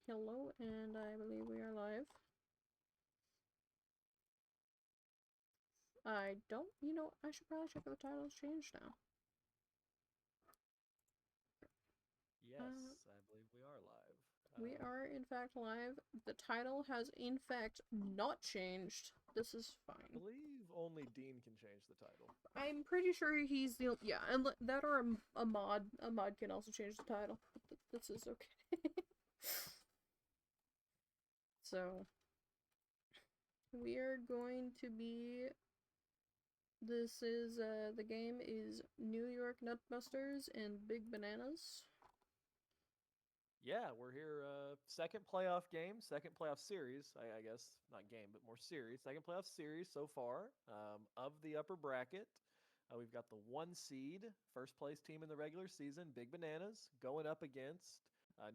Hello, and I believe we are live. I don't, I should probably check if the title's changed now. Uh, Yes, I believe we are live. we are, in fact, live. The title has, in fact, not changed. This is I fine. believe only Dean can change the title. I'm pretty sure he's the, yeah, and that or a mod. A mod can also change the title. But this is okay. So, we are going to be the game is New York Nutbusters and Big Bananas. Yeah, we're here. Second playoff game, second playoff series. I guess not game, but more series. Second playoff series so far of the upper bracket. We've got the one seed, first place team in the regular season, Big Bananas, going up against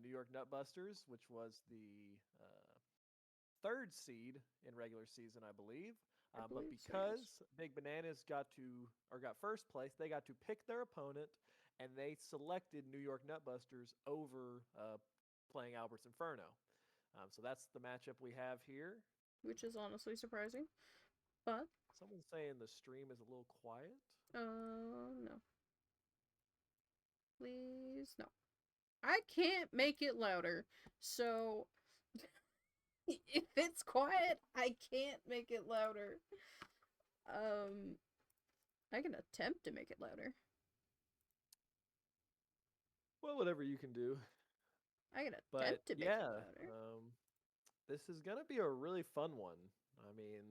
New York Nutbusters, which was the third seed in regular season, I believe. I But believe so, yes. because Big Bananas got first place, they got to pick their opponent, and they selected New York Nutbusters over playing Albert's Inferno. So that's the matchup we have here. Which is honestly surprising. But, Someone's saying the stream is a little quiet. no. Please, no. I can't make it louder. So, if it's quiet, I can't make it louder. Um, I can attempt to make it louder. Well, whatever you can do. I can But attempt to make it yeah, louder. this is going to be a really fun one. I mean,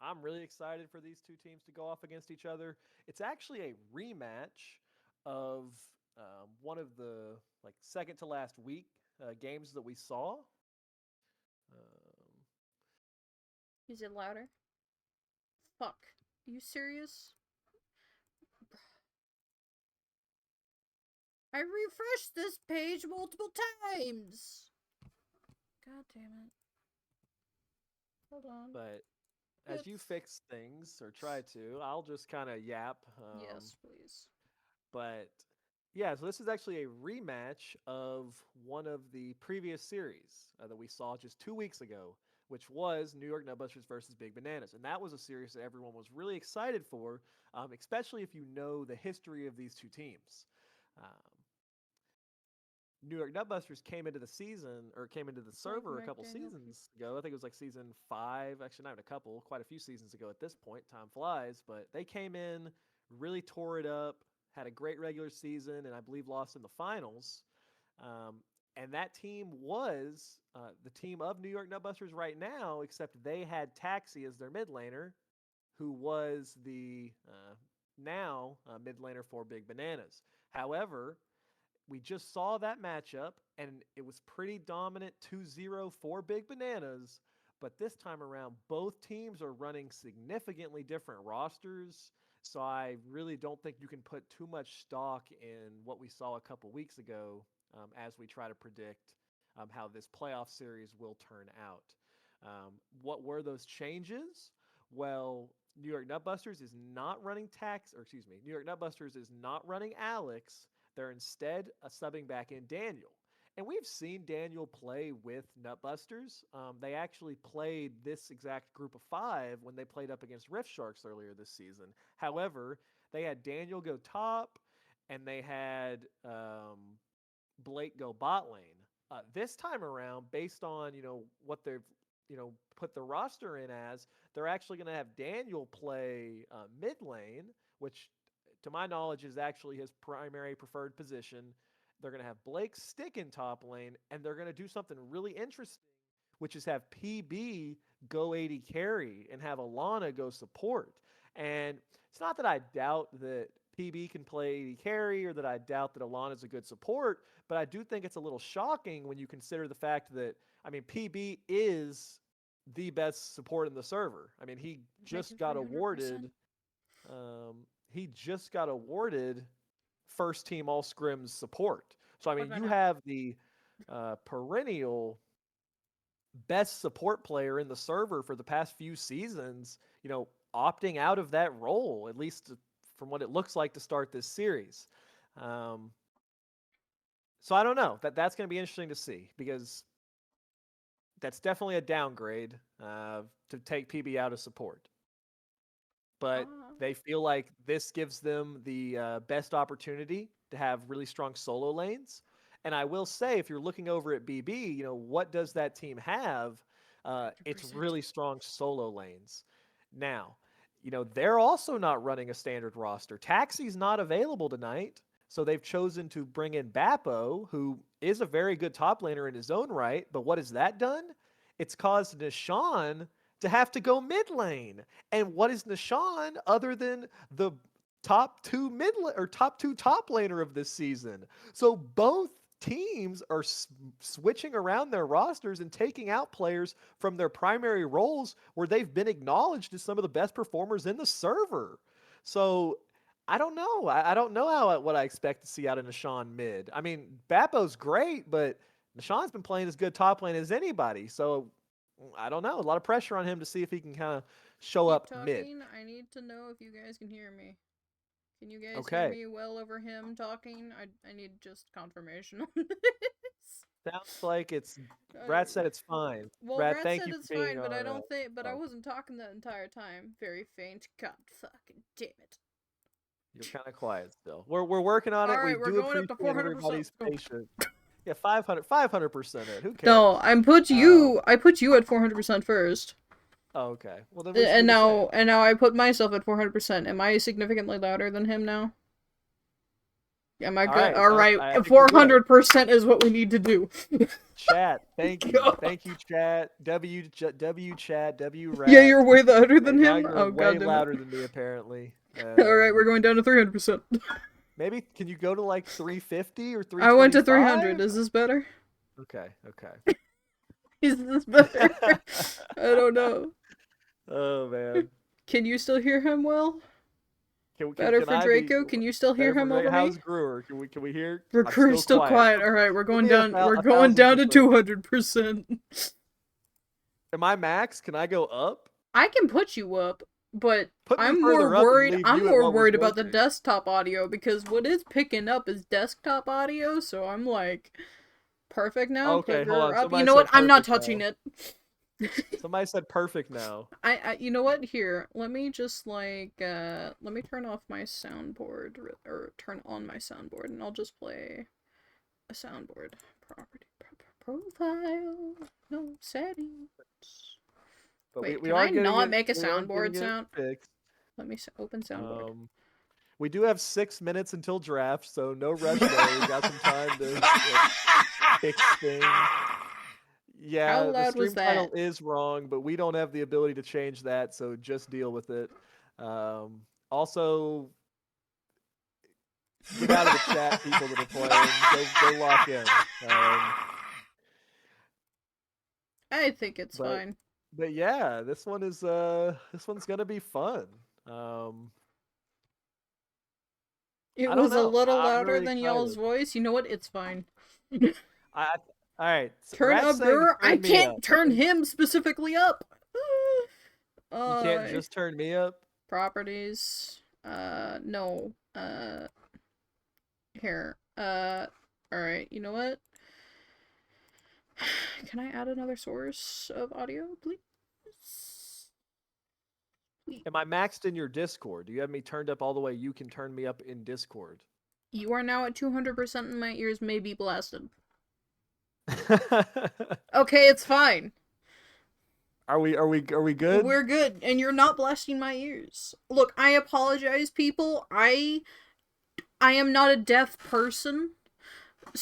I'm really excited for these two teams to go off against each other. It's actually a rematch of one of the like second to last week games that we saw. Um, Is it louder? Fuck. Are you serious? I refreshed this page multiple times! God damn it. Hold on. but as you It's. fix things or try to, I'll just kind of yap. Yes, please. But yeah, so this is actually a rematch of one of the previous series that we saw just 2 weeks ago, which was New York Nutbusters versus Big Bananas. And that was a series that everyone was really excited for, especially if you know the history of these two teams. Um, New York Nutbusters came into the season or came into the Like server a couple McDaniel, please. seasons ago. I think it was like season 5, actually not even a couple, quite a few seasons ago at this point. Time flies, but they came in, really tore it up, had a great regular season, and I believe lost in the finals. Um, and that team was the team of New York Nutbusters right now, except they had Taxi as their mid laner, who was the now mid laner for Big Bananas. However, we just saw that matchup, and it was pretty dominant 2-0 for Big Bananas. But this time around, both teams are running significantly different rosters. So I really don't think you can put too much stock in what we saw a couple weeks ago as we try to predict how this playoff series will turn out. What were those changes? Well, New York Nutbusters is not running New York Nutbusters is not running Alex. They're instead subbing back in Daniel. And we've seen Daniel play with Nutbusters. They actually played this exact group of 5 when they played up against Rift Sharks earlier this season. However, they had Daniel go top, and they had Blake go bot lane. This time around, based on what they've put the roster in as, they're actually going to have Daniel play mid lane, which to my knowledge is actually his primary preferred position. They're going to have Blake stick in top lane, and they're going to do something really interesting, which is have PB go AD carry and have Alana go support. And it's not that I doubt that PB can play AD carry or that I doubt that Alana is a good support, but I do think it's a little shocking when you consider the fact that, I mean, PB is the best support in the server. I mean, Thank you 300%. he just got awarded first team all scrims support. So I Fuck mean, on you now. have the perennial best support player in the server for the past few seasons, opting out of that role, at least from what it looks like to start this series. Um, so I don't know. That's going to be interesting to see because that's definitely a downgrade to take PB out of support. But they feel like this gives them the best opportunity to have really strong solo lanes. And I will say, if you're looking over at BB, what does that team have? It's 100%. really strong solo lanes. Now, they're also not running a standard roster. Taxi's not available tonight, so they've chosen to bring in Bappo, who is a very good top laner in his own right. But what has that done? It's caused Nishan to have to go mid lane. And what is Nishan other than the top two top laner of this season? So both teams are switching around their rosters and taking out players from their primary roles where they've been acknowledged as some of the best performers in the server. So I don't know. I don't know what I expect to see out of Nishan mid. I mean, Bappo's great, but Nishan's been playing as good top lane as anybody. So I don't know. A lot of pressure on him to see if he can kind of show Keep up mid. talking. I need to know if you guys can hear me. Can you guys hear Okay. me well over him talking? I need just confirmation on this. Sounds like it's. Rat Uh, said it's fine. well, Rat, Rat thank said you for it's being fine, but I our. don't think. But I Oh, wasn't talking that entire time. Very faint. God fucking damn it. you're kind of quiet still. We're working on All it. We right, we're do going up to appreciate 400%. everybody's patience. Yeah, 500% it. Who No, cares? I put Um. you. I put you at 400% first, Oh, okay. Well, then we should and do the same. now I put myself at 400%. Am I significantly louder than him now? Am I All good? right. All Sounds. right, I think we're good. 400% is what we need to do. Chat. Thank you. God. Thank you, chat. W chat. W Yeah, rat. you're way louder Okay, than now him. you're Oh way god damn it! louder than me apparently. All right, we're going down to 300%. Maybe can you go to like 350 or I went to 325? 300. Is this better? Okay, okay. Is this better? I don't know. Oh man. Can you still hear him well? Can Better can for I be Draco. Can you still hear better for him great? over How's me? Brewer? Can we hear? I'm Recruiter's still still quiet. quiet. All right, we're Put going me down. We're a going down to 1000%. 200%. Am I max? Can I go up? I can put you up, but Put me I'm more further up and worried. leave I'm you at more what was worried about the working. desktop audio because what it's picking up is desktop audio. So I'm like, perfect now. Put Okay, hold her on. up. You Somebody know what? said I'm not perfect touching now. it. Somebody said perfect now. You know what? Here, let me just like, let me turn off my soundboard or turn on my soundboard, and I'll just play a soundboard. Property, profile, no settings. But Wait, we can are I getting not it. make a We are getting soundboard it sound? fixed. Let me open soundboard. We do have 6 minutes until draft, so no rush there. We got some time to fix things. How Yeah, the loud was stream that? title is wrong, but we don't have the ability to change that, so just deal with it. Also, get out of the chat, people that are playing. Go lock in. I think it's But fine. but yeah, this one's gonna be fun. It I don't was a know. little I'm louder really than y'all's excited. voice. You know what? It's fine. I all right. Turn Rat's up saying to Brewer. I turn me can't up. turn Okay, him specifically up. you can't Uh, just turn me up. properties. No. Here. Alright, you know what? Can I add another source of audio, please? Please. Am I maxed in your Discord? Do you have me turned up all the way you can turn me up in Discord? You are now at 200% and my ears may be blasted. Okay, it's fine. Are we good? We're good, and you're not blasting my ears. Look, I apologize, people. I am not a deaf person,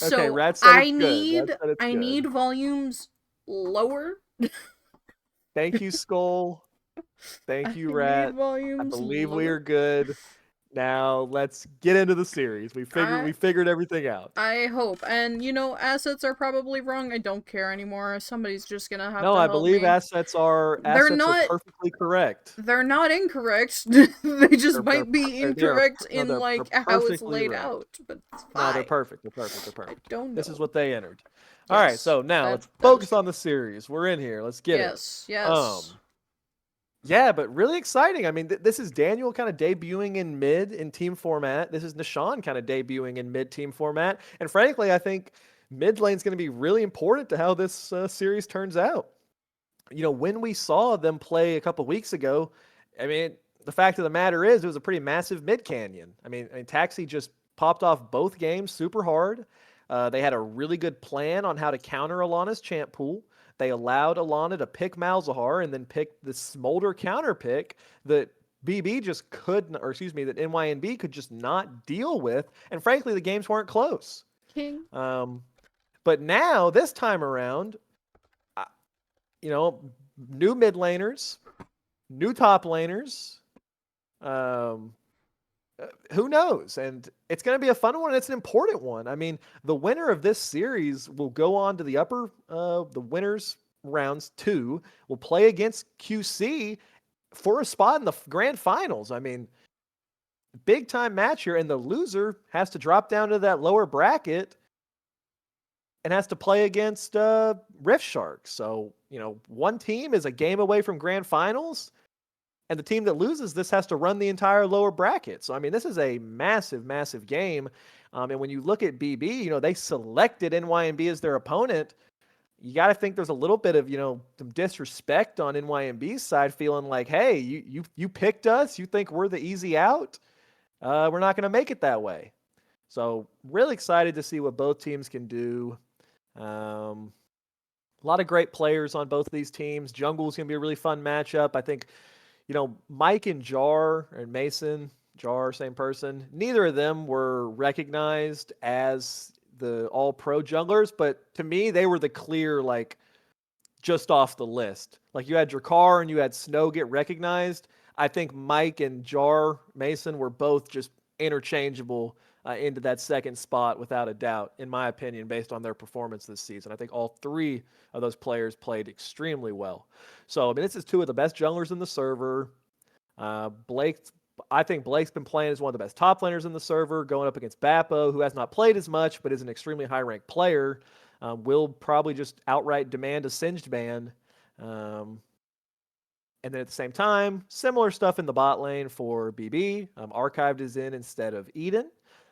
Okay, so Rat said it's good. Rat said it's I good. need volumes lower. Thank you, Skull. Thank I you, need Rat. I volumes believe we lower. are good. Now let's get into the series. We I figured everything out. I hope. And you know, assets are probably wrong. I don't care anymore. Somebody's just gonna have No, to I help believe me. They're assets are not perfectly correct. they're not incorrect. They just They're might be they're incorrect no, in they're like how it's perfectly laid right. out, but it's No, they're fine. perfect. They're perfect. They're I perfect. don't This is know. what they entered. All right, Yes, so now let's that is focus true. on the series. We're in here. Let's get it. Yes, yes. Yeah, but really exciting. I mean, this is Daniel kind of debuting in mid in team format. This is Nishan kind of debuting in mid team format. And frankly, I think mid lane is going to be really important to how this series turns out. When we saw them play a couple weeks ago, I mean, the fact of the matter is it was a pretty massive mid canyon. I mean, Taxi just popped off both games super hard. They had a really good plan on how to counter Alana's champ pool. They allowed Alana to pick Malzahar and then pick the Smolder counter pick that BB just couldn't, or excuse me, that NYNB could just not deal with. And frankly, the games weren't close. King. Um, but now, this time around, you know, new mid laners, new top laners. Um, who knows? And it's going to be a fun one. It's an important one. I mean, the winner of this series will go on to the winners rounds 2. Will play against QC for a spot in the grand finals. I mean, big time match here, and the loser has to drop down to that lower bracket and has to play against Rift Shark. So, one team is a game away from grand finals, and the team that loses this has to run the entire lower bracket. So, I mean, this is a massive, massive game. And when you look at BB, they selected NYNB as their opponent. You got to think there's a little bit of, some disrespect on NYNB's side, feeling like, hey, you picked us. You think we're the easy out? We're not going to make it that way. So, really excited to see what both teams can do. A lot of great players on both of these teams. Jungle's going to be a really fun matchup. I think, Mike and Jar and Mason, Jar, same person, neither of them were recognized as the all-pro junglers, but to me, they were the clear, just off the list. Like, you had Drakkar and you had Snow get recognized. I think Mike and Jar Mason were both just interchangeable into that second spot without a doubt, in my opinion, based on their performance this season. I think all 3 of those players played extremely well. So, I mean, this is 2 of the best junglers in the server. I think Blake's been playing as one of the best top laners in the server, going up against Bappo, who has not played as much, but is an extremely high-ranked player. Will probably just outright demand a Singed ban. And then at the same time, similar stuff in the bot lane for BB. Archived is in instead of Eden.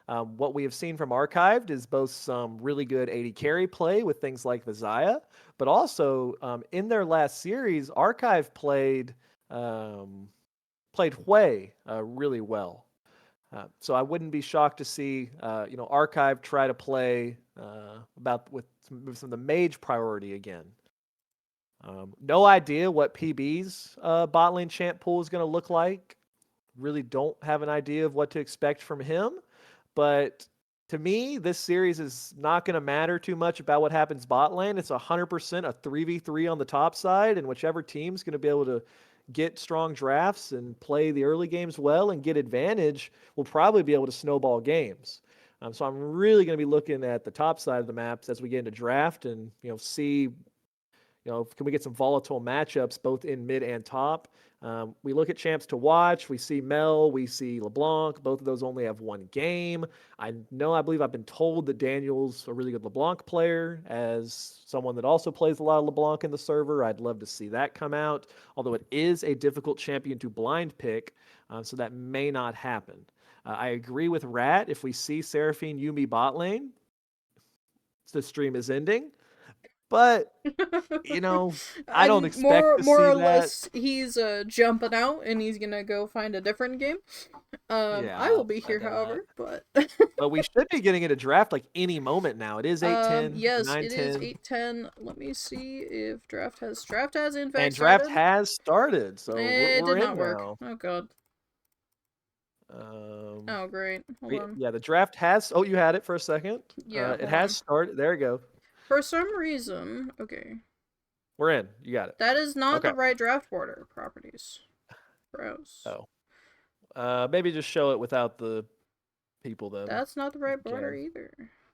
What we have seen from Archived is both some really good AD carry play with things like the Xayah, but also in their last series, Archive played Hui really well. So I wouldn't be shocked to see Archive try to play with some of the mage priority again. No idea what PB's bot lane champ pool is going to look like. Really don't have an idea of what to expect from him. But to me, this series is not going to matter too much about what happens bot lane. It's 100% a 3v3 on the top side, and whichever team's going to be able to get strong drafts and play the early games well and get advantage will probably be able to snowball games. So I'm really going to be looking at the top side of the maps as we get into draft and see can we get some volatile matchups both in mid and top? We look at champs to watch. We see Mel, we see LeBlanc. Both of those only have 1 game. I believe I've been told that Daniel's a really good LeBlanc player. As someone that also plays a lot of LeBlanc in the server, I'd love to see that come out. Although it is a difficult champion to blind pick, so that may not happen. I agree with Rat. If we see Seraphine Yumi bot lane, the stream is ending. But I don't And expect to more see or that. less, he's jumping out and he's gonna go find a different game. I Yeah, will be I here, know that. however, but But we should be getting into draft like any moment now. It is 8:10, yes, it is 9:10, 8:10. Let me see if draft has in fact and draft started. has started. So It we're did in not work. now. Oh god. Um, Oh great. Hold on. yeah, the draft has. Oh, you had it for a second. Yeah, It hold has on. started. There you go. For some reason, okay, We're in. You got it. that is not Okay. the right draft order. Properties. Browse. Oh, maybe just show it without the people then, That's not the if right you border can. either.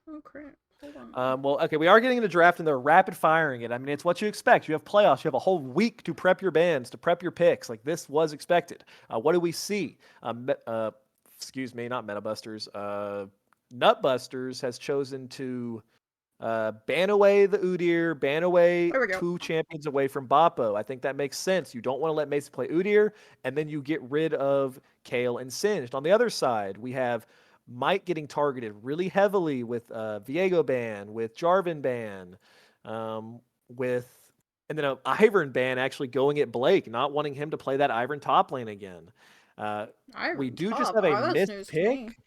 Oh crap. Hold on. Well, okay, we are getting into draft and they're rapid firing it. I mean, it's what you expect. You have playoffs. You have a whole week to prep your bands, to prep your picks. Like, this was expected. What do we see? Excuse me, not Metabusters. Nutbusters has chosen to ban away the Udyr, ban away There we go. 2 champions away from Bappo. I think that makes sense. You don't want to let Mason play Udyr, and then you get rid of Kale and Singed. On the other side, we have Mike getting targeted really heavily with Viego ban, with Jarvan ban, with and then a Ivern ban actually going at Blake, not wanting him to play that Ivern top lane again. Uh, we Iron do just top. have a Oh, that's missed news to me. pick.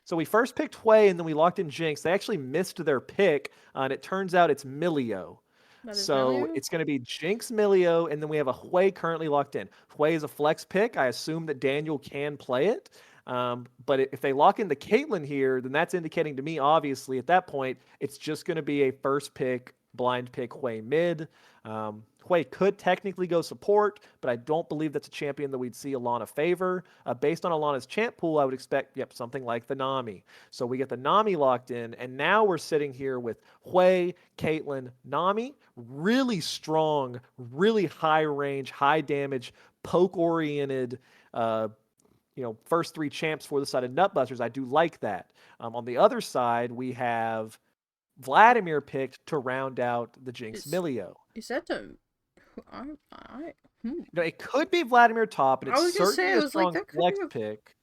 So we first picked Hui and then we locked in Jinx. They actually missed their pick, and it turns out it's Milio. That is So Milio. it's going to be Jinx, Milio, and then we have a Hui currently locked in. Hui is a flex pick. I assume that Daniel can play it. But if they lock in the Caitlyn here, then that's indicating to me, obviously, at that point, it's just going to be a first pick, blind pick Hui mid. Hui could technically go support, but I don't believe that's a champion that we'd see Alana favor. Based on Alana's champ pool, I would expect, yep, something like the Nami. So we get the Nami locked in, and now we're sitting here with Hui, Caitlyn, Nami. Really strong, really high range, high damage, poke oriented. First three champs for the side of Nutbusters. I do like that. On the other side, we have Vladimir picked to round out the Jinx Is Milio. is that the? I hmm. It could be Vladimir top, and I it's was gonna say, certainly I a was like, strong that could be flex a. pick.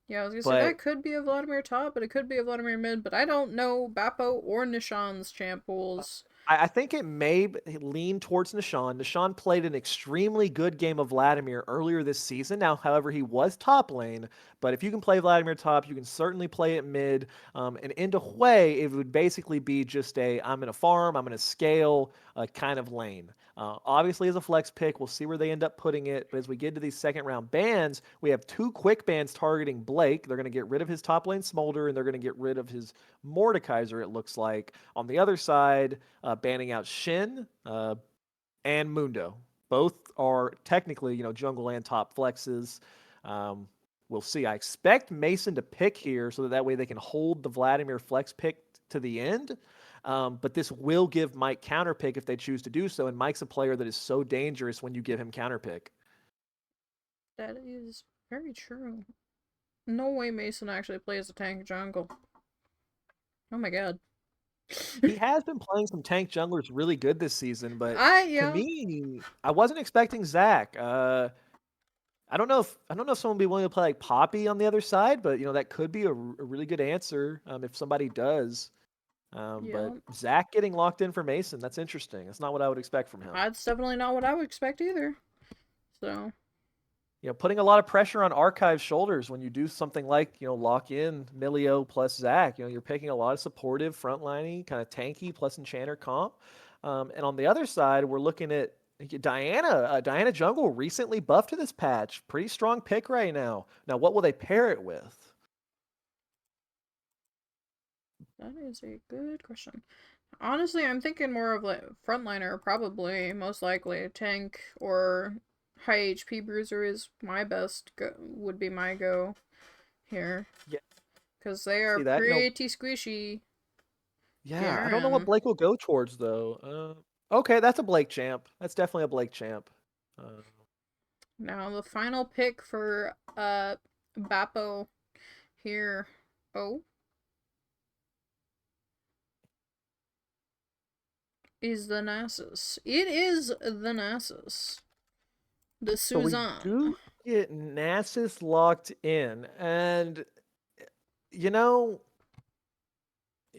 Yeah, I was gonna say But that could be a Vladimir top, but it could be a Vladimir mid. But I don't know Bappo or Nishan's champ pools. I think it may lean towards Nishan. Nishan played an extremely good game of Vladimir earlier this season. Now, however, he was top lane. But if you can play Vladimir top, you can certainly play it mid. And into Hui, it would basically be just I'm in a farm, I'm in a scale kind of lane. Obviously, as a flex pick, we'll see where they end up putting it. But as we get to these second round bans, we have two quick bans targeting Blake. They're going to get rid of his top lane Smolder, and they're going to get rid of his Mordekaiser, it looks like. On the other side, banning out Shin and Mundo. Both are technically, jungle and top flexes. We'll see. I expect Mason to pick here so that way they can hold the Vladimir flex pick to the end. But this will give Mike counter pick if they choose to do so. And Mike's a player that is so dangerous when you give him counter pick. That is very true. No way Mason actually plays a tank jungle. Oh my god. He has been playing some tank junglers really good this season, but to Yeah. me, I wasn't expecting Zach. I don't know if someone would be willing to play like Poppy on the other side, but that could be a really good answer if somebody does. But Yeah. Zach getting locked in for Mason, that's interesting. That's not what I would expect from him. That's definitely not what I would expect either. So Putting a lot of pressure on Archive's shoulders when you do something like lock in Milio plus Zach. You're picking a lot of supportive, frontliney, kind of tanky plus Enchanter comp. And on the other side, we're looking at Diana. Diana Jungle recently buffed to this patch. Pretty strong pick right now. Now, what will they pair it with? that is a good question. Honestly, I'm thinking more of like frontliner, probably most likely a tank or high HP bruiser is my best would be my go here Yeah, because they are see that. pretty squishy. Yeah, I don't know what Garen. Blake will go towards though. Okay, that's a Blake champ. That's definitely a Blake champ. Uh, Now the final pick for Bappo here. Oh, is the Nasus. It is the Nasus. The so we Suzanne. do get Nasus locked in, and you know,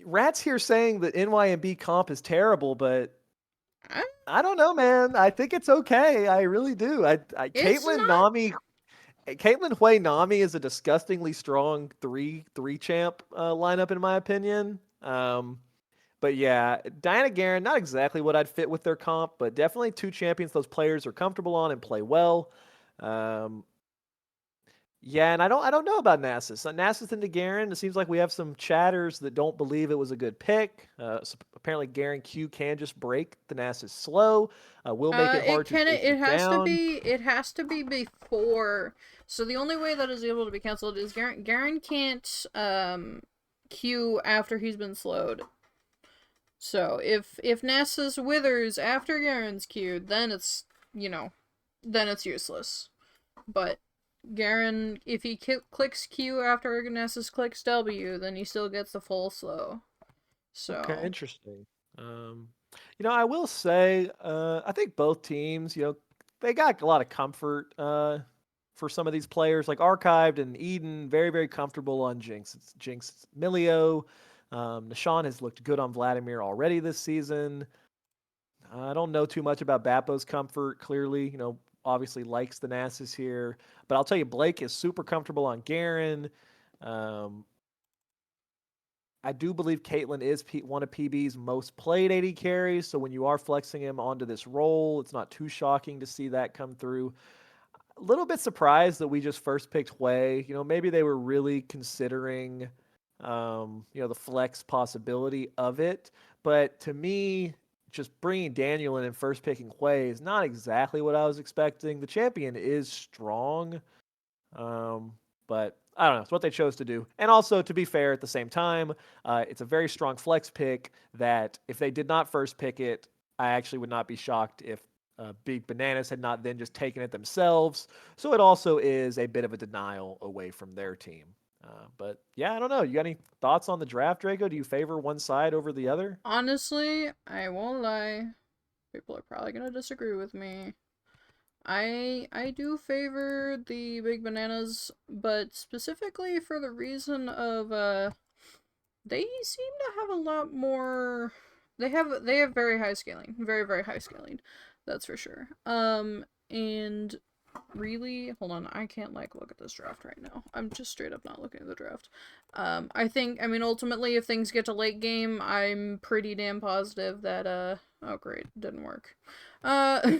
Rat's here saying that NYNB comp is terrible, but I, I don't know, man. I think it's okay. I really do. it's Caitlyn not. Nami, Caitlyn Hui Nami is a disgustingly strong three champ lineup in my opinion. But yeah, Diana Garen, not exactly what I'd fit with their comp, but definitely two champions those players are comfortable on and play well. Um, yeah, and I don't know about Nasus. Nasus into Garen, it seems like we have some chatters that don't believe it was a good pick. Apparently, Garen Q can just break the Nasus slow. Will make it It hard to can. chase It it has to down. be. It has to be before. So the only way that is able to be canceled is Garen can't Q after he's been slowed. So if Nasus withers after Garen's queued, then it's then it's useless. But Garen, if he clicks Q after Nasus clicks W, then he still gets the full slow. Okay, So interesting. Um, I will say, I think both teams, they got a lot of comfort for some of these players, like Archived and Eden, very, very comfortable on Jinx. It's Jinx Milio. Nishan has looked good on Vladimir already this season. I don't know too much about Bappo's comfort. Clearly, obviously likes the Nasus here. But I'll tell you, Blake is super comfortable on Garen. Um, I do believe Caitlyn is one of PB's most played AD carries. So when you are flexing him onto this role, it's not too shocking to see that come through. A little bit surprised that we just first picked Hui. Maybe they were really considering, the flex possibility of it. But to me, just bringing Daniel in and first picking Hui is not exactly what I was expecting. The champion is strong, but I don't know. It's what they chose to do. And also, to be fair, at the same time, it's a very strong flex pick that if they did not first pick it, I actually would not be shocked if Big Bananas had not then just taken it themselves. So it also is a bit of a denial away from their team. But yeah, I don't know. You got any thoughts on the draft, Draco? Do you favor one side over the other? Honestly, I won't lie. People are probably gonna disagree with me. I do favor the big bananas, but specifically for the reason of they seem to have a lot more. They have very high scaling, very very high scaling, that's for sure. And really, hold on, I can't like look at this draft right now. I'm just straight up not looking at the draft. I mean, ultimately, if things get to late game, I'm pretty damn positive that oh great, didn't work. Uh,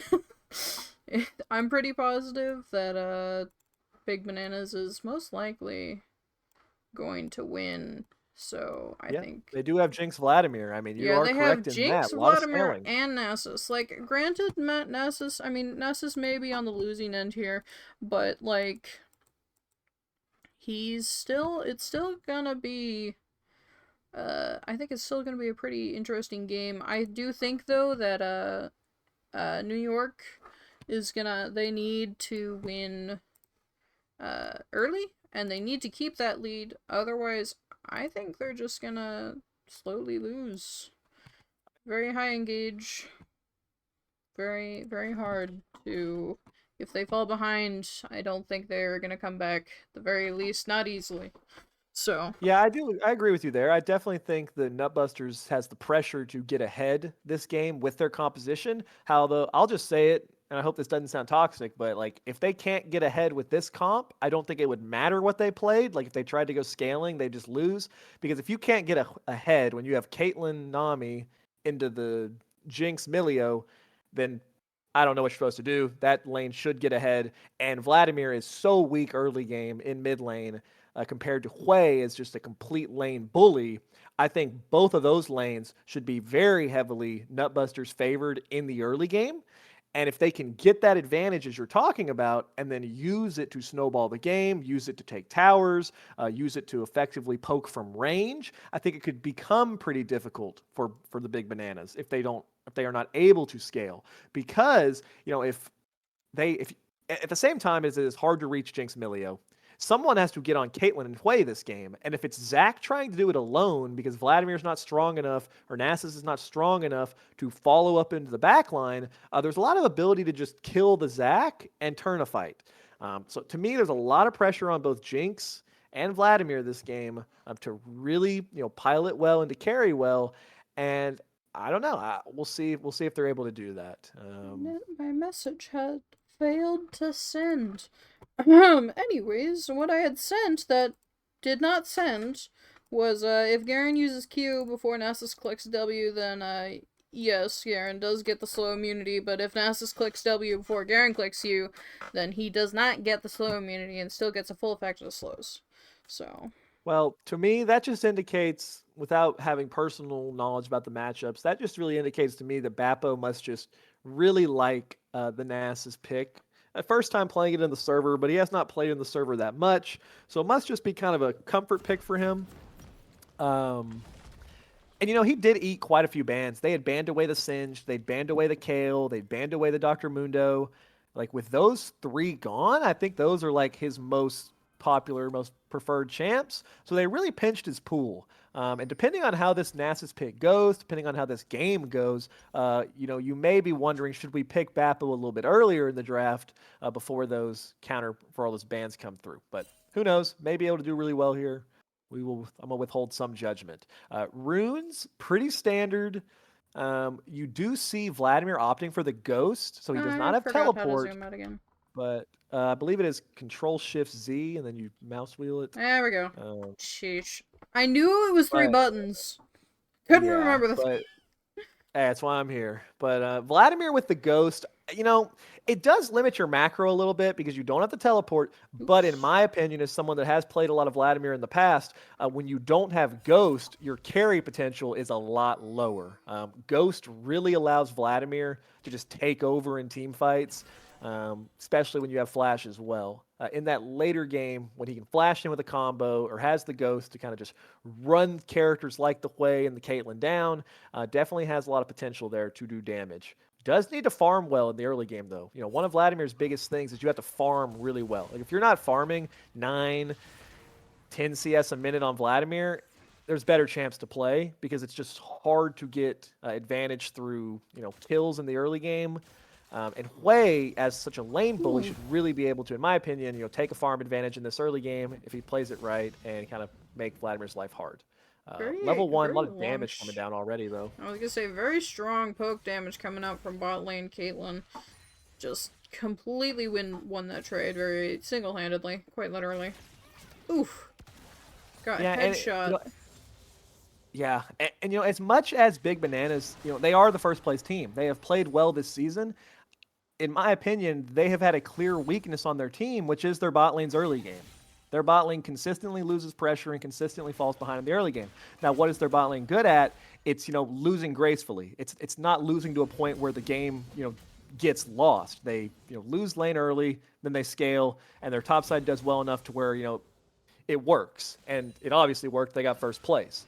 I'm pretty positive that Big Bananas is most likely going to win. So I Yeah, think, they do have Jinx Vladimir. I mean, you yeah, are they have correct in Jinx, that. A lot of Vladimir, scaling. and Nasus. Like, granted, Matt Nasus, I mean, Nasus may be on the losing end here, but, like, it's still gonna be, I think it's still gonna be a pretty interesting game. I do think, though, that, New York they need to win, early, and they need to keep that lead. Otherwise, I think they're just gonna slowly lose. Very high engage, very, very hard to. If they fall behind, I don't think they're gonna come back. At the very least, not easily. So, Yeah, I do. I agree with you there. I definitely think the Nutbusters has the pressure to get ahead this game with their composition. I'll just say it, and I hope this doesn't sound toxic, but like if they can't get ahead with this comp, I don't think it would matter what they played. Like if they tried to go scaling, they just lose because if you can't get ahead when you have Caitlyn Nami into the Jinx Milio, then I don't know what you're supposed to do. That lane should get ahead, and Vladimir is so weak early game in mid lane compared to Hui as just a complete lane bully. I think both of those lanes should be very heavily Nutbusters favored in the early game. And if they can get that advantage as you're talking about, and then use it to snowball the game, use it to take towers, use it to effectively poke from range, I think it could become pretty difficult for the big bananas if they are not able to scale. Because if at the same time as it is hard to reach Jinx Milio, someone has to get on Caitlyn and Hui this game. And if it's Zac trying to do it alone because Vladimir's not strong enough or Nasus is not strong enough to follow up into the backline, there's a lot of ability to just kill the Zac and turn a fight. So to me, there's a lot of pressure on both Jinx and Vladimir this game to really pilot well and to carry well. And I don't know. We'll see. We'll see if they're able to do that. my message had failed to send. Anyways, what I had sent that did not send was if Garen uses Q before Nasus clicks W, then yes, Garen does get the slow immunity, but if Nasus clicks W before Garen clicks Q, then he does not get the slow immunity and still gets a full effect of the slows. So, Well, to me, that just indicates, without having personal knowledge about the matchups, that just really indicates to me that Bappo must just really like the Nasus pick. First time playing it in the server, but he has not played in the server that much, so it must just be kind of a comfort pick for him. Um, and he did eat quite a few bans. They had banned away the Singed, they'd banned away the Kale, they'd banned away the Dr. Mundo. Like with those three gone, I think those are like his most popular, most preferred champs. So they really pinched his pool. And depending on how this Nasus pick goes, depending on how this game goes, you may be wondering, should we pick Bappo a little bit earlier in the draft before those counter for all those bans come through? But who knows? May be able to do really well here. I'm gonna withhold some judgment. Runes, pretty standard. You do see Vladimir opting for the ghost, so he does not I have forgot how to teleport, zoom out again. but I believe it is Control Shift Z, and then you mouse wheel it. There we go. Um, Sheesh. I knew it was 3 but buttons. Couldn't yeah, remember the but that's why I'm here. But Vladimir with the ghost, it does limit your macro a little bit because you don't have to teleport. But in Oops. my opinion, as someone that has played a lot of Vladimir in the past, when you don't have ghost, your carry potential is a lot lower. Ghost really allows Vladimir to just take over in team fights, especially when you have flash as well. In that later game, when he can flash in with a combo or has the ghost to kind of just run characters like the Hui and the Caitlyn down, definitely has a lot of potential there to do damage. Does need to farm well in the early game, though. One of Vladimir's biggest things is you have to farm really well. Like if you're not farming 9, 10 CS a minute on Vladimir, there's better champs to play because it's just hard to get advantage through kills in the early game. And Hui, as such a lane bully, should really be able to, in my opinion, take a farm advantage in this early game if he plays it right and kind of make Vladimir's life hard. Level 1, a lot Very of damage coming down already, though. I was gonna say, very strong poke damage coming out from bot lane Caitlyn. Just completely won that trade very single-handedly, quite literally. Oof. Got headshot. And as much as Big Bananas, they are the first place team. They have played well this season. In my opinion, they have had a clear weakness on their team, which is their bot lane's early game. Their bot lane consistently loses pressure and consistently falls behind in the early game. Now, what is their bot lane good at? It's losing gracefully. It's not losing to a point where the game gets lost. They lose lane early, then they scale, and their top side does well enough to where it works, and it obviously worked. They got first place.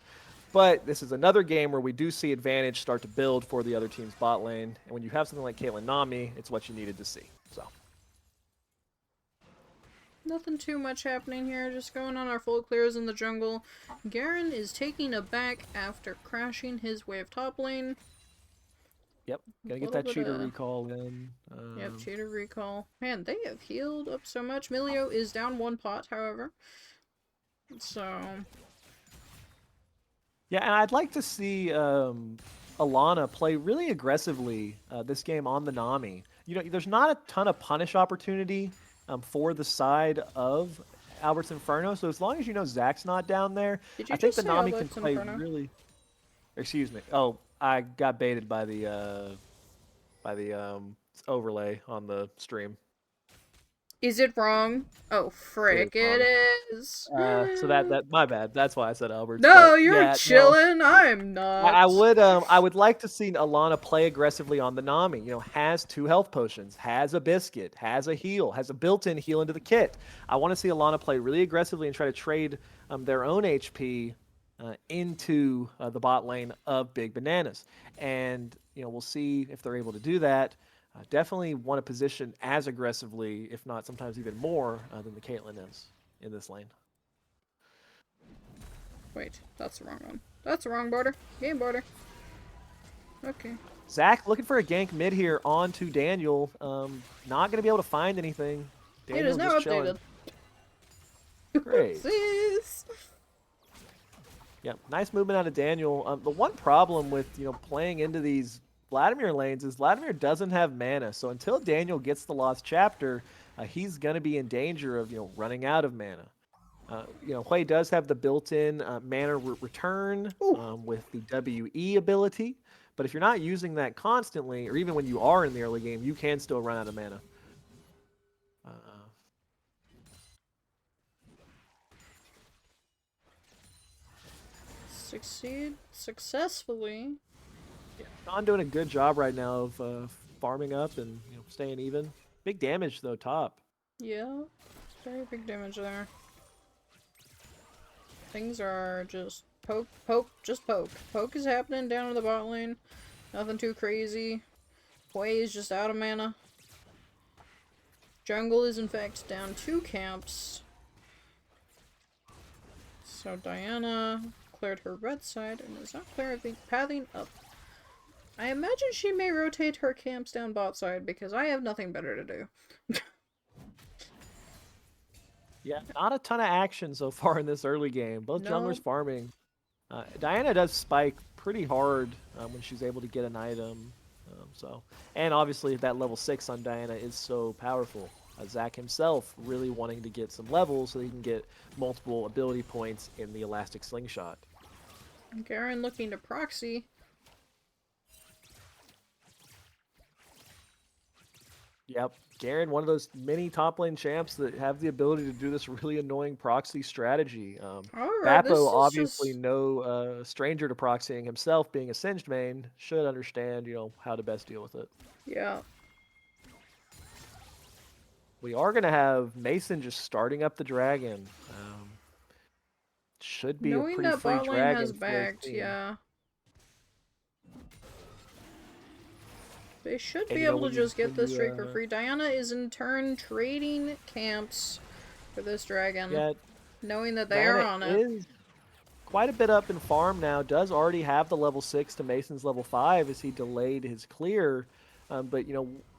But this is another game where we do see advantage start to build for the other team's bot lane, and when you have something like Caitlyn Nami, it's what you needed to see. So. Nothing too much happening here, just going on our full clears in the jungle. Garen is taking a back after crashing his wave top lane. Yep, gotta get that cheater recall in. Yep, cheater recall. Man, they have healed up so much. Milio is down 1 pot, however. So... Yeah, and I'd like to see Alana play really aggressively this game on the Nami. There's not a ton of punish opportunity for the side of Albert's Inferno, so as long as Zach's not down there, I think the Nami can play really... Excuse me. Oh, I got baited by the overlay on the stream. Is it wrong? Oh, frick, it is. So that my bad. That's why I said Albert. No, you're chilling. No. I'm not. I would like to see Alana play aggressively on the Nami. Has 2 health potions, has a biscuit, has a heal, has a built-in heal into the kit. I want to see Alana play really aggressively and try to trade their own HP into the bot lane of Big Bananas. And we'll see if they're able to do that. Definitely want to position as aggressively, if not sometimes even more, than the Caitlyn is in this lane. Wait, that's the wrong one. That's the wrong border. Game border. Okay. Zach looking for a gank mid here onto Daniel. Not going to be able to find anything. Daniel it is now updated. Great. Yeah, nice movement out of Daniel. The one problem with playing into these Vladimir lanes is Vladimir doesn't have mana, so until Daniel gets the Lost Chapter, he's going to be in danger of running out of mana. Hui does have the built-in mana return with the WE ability, but if you're not using that constantly, or even when you are in the early game, you can still run out of mana. Succeed successfully. Yeah, Sean doing a good job right now of farming up and staying even. Big damage though, top. Yeah, very big damage there. Things are just poke, just poke. Poke is happening down in the bot lane. Nothing too crazy. Hui is just out of mana. Jungle is in fact down 2 camps. So Diana cleared her red side and is now pathing up. I imagine she may rotate her camps down bot side because I have nothing better to do. Yeah, not a ton of action so far in this early game. Both junglers No. farming. Diana does spike pretty hard when she's able to get an item. And obviously that level 6 on Diana is so powerful. Zach himself really wanting to get some levels so he can get multiple ability points in the Elastic Slingshot. Garen looking to proxy. Yep, Garen, one of those many top lane champs that have the ability to do this really annoying proxy strategy. However, this Bappo, is obviously just... no stranger to proxying himself, being a Singed main, should understand, how to best deal with it. Yeah. We are going to have Mason just starting up the dragon. Should be a Knowing pretty that free bot lane has dragon for his backed, team. yeah. They should And be able to when you just get this Drake for free. Diana is in turn trading camps for this dragon. yeah, Knowing that they Diana are on it. is quite a bit up in farm now. Does already have the level 6 to Mason's level 5 as he delayed his clear. But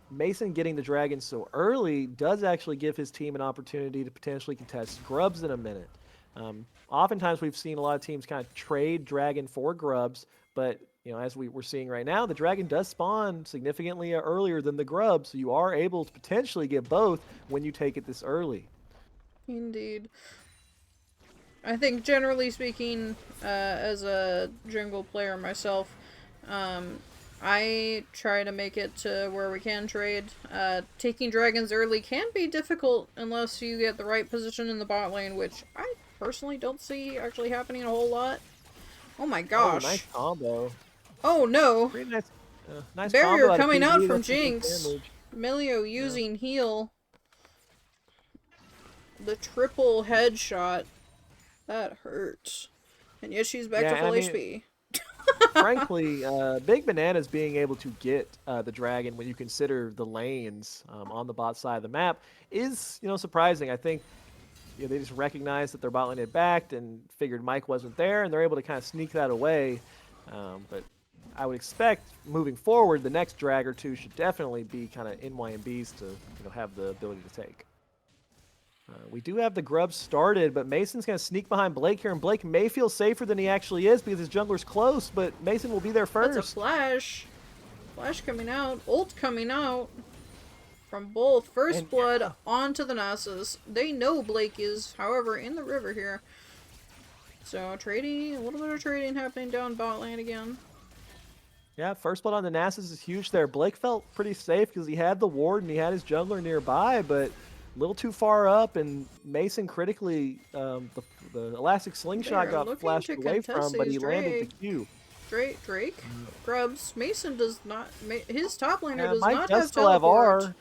Mason getting the dragon so early does actually give his team an opportunity to potentially contest grubs in a minute. Oftentimes we've seen a lot of teams kind of trade dragon for grubs, but as we're seeing right now, the dragon does spawn significantly earlier than the grub, so you are able to potentially get both when you take it this early. Indeed. I think generally speaking, as a jungle player myself, I try to make it to where we can trade. Taking dragons early can be difficult unless you get the right position in the bot lane, which I personally don't see actually happening a whole lot. Oh my gosh. Oh, nice combo. Oh no. Pretty nice Barrier combo out of coming out PB. from That's some good Jinx. damage. Milio using heal. The triple headshot. That hurts. And yet she's back to full HP. Frankly, Big Banana's being able to get the dragon when you consider the lanes on the bot side of the map is, surprising. I think they just recognized that their bot lane had backed and figured Mike wasn't there, and they're able to kind of sneak that away. But I would expect moving forward, the next drag or two should definitely be kind of NYNBs to have the ability to take. We do have the grubs started, but Mason's going to sneak behind Blake here, and Blake may feel safer than he actually is because his jungler's close, but Mason will be there first. That's a flash. Flash coming out. Ult coming out. From both. First blood onto the Nasus. They know Blake is, however, in the river here. So trading, a little bit of trading happening down bot lane again. Yeah, first blood on the Nasus is huge there. Blake felt pretty safe because he had the ward and he had his jungler nearby, but a little too far up, and Mason critically, the Elastic Slingshot got flashed away from, but he landed the Q. Drake? Grubs. Mason does not, his top laner does Mike not does have still teleport. have R.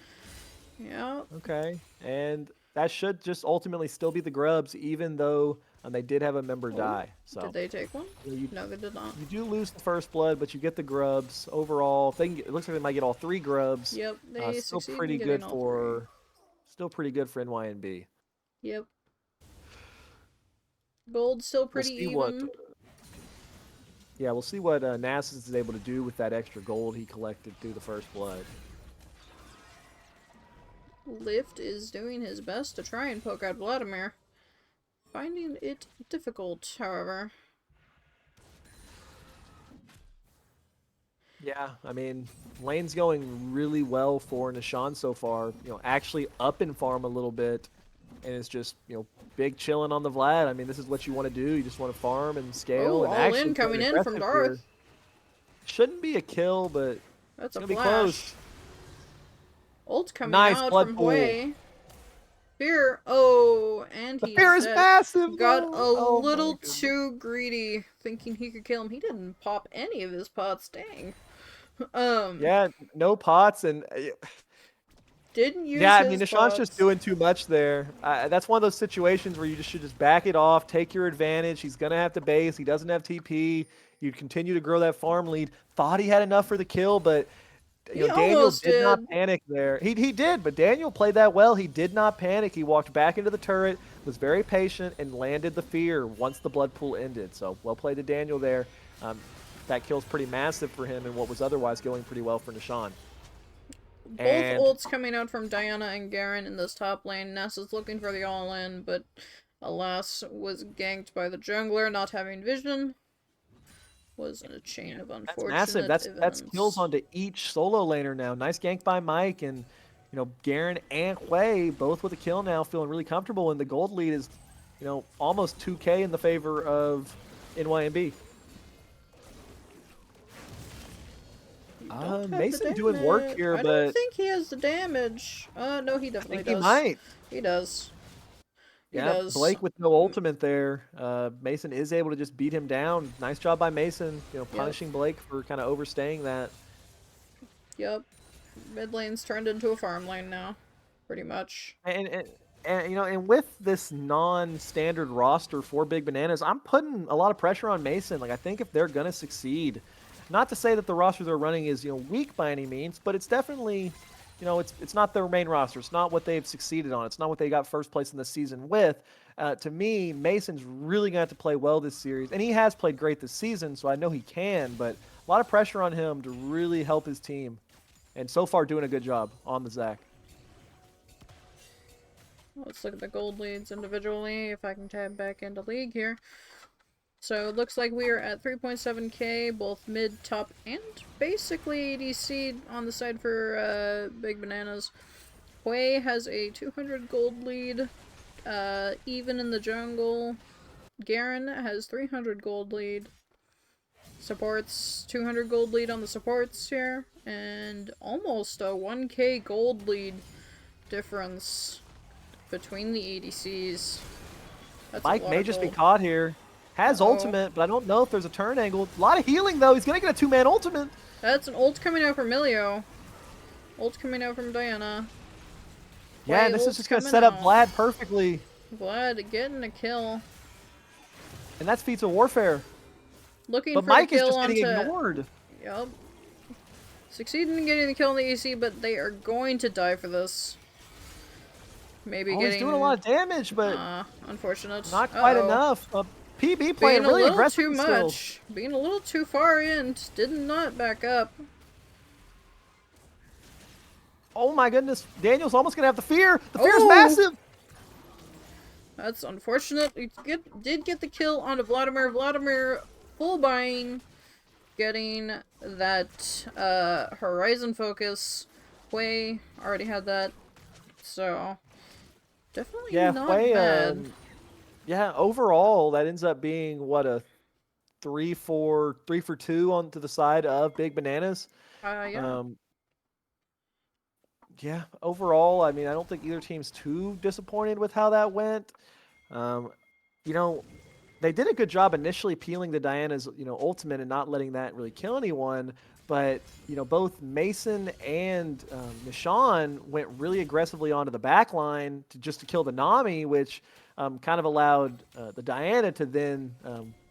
Yeah. Okay, and that should just ultimately still be the grubs, even though they did have a member die. So did they take one? No, they did not. You do lose the first blood, but you get the grubs. Overall, it looks like they might get all 3 grubs. Yep, they still succeed pretty in good getting for. Still pretty good for NYNB. Yep. Gold's still pretty even. We'll see what Nasus is able to do with that extra gold he collected through the first blood. Lift is doing his best to try and poke out Vladimir. Finding it difficult, however. Yeah, I mean, lane's going really well for Nishan so far. Actually up in farm a little bit, and it's just big chilling on the Vlad. I mean, this is what you want to do. You just want to farm and scale. And all actually in coming in from Darth. Here. Shouldn't be a kill, but that's it's a gonna flash. Be close. Ult coming out from Hwei. Fear. Oh, and he's Fear is massive. Got a little too greedy, thinking he could kill him. He didn't pop any of his pots. Dang. Yeah, no pots and. Didn't use I mean, Nishan's just doing too much there. That's one of those situations where you should just back it off, take your advantage. He's going to have to base. He doesn't have TP. You continue to grow that farm lead. Thought he had enough for the kill, but He Daniel almost did not did. panic there. He did, but Daniel played that well. He did not panic. He walked back into the turret, was very patient, and landed the fear once the blood pool ended. So well played to Daniel there. Um, that kill's pretty massive for him in what was otherwise going pretty well for Nishan. Both And ults coming out from Diana and Garen in this top lane. Ness is looking for the all-in, but alas was ganked by the jungler not having vision. Was a chain of that's massive. unfortunate That's kills events. onto each solo laner now. Nice gank by Mike and Garen and Hui both with a kill now, feeling really comfortable. And the gold lead is almost 2K in the favor of NYNB. Don't have the Mason doing work damage. here, I don't but think he has the damage. No, he I definitely think he does. might. He does. He Yeah, does. Blake with no ultimate there. Mason is able to just beat him down. Nice job by Mason, Yep. punishing Blake for kind of overstaying that. Yep. Mid lane's turned into a farm lane now. Pretty much. And with this non-standard roster for Big Bananas, I'm putting a lot of pressure on Mason. Like I think if they're gonna succeed, not to say that the roster they're running is weak by any means, but it's definitely it's not their main roster. It's not what they've succeeded on. It's not what they got first place in the season with. To me, Mason's really going to have to play well this series, and he has played great this season, so I know he can. But a lot of pressure on him to really help his team, and so far doing a good job on the Zach. Let's look at the gold leads individually, if I can tab back into League here. So it looks like we are at 3.7k, both mid, top, and basically ADC on the side for Big Bananas. Hui has a 200 gold lead, even in the jungle. Garen has 300 gold lead. Supports 200 gold lead on the supports here, and almost a 1k gold lead difference between the ADCs. That's Mike a lot may of just be gold. caught here. Has Uh-oh. ultimate, but I don't know if there's a turn angle. A lot of healing, though. He's going to get a two-man ultimate. That's an ult coming out from Milio. Ult coming out from Diana. Yeah, and Wait, this is ult's just going to coming set up out. Vlad perfectly. Vlad getting a kill. And that's feats of warfare. Looking But for the Mike is kill just getting onto... ignored. Yup. Succeeding in getting the kill on the AC, but they are going to die for this. Maybe Oh, getting... he's doing a lot of damage, but unfortunate. not quite Uh-oh. enough. PB playing Being a really little too aggressively still. much. Being a little too far in. Did not back up. Oh my goodness. Daniel's almost going to have the fear. The fear's Oh! massive. That's unfortunate. He did get the kill onto Vladimir. Vladimir full buying, getting that Horizon focus. Hui already had that, so definitely not Hui, bad. yeah, overall, that ends up being, what, a 3-for-2 onto the side of Big Bananas. Yeah. Yeah, overall, I mean, I don't think either team's too disappointed with how that went. Um, you know, they did a good job initially peeling the Diana's, ultimate and not letting that really kill anyone. But, both Mason and Nishan went really aggressively onto the back line to kill the Nami, which kind of allowed the Diana to then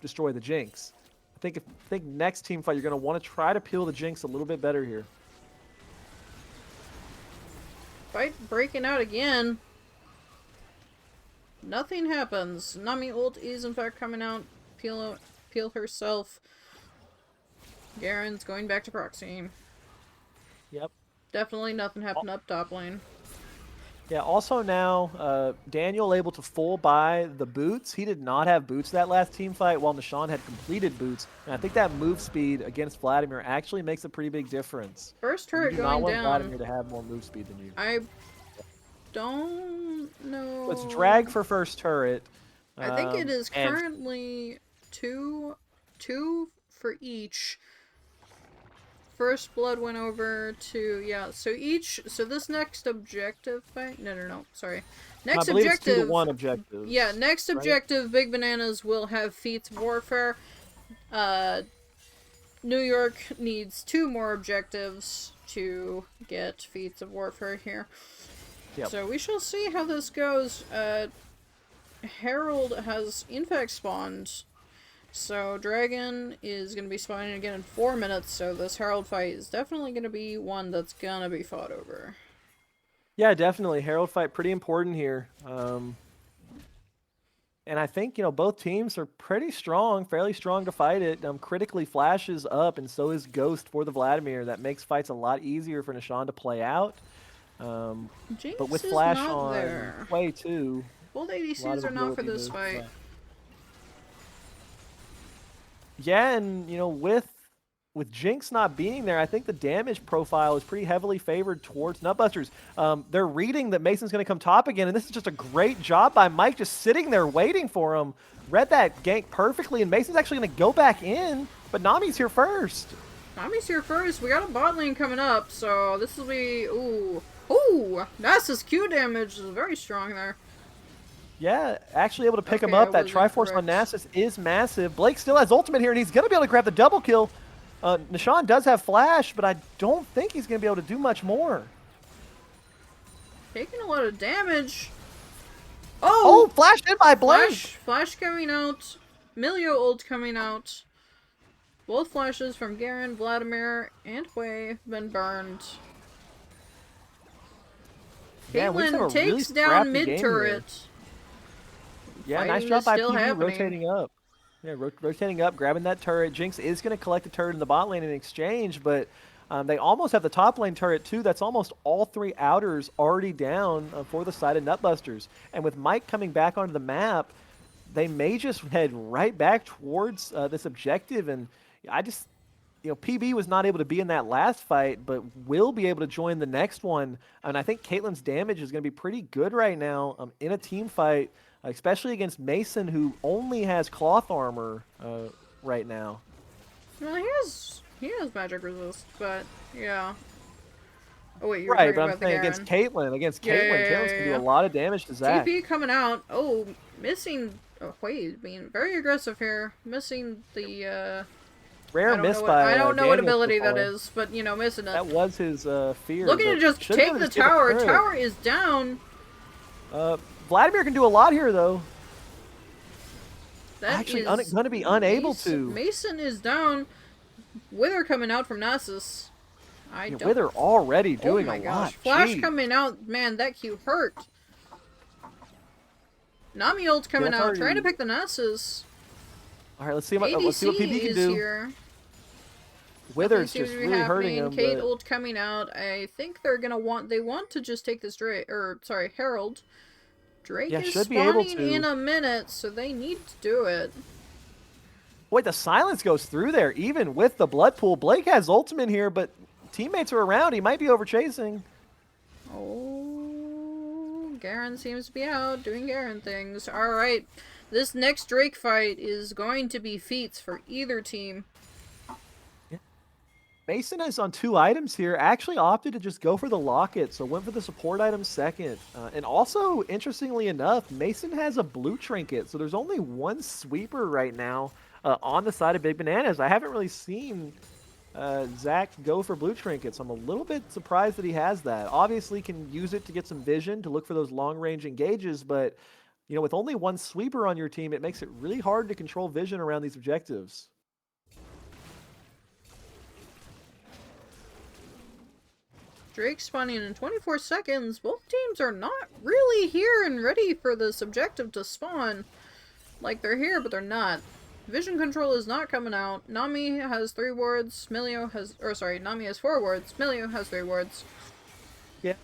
destroy the Jinx. I think next team fight, you're going to want to try to peel the Jinx a little bit better here. Fight breaking out again. Nothing happens. Nami ult is in fact coming out. Peel herself. Garen's going back to proxy. Yep. Definitely nothing happened up top lane. Yeah, also now, Daniel able to full buy the boots. He did not have boots that last team fight, while Nishan had completed boots. And I think that move speed against Vladimir actually makes a pretty big difference. First You turret do going not want down. Vladimir to have more move speed than you. I don't know. It's drag for first turret. I think it is currently two for each. First blood went over to, yeah, so this next objective fight, no, sorry. Next I believe objective, it's 2-1 objective. yeah, next objective, right? Big Bananas will have feats of warfare. New York needs 2 more objectives to get feats of warfare here. Yep. So we shall see how this goes. Herald has in fact spawned. So Dragon is going to be spawning again in 4 minutes, so this Herald fight is definitely going to be one that's going to be fought over. Yeah, definitely. Herald fight pretty important here. And I think, both teams are pretty strong, fairly strong to fight it. Critically flashes up, and so is Ghost for the Vladimir. That makes fights a lot easier for Nishan to play out. But Jinx with is Flash not on there. play too, Both a lot ADCs of are not for ability this to. fight. Yeah, and with Jinx not being there, I think the damage profile is pretty heavily favored towards Nutbusters. They're reading that Mason's going to come top again, and this is just a great job by Mike just sitting there waiting for him. Read that gank perfectly, and Mason's actually going to go back in, but Nami's here first. Nami's here first. We got a bot lane coming up, so this will be... Ooh. Ooh! Nasa's Q damage is very strong there. Yeah, actually able to pick him Okay, up. That Triforce on Nasus is massive. Blake still has ultimate here, and he's going to be able to grab the double kill. Nishan does have Flash, but I don't think he's going to be able to do much more. Taking a lot of damage. Oh, Flash in by Blake! Flash coming out. Milio ult coming out. Both flashes from Garen, Vladimir, and Hui have been burned. Yeah, Caitlyn takes down mid turret. Yeah, nice job by PB rotating up. Yeah, rotating up, grabbing that turret. Jinx is going to collect the turret in the bot lane in exchange, but they almost have the top lane turret too. That's almost all 3 outers already down for the side of Nutbusters. And with Mike coming back onto the map, they may just head right back towards this objective. And I just, PB was not able to be in that last fight, but will be able to join the next one. And I think Caitlyn's damage is going to be pretty good right now in a team fight, especially against Mason, who only has cloth armor right now. Well, he has magic resist, but yeah. Oh wait, you're right, talking but I'm about saying against Caitlyn. Caitlyn's can do a lot of damage to Zach. TP coming out. Oh, missing. Oh, wait, being very aggressive here. Missing the. Rare miss by. I don't know what ability that is, but missing it. That was his fear. Looking to just take the tower. Tower is down. Vladimir can do a lot here, though. That actually going to be unable to. Mason is down. Wither coming out from Nasus. Wither already doing a lot. Flash coming out. Man, that Q hurt. Nami ult's coming out. Trying to pick the Nasus. All right, let's see what PB can do. Here. Wither's just really hurting him. Kate ult coming out. I think they're gonna want to just take this Herald. Drake is spawning in a minute, so they need to do it. Wait, the silence goes through there, even with the blood pool. Blake has ultimate here, but teammates are around. He might be over chasing. Oh, Garen seems to be out doing Garen things. All right, this next Drake fight is going to be feats for either team. Mason is on 2 items here. Actually opted to just go for the locket, so went for the support item second. And also, interestingly enough, Mason has a blue trinket, so there's only 1 sweeper right now on the side of Big Bananas. I haven't really seen Zach go for blue trinkets. I'm a little bit surprised that he has that. Obviously, can use it to get some vision to look for those long-range engages, but with only 1 sweeper on your team, it makes it really hard to control vision around these objectives. Drake spawning in 24 seconds. Both teams are not really here and ready for this objective to spawn. Like, they're here, but they're not. Vision control is not coming out. Nami has 3 wards. Nami has 4 wards. Milio has 3 wards. Yeah.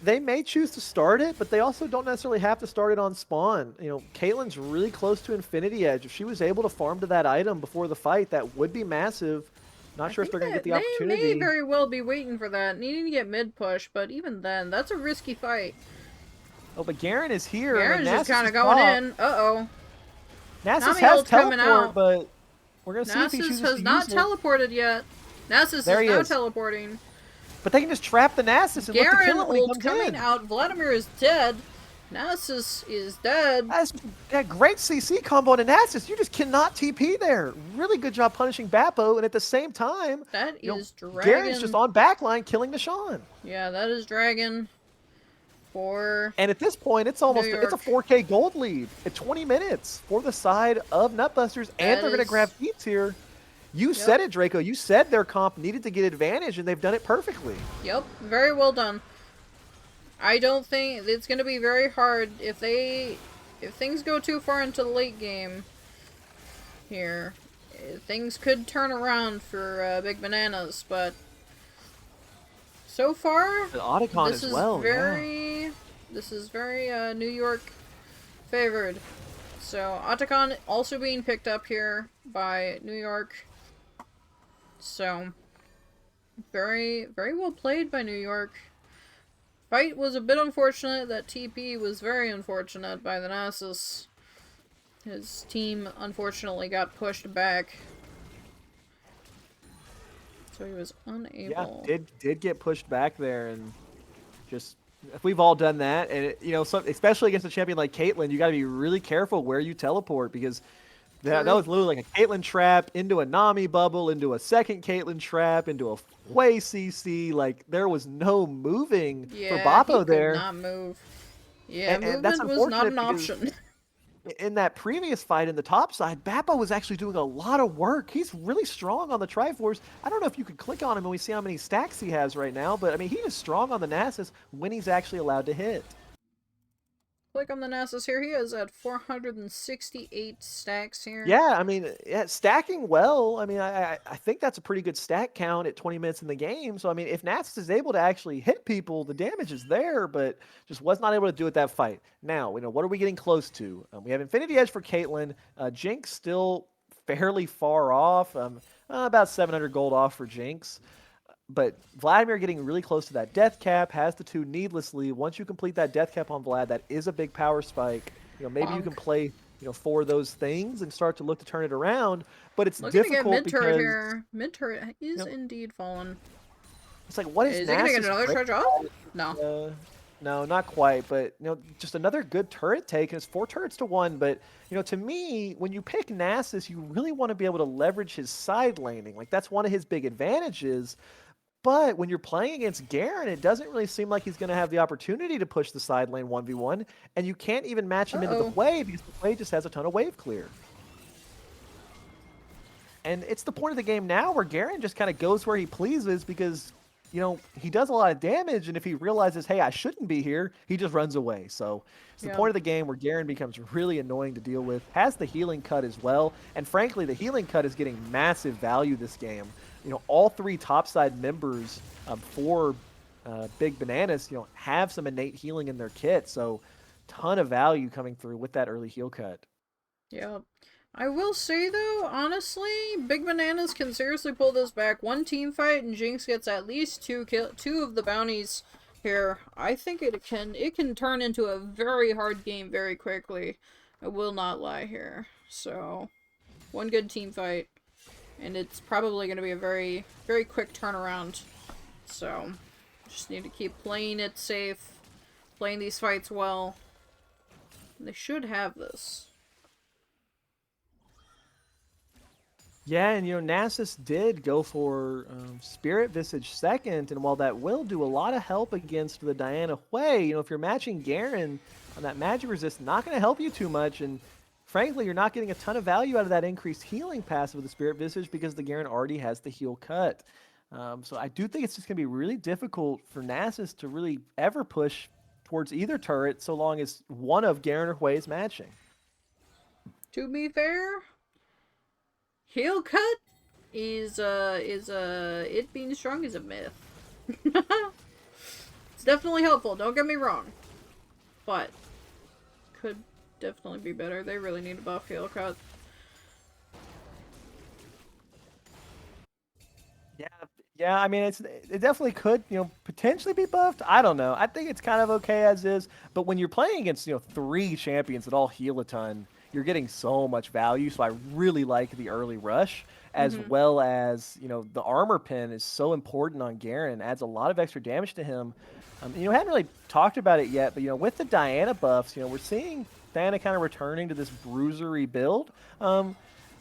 They may choose to start it, but they also don't necessarily have to start it on spawn. Caitlyn's really close to Infinity Edge. If she was able to farm to that item before the fight, that would be massive. Not sure if they're going to get the opportunity. They may very well be waiting for that, needing to get mid push, but even then, that's a risky fight. Oh, but Garen is here. Garen's just kind of going in. Uh-oh. Nasus has teleport, but we're going to see if he chooses to use it. Nasus has not teleported yet. Nasus is now teleporting. But they can just trap the Nasus and look to kill him when he comes coming out. Vladimir is dead. Nasus is dead. That's a great CC combo into Nasus. You just cannot TP there. Really good job punishing Bappo, and at the same time, that is Dragon. Garen's just on backline killing Nishan. Yeah, that is Dragon. for And at this point, it's New a York. 4K gold lead at 20 minutes for the side of Nutbusters, and That they're going to grab is, heats here. You yep, said it, Draco. You said their comp needed to get advantage, and they've done it perfectly. yep, very well done. I don't think it's going to be very hard if things go too far into the late game here. Things could turn around for Big Bananas, but so far, And Otacon this as is well, yeah. very New York favored. So Otacon also being picked up here by New York. So very well played by New York. Fight was a bit unfortunate. That TP was very unfortunate by the Nasus. His team unfortunately got pushed back. So he was unable. Yeah, did get pushed back there, and just if we've all done that, and especially against a champion like Caitlyn, you got to be really careful where you teleport because that True. was literally like a Caitlyn trap into a Nami bubble, into a second Caitlyn trap, into a Hwei CC. Like there was no moving for Yeah, he Boppo could there, not move. Yeah, and that's movement was not unfortunate an because option. in that previous fight in the top side, Bappo was actually doing a lot of work. He's really strong on the Triforce. I don't know if you could click on him and we see how many stacks he has right now, but I mean, he is strong on the Nasus when he's actually allowed to hit. Click on the Nasus here. He is at 468 stacks here. Yeah, I mean, yeah, stacking well. I mean, I think that's a pretty good stack count at 20 minutes in the game. So I mean, if Nasus is able to actually hit people, the damage is there, but just was not able to do it that fight. Now, what are we getting close to? We have Infinity Edge for Caitlyn. Jinx still fairly far off. About 700 gold off for Jinx. But Vladimir getting really close to that death cap, has the two needlessly. Once you complete that death cap on Vlad, that is a big power spike. Maybe you Bonk. can play for those things and start to look to turn it around. But it's Looking to get difficult mid turret because here. Mid turret is you know indeed fallen. it's like, what is Is he gonna get Nasus another great charge off? at? No. No, not quite. But just another good turret take, and it's 4 turrets to 1. But to me, when you pick Nasus, you really want to be able to leverage his side laning. Like that's one of his big advantages. But when you're playing against Garen, it doesn't really seem like he's going to have the opportunity to push the side lane 1v1, and you can't even match him into the Uh-oh. wave because the wave just has a ton of wave clear. And it's the point of the game now where Garen just kind of goes where he pleases because, he does a lot of damage, and if he realizes, hey, I shouldn't be here, he just runs away. So it's the Yeah. point of the game where Garen becomes really annoying to deal with, has the healing cut as well, and frankly, the healing cut is getting massive value this game. All 3 topside members for Big Bananas, have some innate healing in their kit, so ton of value coming through with that early heal cut. Yep. I will say though, honestly, Big Bananas can seriously pull this back. One team fight and Jinx gets at least two of the bounties here. I think it can turn into a very hard game very quickly. I will not lie here. So, one good team fight, and it's probably going to be a very quick turnaround. So, just need to keep playing it safe, playing these fights well. They should have this. Yeah, and Nasus did go for Spirit Visage second, and while that will do a lot of help against the Diana Hwei, if you're matching Garen on that magic resist, not going to help you too much, and frankly, you're not getting a ton of value out of that increased healing passive of the Spirit Visage because the Garen already has the heal cut. So I do think it's just going to be really difficult for Nasus to really ever push towards either turret so long as one of Garen or Hwei is matching. To be fair, heal cut is it being strong is a myth. It's definitely helpful, don't get me wrong. But could definitely be better. They really need to buff heal cut. Yeah, I mean, it definitely could, potentially be buffed. I don't know. I think it's kind of okay as is. But when you're playing against, 3 champions that all heal a ton, you're getting so much value. So I really like the early rush, as well as, the armor pin is so important on Garen. Adds a lot of extra damage to him. Hadn't really talked about it yet, but, with the Diana buffs, we're seeing Diana kind of returning to this bruisery build.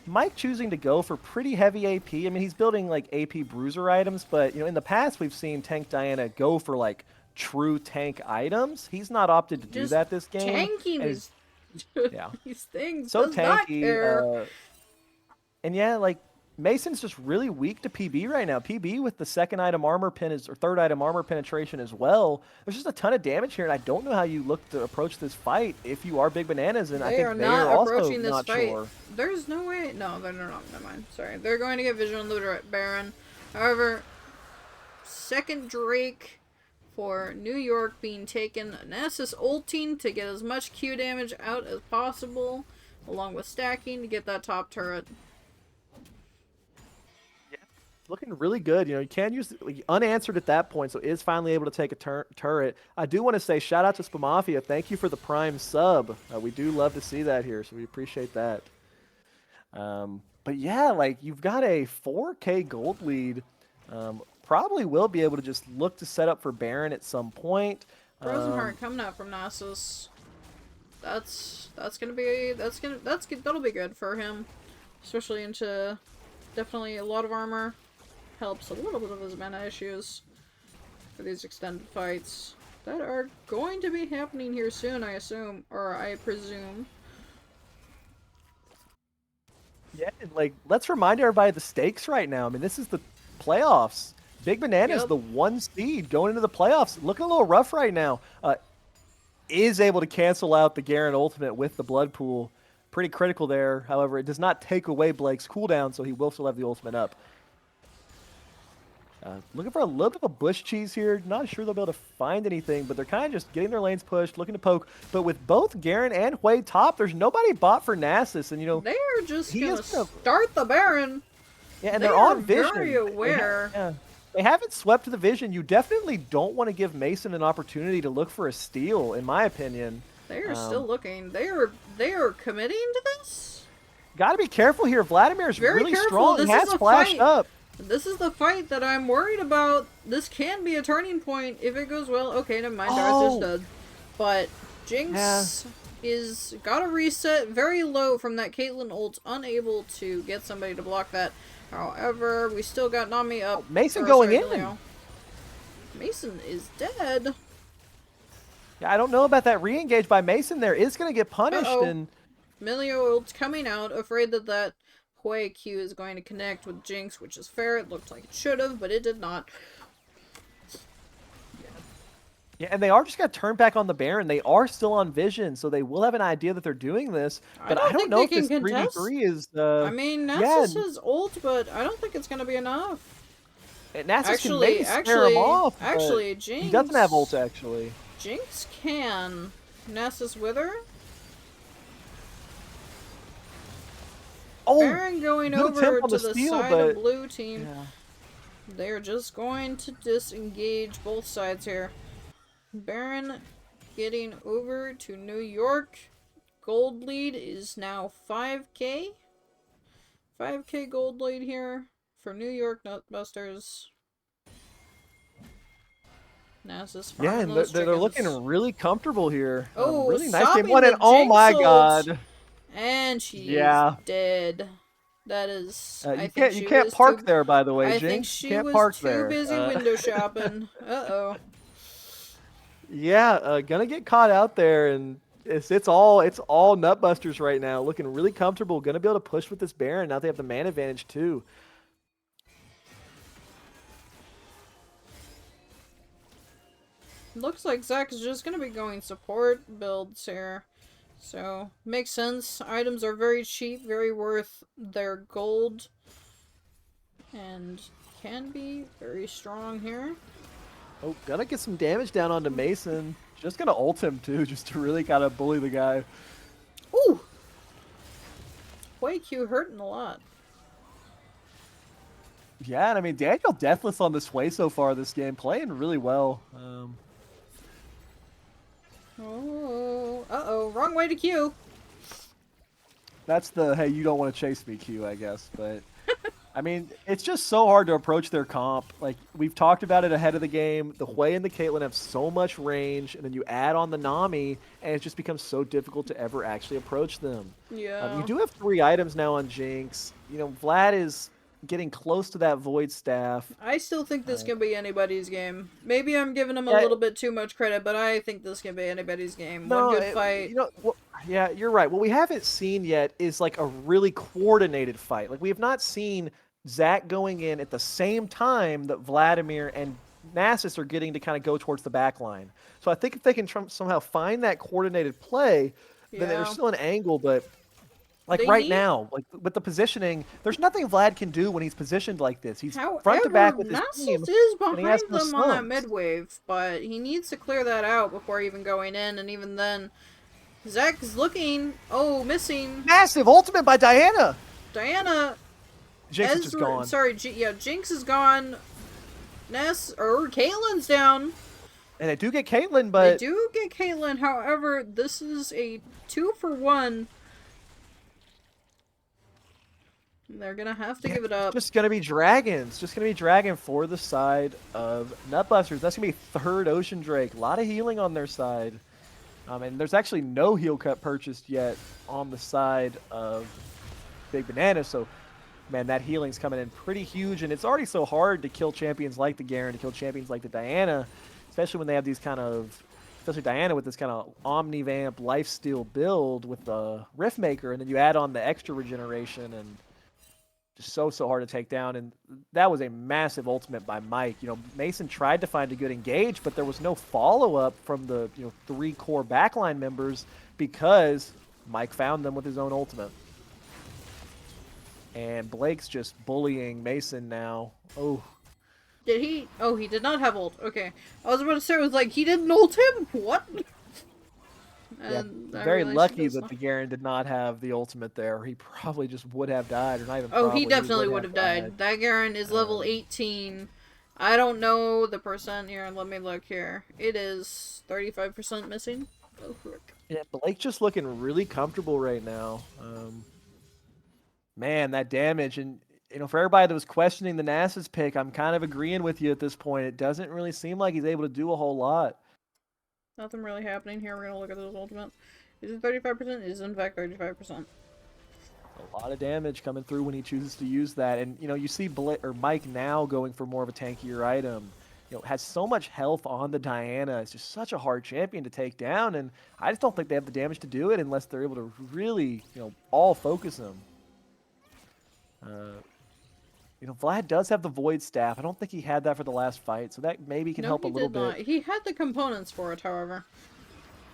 Mike choosing to go for pretty heavy AP. I mean, he's building like AP bruiser items, but in the past we've seen Tank Diana go for like true tank items. He's not opted to do Just that this game. tanking And he's, these, yeah, these things, so does not tanky. care. And yeah, like Mason's just really weak to PB right now. PB with the second item armor pen or third item armor penetration as well. There's just a ton of damage here, and I don't know how you look to approach this fight if you are Big Bananas, and I They are think they are not also approaching this not fight. sure. There's no way. No, they're not. Never mind. Sorry. They're going to get vision on the Baron. However, second Drake for New York being taken. Nasus ulting to get as much Q damage out as possible, along with stacking to get that top turret. Looking really good. You know, you can use unanswered at that point, so is finally able to take a turret. I do want to say shout out to Spamafia. Thank you for the Prime sub. We do love to see that here, so we appreciate that. But yeah, like you've got a 4K gold lead. Probably will be able to just look to set up for Baron at some point. Frozen Heart coming out from Nasus. That'll be good for him, especially into definitely a lot of armor. Helps a little bit of his mana issues for these extended fights that are going to be happening here soon, I assume, or I presume. Yeah, and like let's remind everybody the stakes right now. I mean, this is the playoffs. Big Banana is Yep. the 1 seed going into the playoffs. Looking a little rough right now. Is able to cancel out the Garen ultimate with the blood pool. Pretty critical there. However, it does not take away Blake's cooldown, so he will still have the ultimate up. Looking for a little bit of a bush cheese here. Not sure they'll be able to find anything, but they're kind of just getting their lanes pushed, looking to poke. But with both Garen and Hui top, there's nobody bought for Nasus, and you know They're just he gonna is gonna- start the Baron. yeah, and They they're are on vision. very aware. They haven't swept to the vision. You definitely don't want to give Mason an opportunity to look for a steal, in my opinion. They are still looking. They are committing to this. Got to be careful here. Vladimir's Very really careful. strong. This He has is a flashed fight. up. This is the fight that I'm worried about. This can be a turning point if it goes well. Okay, never mind. Darth is dead. But Jinx is got a reset very low from that Caitlyn ult, unable to get somebody to block that. However, we still got Nami up. Mason going in. Leo. Mason is dead. Yeah, I don't know about that re-engage by Mason there. Is going to get punished. And Milio ult coming out, afraid that that Hui Q is going to connect with Jinx, which is fair. It looked like it should have, but it did not. yeah, and they are just going to turn back on the Baron. They are still on vision, so they will have an idea that they're doing this. But I don't know if this 3v3 is... I mean, Nasus has ult, but I don't think it's going to be enough. Nasus can maybe scare him off. Actually, Jinx... He doesn't have ult, actually. Jinx can. Nasus Wither? Oh, Baron going over to the steal, side but... of blue team. Yeah. They're just going to disengage both sides here. Baron getting over to New York. Gold lead is now 5k. 5k gold lead here for New York Nutbusters. Nasus yeah, and they're looking really comfortable here. Oh, really nice game one, and oh my god. And she's dead. That is. You can't park there, by the way, Jinx. I think she can't was park too there. busy window shopping. Uh-oh. Yeah, gonna get caught out there, and it's all Nutbusters right now. Looking really comfortable. Gonna be able to push with this Baron. Now they have the man advantage too. Looks like Zach is just gonna be going support builds here. So, makes sense. Items are very cheap, very worth their gold. And can be very strong here. Oh, gonna get some damage down onto Mason. Just gonna ult him too, just to really kind of bully the guy. Ooh! Hui Q hurting a lot. Yeah, and I mean, Daniel deathless on this way so far this game, playing really well. Oh, uh-oh, wrong way to Q. That's the, hey, you don't want to chase me Q, I guess. But, I mean, it's just so hard to approach their comp. Like, we've talked about it ahead of the game. The Hui and the Caitlyn have so much range, and then you add on the Nami, and it just becomes so difficult to ever actually approach them. Yeah. You do have 3 items now on Jinx. You know, Vlad is getting close to that Void Staff. I still think this can be anybody's game. Maybe I'm giving him a Yeah, little bit too much credit, but I think this can be anybody's game. One no, good fight. yeah, you're right. What we haven't seen yet is like a really coordinated fight. Like we have not seen Zach going in at the same time that Vladimir and Nasus are getting to kind of go towards the back line. So I think if they can somehow find that coordinated play, then there's Yeah. still an angle. But like They right need. now, like with the positioning, there's nothing Vlad can do when he's positioned like this. He's front to However, back with his team, Nasus is and he has behind no them on that slumps. mid wave, but he needs to clear that out before even going in, and even then, Zach is looking. Oh, missing. Massive ultimate by Diana. Diana. Jinx is just gone. Sorry, Jinx is gone. Caitlyn's down. And they do get Caitlyn, They but do get Caitlyn, however, this is a 2-for-1. They're gonna have to give it up. Just gonna be dragons. Just gonna be dragon for the side of Nutbusters. That's gonna be third Ocean Drake. A lot of healing on their side. And there's actually no heal cut purchased yet on the side of Big Banana. So, man, that healing's coming in pretty huge. And it's already so hard to kill champions like the Garen, to kill champions like the Diana, especially when they have these kind of, especially Diana with this kind of Omnivamp lifesteal build with the Riftmaker. And then you add on the extra regeneration and just so hard to take down. And that was a massive ultimate by Mike. You know, Mason tried to find a good engage, but there was no follow-up from the 3 core backline members because Mike found them with his own ultimate. And Blake's just bullying Mason now. Oh. Did he? Oh, he did not have ult. Okay. I was about to say, I was like, he didn't ult him? What? Yeah, very lucky that the Garen did not have the ultimate there. He probably just would have died, or not even. Oh, he definitely would have died. That Garen is level 18. I don't know the percent here. Let me look here. It is 35% missing. Oh, frick. Yeah, Blake's just looking really comfortable right now. Man, that damage, and for everybody that was questioning the Nasus pick, I'm kind of agreeing with you at this point. It doesn't really seem like he's able to do a whole lot. Nothing really happening here. We're gonna look at this ultimate. Is it 35%? It is in fact 35%. A lot of damage coming through when he chooses to use that. And, you see Mike now going for more of a tankier item. Has so much health on the Diana. It's just such a hard champion to take down. And I just don't think they have the damage to do it unless they're able to really, all focus him. Vlad does have the Void Staff. I don't think he had that for the last fight, so that maybe can help a little bit. He had the components for it, however.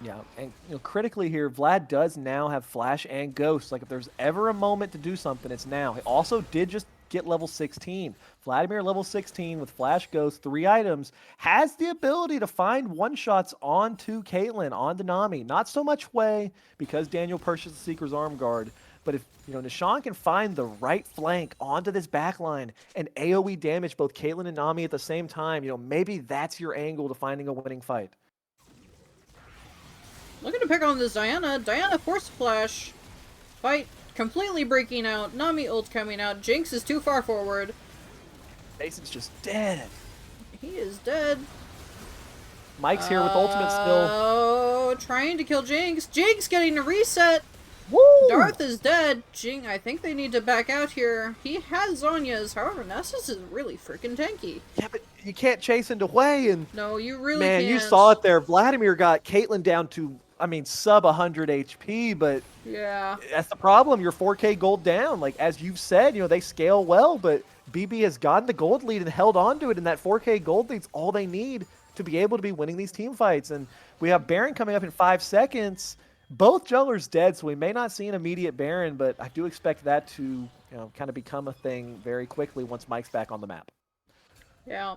Yeah, and critically here, Vlad does now have Flash and Ghost. Like, if there's ever a moment to do something, it's now. He also did just get level 16. Vladimir level 16 with Flash, Ghost, 3 items, has the ability to find one-shots onto Caitlyn, onto Nami. Not so much Wei, because Daniel purchased the Seeker's Arm Guard. But if, Nishan can find the right flank onto this backline and AoE damage both Caitlyn and Nami at the same time, maybe that's your angle to finding a winning fight. Looking to pick on this Diana. Diana force flash. Fight completely breaking out. Nami ult coming out. Jinx is too far forward. Mason's just dead. He is dead. Mike's here with ultimate still. Oh, trying to kill Jinx. Jinx getting a reset. Woo! Darth is dead. I think they need to back out here. He has Zonya's. However, Nessus is really freaking tanky. Yeah, but you can't chase into Wei. And no, you really man, can't. you saw it there. Vladimir got Caitlyn down to, sub 100 HP, but yeah, that's the problem. You're 4K gold down. Like, as you've said, they scale well, but BB has gotten the gold lead and held on to it, and that 4K gold lead's all they need to be able to be winning these team fights. And we have Baron coming up in 5 seconds. Both junglers dead, so we may not see an immediate Baron, but I do expect that to kind of become a thing very quickly once Mike's back on the map. Yeah.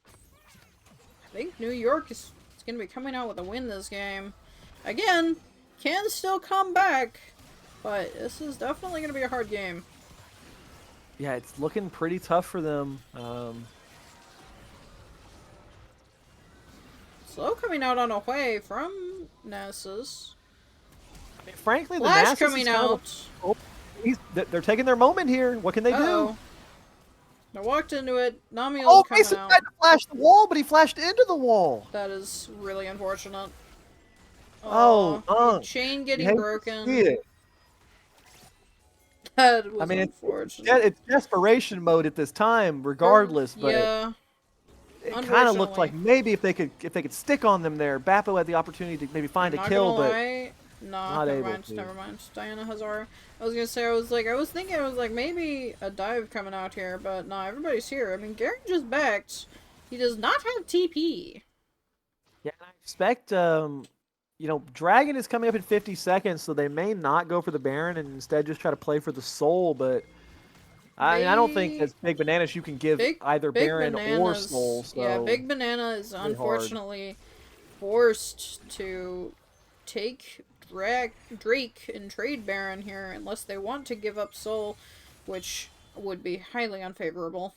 I think New York is going to be coming out with a win this game. Again, can still come back, but this is definitely going to be a hard game. Yeah, it's looking pretty tough for them. Slow coming out on a Wei from Nasus. Frankly, the Flash Nasus coming out. They're taking their moment here. What can they do? I walked into it. Nami oh, coming Mason out. tried to flash the wall, but he flashed into the wall. That is really unfortunate. Oh, chain getting broken. That I was mean, unfortunate. it's desperation mode at this time, For regardless. But yeah, it kind of looked like unfortunately. maybe if they could stick on them there, Bappo had the opportunity to maybe I'm find a not gonna kill, but lie. Nah, not never able mind. to. Never mind. Diana Hazar. I was gonna say, I was thinking, maybe a dive coming out here, but nah, everybody's here. I mean, Garen just backed. He does not have TP. Yeah, and I expect Dragon is coming up in 50 seconds, so they may not go for the Baron and instead just try to play for the Soul. But I mean, I don't think They as Big Bananas you can give big either big Baron or Soul, bananas. Yeah, so big banana is really hard. unfortunately forced to take Drake and trade Baron here unless they want to give up Soul, which would be highly unfavorable.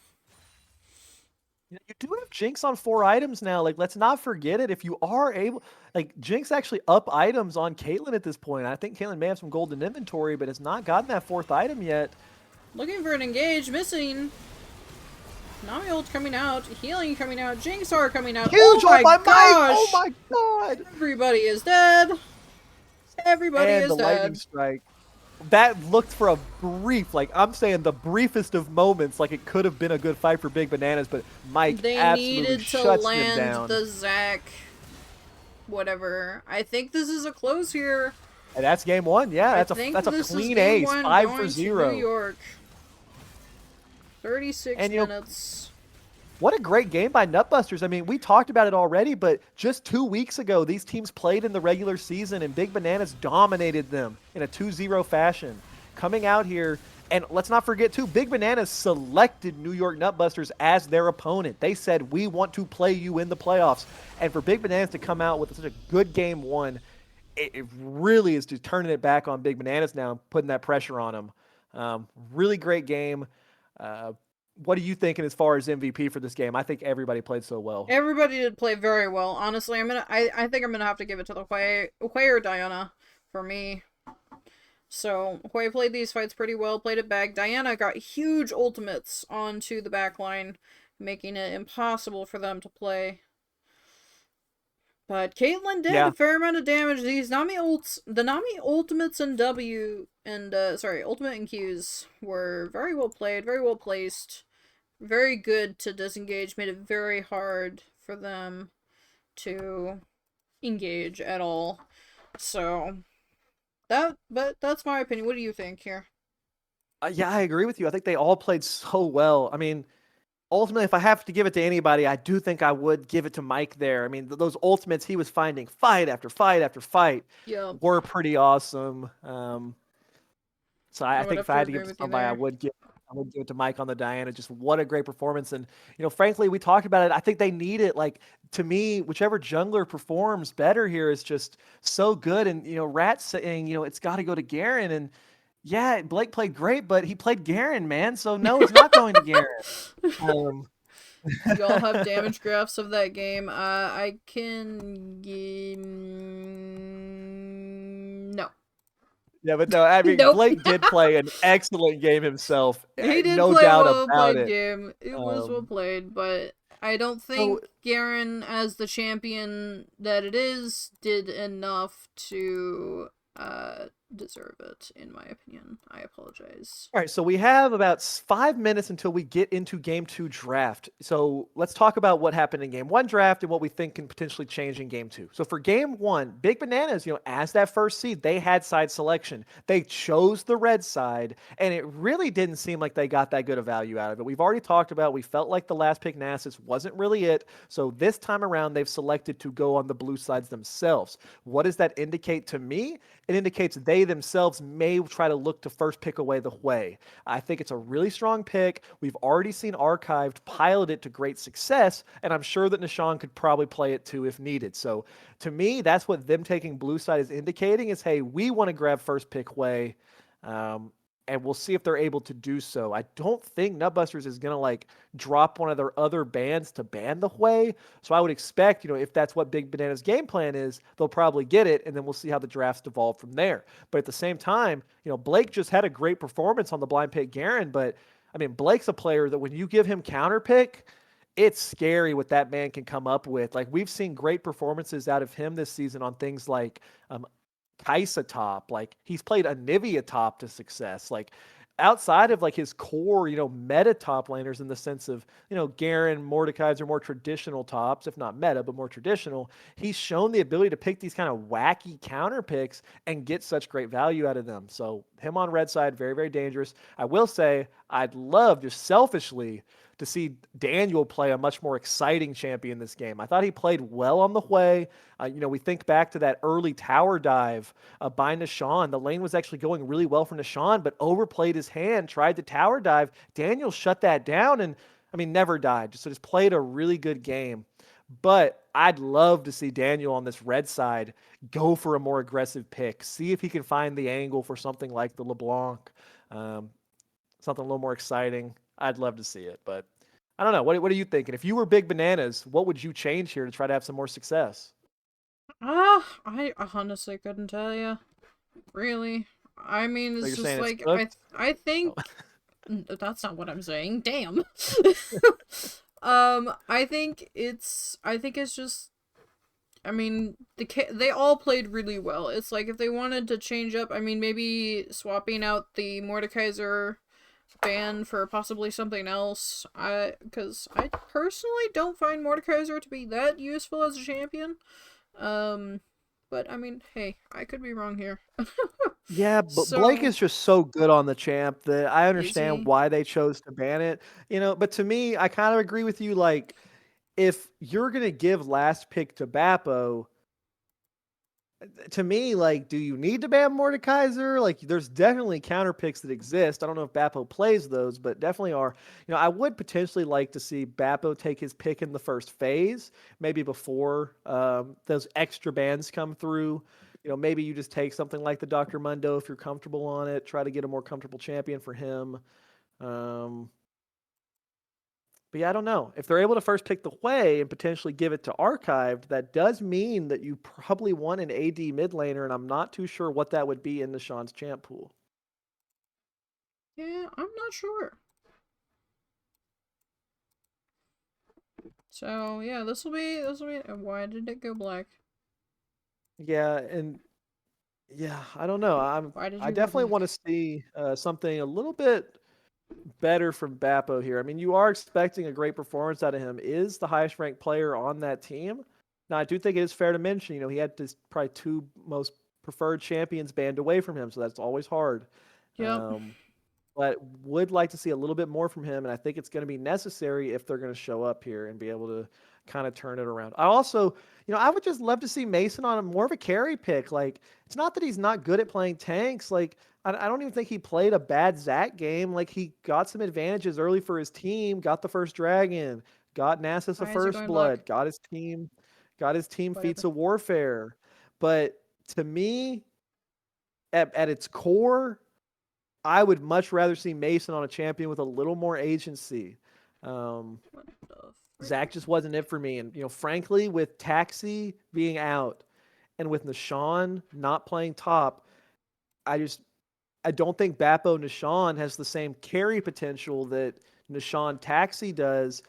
You do have Jinx on 4 items now. Like, let's not forget it. If you are able, like, Jinx actually up items on Caitlyn at this point. I think Caitlyn may have some golden inventory, but has not gotten that 4th item yet. Looking for an engage, missing. Nami ult coming out, healing coming out, Jinx are coming out. Oh Huge ult my by Mike! Oh gosh! my god! Everybody is dead. Everybody And the is lightning dead. strike. That looked for a brief, like I'm saying, the briefest of moments, like it could have been a good fight for Big Bananas, but Mike They absolutely needed to shuts them land down. the Zac whatever. I think this is a close here. And that's game one. Yeah, I that's think a this is clean game ace, one 5 for going to New 0. York. 36 And minutes. what a great game by Nutbusters. I mean, we talked about it already, but just 2 weeks ago, these teams played in the regular season, and Big Bananas dominated them in a 2-0 fashion. Coming out here, and let's not forget, too, Big Bananas selected New York Nutbusters as their opponent. They said, we want to play you in the playoffs. And for Big Bananas to come out with such a good game one, it really is just turning it back on Big Bananas now and putting that pressure on them. Really great game. Uh, what are you thinking as far as MVP for this game? I think everybody played so well. Everybody did play very well. Honestly, I think I'm gonna have to give it to the Hui or Diana for me. So Hui played these fights pretty well, played it back. Diana got huge ultimates onto the back line, making it impossible for them to play. But Caitlyn did a Yeah, fair amount of damage. The Nami ultimates and ultimate and Qs were very well played, very well placed, very good to disengage. Made it very hard for them to engage at all. So but that's my opinion. What do you think here? yeah, I agree with you. I think they all played so well. I mean, ultimately, if I have to give it to anybody, I do think I would give it to Mike there. I mean, those ultimates he was finding fight after fight after fight Yep, were pretty awesome. So I I would think have if I to had to agree give it to with you somebody, there. I would give it to Mike on the Diana. Just what a great performance. And frankly, we talked about it. I think they need it. Like to me, whichever jungler performs better here is just so good. And Rat saying, it's got to go to Garen. And yeah, Blake played great, but he played Garen, man. So no, it's not going to Garen. Um, Y'all have damage graphs of that game. I can no. yeah, but no, I mean Nope. Blake did play an excellent game himself, He did no play a doubt well about played it. game. It was well Um, played, but I don't so think Garen, as the champion that it is, did enough to deserve it, in my opinion. I apologize. All right, so we have about 5 minutes until we get into game two draft. So let's talk about what happened in game one draft and what we think can potentially change in game two. So for game one, Big Bananas, as that first seed, they had side selection. They chose the red side, and it really didn't seem like they got that good a value out of it. We've already talked about, we felt like the last pick Nasus wasn't really it. So this time around, they've selected to go on the blue sides themselves. What does that indicate to me? It indicates they themselves may try to look to first pick away the Hwei. I think it's a really strong pick. We've already seen Archived pilot it to great success, and I'm sure that Nishan could probably play it too if needed. So to me, that's what them taking blue side is indicating is, hey, we want to grab first pick Hwei. Um, and we'll see if they're able to do so. I don't think Nutbusters is gonna drop one of their other bans to ban the Hwei. So I would expect, if that's what Big Banana's game plan is, they'll probably get it, and then we'll see how the drafts evolve from there. But at the same time, Blake just had a great performance on the blind pick Garen, but I mean, Blake's a player that when you give him counter pick, it's scary what that man can come up with. Like we've seen great performances out of him this season on things like Kaisa top. Like he's played Anivia top to success. Like outside of like his core, meta top laners in the sense of, Garen, Mordekaiser are more traditional tops, if not meta, but more traditional. He's shown the ability to pick these kind of wacky counter picks and get such great value out of them. So him on red side, very, very dangerous. I will say I'd love just selfishly to see Daniel play a much more exciting champion this game. I thought he played well on the way. We think back to that early tower dive by Nishan. The lane was actually going really well for Nishan, but overplayed his hand, tried to tower dive. Daniel shut that down and, never died. Just played a really good game. But I'd love to see Daniel on this red side go for a more aggressive pick. See if he can find the angle for something like the LeBlanc, um, something a little more exciting. I'd love to see it, but I don't know. What are you thinking? If you were Big Bananas, what would you change here to try to have some more success? I honestly couldn't tell you. Really. I mean, So it's you're just saying it's like cooked? I Oh. think that's not what I'm saying. Damn. I think it's just I mean, they all played really well. It's like if they wanted to change up, I mean, maybe swapping out the Mordekaiser ban for possibly something else. Because I personally don't find Mordekaiser to be that useful as a champion. Um, but I mean, hey, I could be wrong here. Yeah, but Blake So, is just so good on the champ that I is understand he? why they chose to ban it. But to me, I kind of agree with you. Like, if you're gonna give last pick to Bappo, to me, like, do you need to ban Mordekaiser? Like, there's definitely counter picks that exist. I don't know if Bappo plays those, but definitely are. I would potentially like to see Bappo take his pick in the first phase, maybe before those extra bans come through. Maybe you just take something like the Dr. Mundo if you're comfortable on it. Try to get a more comfortable champion for him. Um, but yeah, I don't know. If they're able to first pick the way and potentially give it to archived, that does mean that you probably want an AD mid laner, and I'm not too sure what that would be in Nishan's champ pool. Yeah, I'm not sure. So yeah, this will be. Why did it go black? Yeah, and yeah, I don't know. Why did I you go definitely black? want to see something a little bit better from Bappo here. You are expecting a great performance out of him. Is the highest ranked player on that team. Now, I do think it is fair to mention, he had this probably two most preferred champions banned away from him, so that's always hard. Yep. Um, but would like to see a little bit more from him, and I think it's going to be necessary if they're going to show up here and be able to kind of turn it around. I also, I would just love to see Mason on a more of a carry pick. Like, it's not that he's not good at playing tanks. Like, I don't even think he played a bad Zac game. Like, he got some advantages early for his team, got the first dragon, got Nasus a Why is it first going black? blood, got his team feats Whatever. of warfare. But to me, at its core, I would much rather see Mason on a champion with a little more agency. Um, What the frick? Zach just wasn't it for me. And, frankly, with Taxi being out and with Nishan not playing top, I don't think Bappo Nishan has the same carry potential that Nishan Taxi does.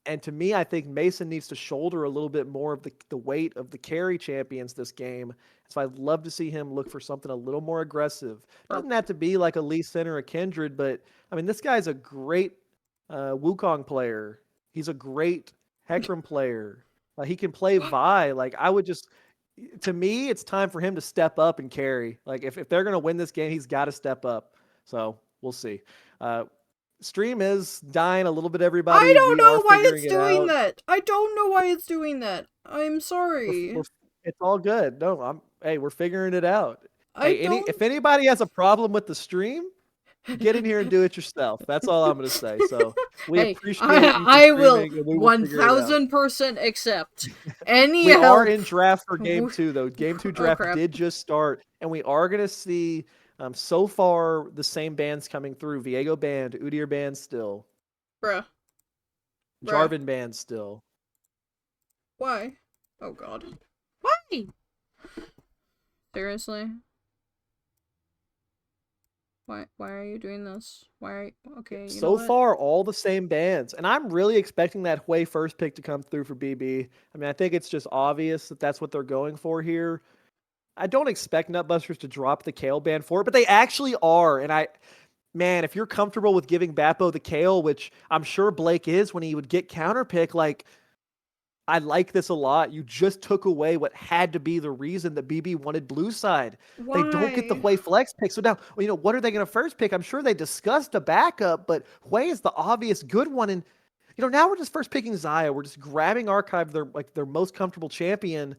And to me, I think Mason needs to shoulder a little bit more of the weight of the carry champions this game. So I'd love to see him look for something a little more aggressive. Bro. Doesn't have to be like a Lee Sin or a Kindred, but this guy's a great Wukong player. He's a great Hecarim player. He can play What? Vi. Like, I would just, to me, it's time for him to step up and carry. Like, if they're going to win this game, he's got to step up. So we'll see. Uh, Stream is dying a little bit, I everybody. don't We are know why figuring it's it doing out. that. I don't know why it's doing that. I'm We're, sorry. we're it's all good. No, hey, we're figuring it out. I Hey, don't. if anybody has a problem with the stream, get in here and do it yourself. That's all I'm going to say. So we Hey, appreciate you for I will streaming, and we will figure it out. 1000% accept any We are help. in draft for game two, though. Game two Oh draft crap. did just start, and we are going to see so far the same bands coming through. Viego band, Udyr band still, Bruh. Bruh. Jarvan band still. Why? Oh god. Why? Seriously? Why are you doing this? Why are you... Okay, you know So what? far, all the same bands, and I'm really expecting that Hui first pick to come through for BB. I think it's just obvious that that's what they're going for here. I don't expect Nutbusters to drop the Kale band for it, but they actually are, and man, if you're comfortable with giving Bappo the Kale, which I'm sure Blake is when he would get counterpick, like I like this a lot. You just took away what had to be the reason that BB wanted blue side. They don't get the Why? Hui flex pick. So now, what are they going to first pick? I'm sure they discussed a backup, but Hui is the obvious good one. And, now we're just first picking Zaya. We're just grabbing Archive, their most comfortable champion.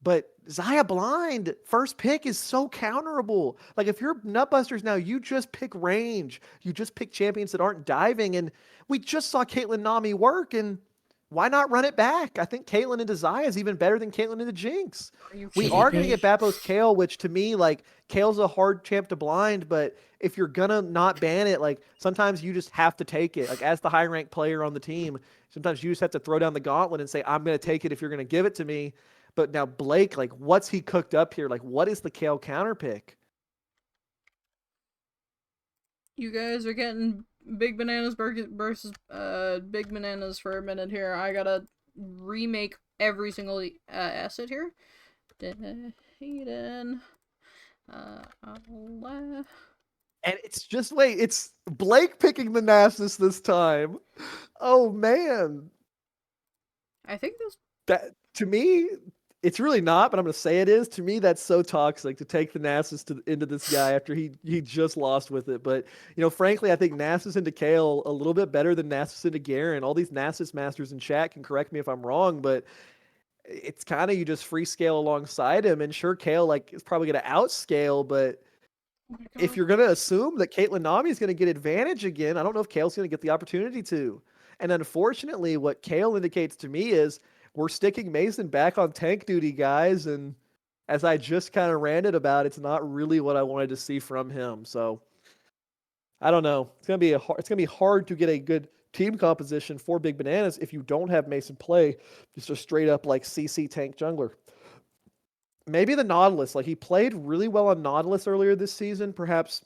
But Zaya Blind, first pick is so counterable. Like if you're Nutbusters now, you just pick range. You just pick champions that aren't diving. And we just saw Caitlyn Nami work, and why not run it back? I think Caitlyn into Zaya is even better than Caitlyn into Jinx. Are you We kidding are going to get me? Bappo's Kale, which to me, like, Kale's a hard champ to blind, but if you're going to not ban it, like, sometimes you just have to take it. Like, as the high ranked player on the team, sometimes you just have to throw down the gauntlet and say, I'm going to take it if you're going to give it to me. But now Blake, like, what's he cooked up here? Like, what is the Kale counter pick? You guys are getting big bananas versus big bananas for a minute here. I gotta remake every single asset here. Hayden. Allah. And it's just wait, it's Blake picking the Nasus this time. Oh man. I think this. That to me, it's really not, but I'm gonna say it is. To me, that's so toxic to take the Nasus into this guy after he just lost with it. But frankly, I think Nasus into Kale a little bit better than Nasus into Garen. All these Nasus masters in chat can correct me if I'm wrong, but it's kind of you just free scale alongside him, and sure, Kale like is probably gonna outscale, but Oh my if god. you're going to assume that Caitlyn Nami is going to get advantage again, I don't know if Kale's going to get the opportunity to. And unfortunately, what Kale indicates to me is we're sticking Mason back on tank duty, guys. And as I just kind of ranted about, it's not really what I wanted to see from him. So I don't know. It's gonna be hard to get a good team composition for Big Bananas if you don't have Mason play just a straight up like CC tank jungler. Maybe the Nautilus. Like he played really well on Nautilus earlier this season. Perhaps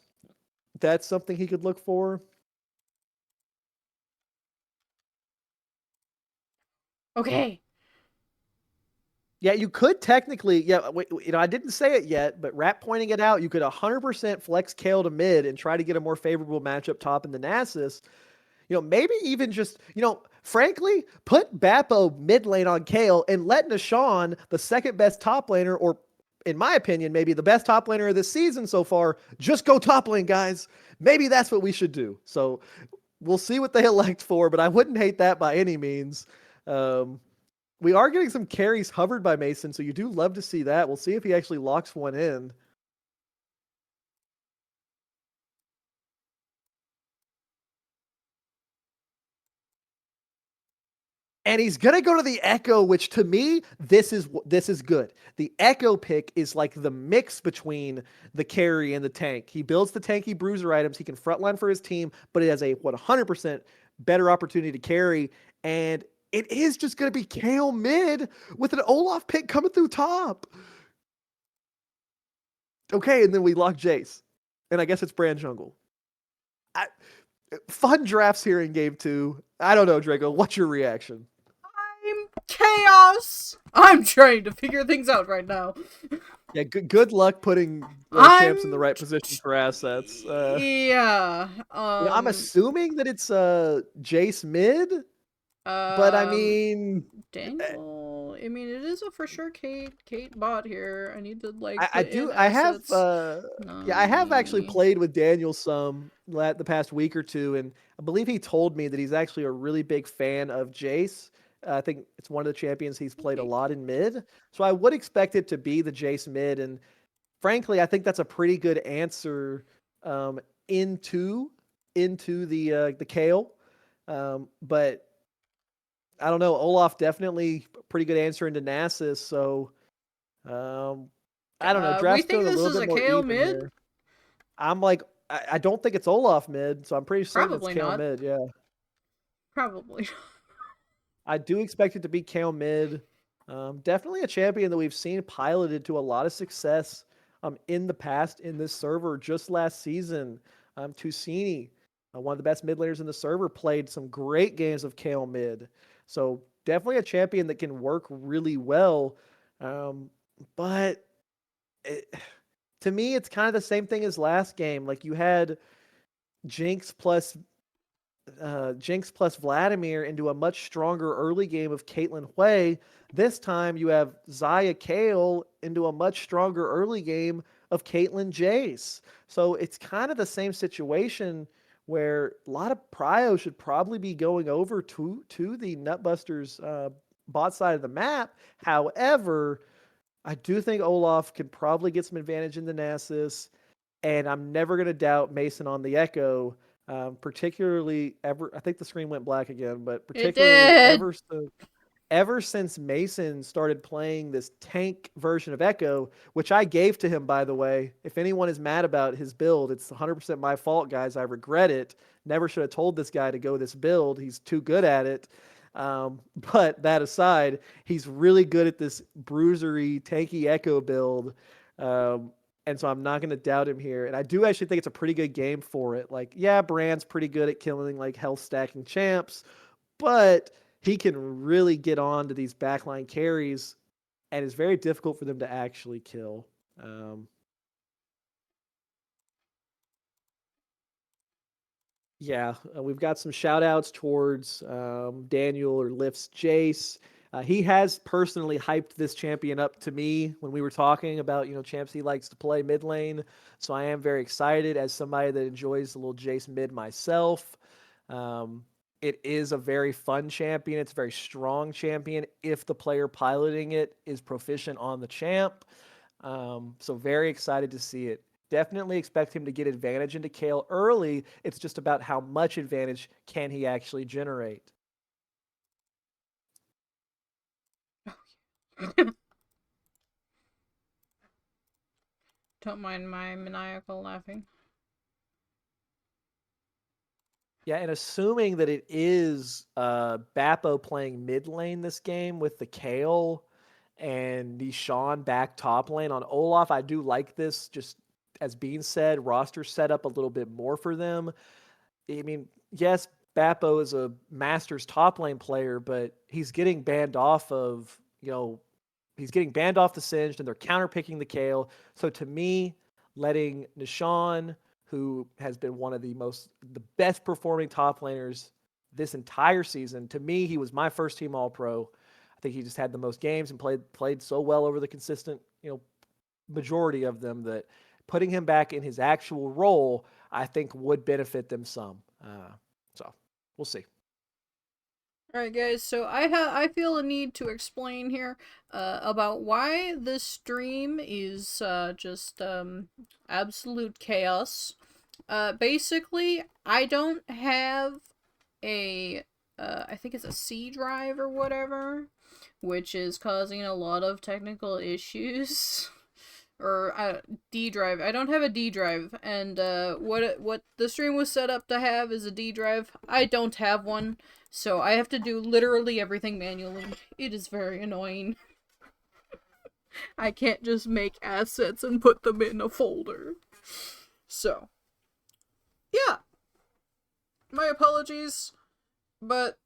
that's something he could look for. Okay. Yeah, you could technically. Yeah, I didn't say it yet, but Rat pointing it out, you could 100% flex Kale to mid and try to get a more favorable matchup top in the Nasus. Maybe even just, frankly, put Bappo mid lane on Kale and let Nishan, the second best top laner, or in my opinion, maybe the best top laner of this season so far, just go top lane, guys. Maybe that's what we should do. So we'll see what they elect for, but I wouldn't hate that by any means. Um, we are getting some carries hovered by Mason, so you do love to see that. We'll see if he actually locks one in. And he's gonna go to the Echo, which to me, this is good. The Echo pick is like the mix between the carry and the tank. He builds the tanky bruiser items. He can frontline for his team, but it has a 100% better opportunity to carry. And it is just gonna be Kale mid with an Olaf pick coming through top. Okay, and then we lock Jace, and I guess it's Brand Jungle. I, Fun drafts here in game 2. I don't know, Draco. What's your reaction? I'm chaos. I'm trying to figure things out right now. Yeah, good luck putting champs in the I'm. right position for assets. Yeah. I'm assuming that it's Jace mid, but I Um. mean, Daniel. I mean, it is a for sure Kate bot here. I need to like I put in do I have assets. yeah, I have actually Nami. played with Daniel some the past week or two, and I believe he told me that he's actually a really big fan of Jace. I think it's one of the champions he's played a lot in mid, so I would expect it to be the Jace mid. And frankly, I think that's a pretty good answer um, into the Kale. But I don't know. Olaf definitely a pretty good answer into Nasus. So um, I don't know. We Draft's think feeling a this little is bit a more Kale even mid? here. I'm like, I don't think it's Olaf mid, so I'm pretty certain it's Probably Kale not. mid. Yeah, Probably. I do expect it to be Kale mid. Definitely a champion that we've seen piloted to a lot of success in the past in this server. Just last season, Tusini, one of the best mid laners in the server, played some great games of Kale mid. So definitely a champion that can work really well. But it, to me, it's kind of the same thing as last game. Like you had Jinx plus Jinx plus Vladimir into a much stronger early game of Caitlyn Hui. This time you have Zaya Kale into a much stronger early game of Caitlyn Jace. So it's kind of the same situation where a lot of prio should probably be going over to the Nutbusters bot side of the map. However, I do think Olaf can probably get some advantage in the Nasus, and I'm never going to doubt Mason on the Echo. Particularly ever, I think the screen went black again, but It particularly did. ever since Mason started playing this tank version of Echo, which I gave to him, by the way. If anyone is mad about his build, it's 100% my fault, guys. I regret it. Never should have told this guy to go this build. He's too good at it. But that aside, he's really good at this bruisery, tanky Echo build. And so I'm not going to doubt him here. And I do actually think it's a pretty good game for it. Like, yeah, Brand's pretty good at killing like health stacking champs, but he can really get on to these backline carries, and it's very difficult for them to actually kill. Um, yeah, we've got some shout outs towards Daniel or Lifts Jace. He has personally hyped this champion up to me when we were talking about, champs he likes to play mid lane. So I am very excited as somebody that enjoys a little Jace mid myself. Um, it is a very fun champion. It's a very strong champion if the player piloting it is proficient on the champ. So very excited to see it. Definitely expect him to get advantage into Kale early. It's just about how much advantage can he actually generate. Don't mind my maniacal laughing. Yeah, and assuming that it is Bappo playing mid lane this game with the Kale and Nishan back top lane on Olaf, I do like this. Just as being said, roster set up a little bit more for them. I mean, yes, Bappo is a Masters top lane player, but he's getting banned off of, he's getting banned off the Singed and they're counterpicking the Kale. So to me, letting Nishan, who has been one of the best performing top laners this entire season, to me, he was my first team All Pro. I think he just had the most games and played so well over the consistent, majority of them that putting him back in his actual role, I think would benefit them some. So we'll see. Alright guys, so I feel a need to explain here about why this stream is just absolute chaos. Basically, I don't have a I think it's a C drive or whatever, which is causing a lot of technical issues. Or D drive. I don't have a D drive, and what the stream was set up to have is a D drive. I don't have one, so I have to do literally everything manually. It is very annoying. I can't just make assets and put them in a folder. So, yeah, my apologies, but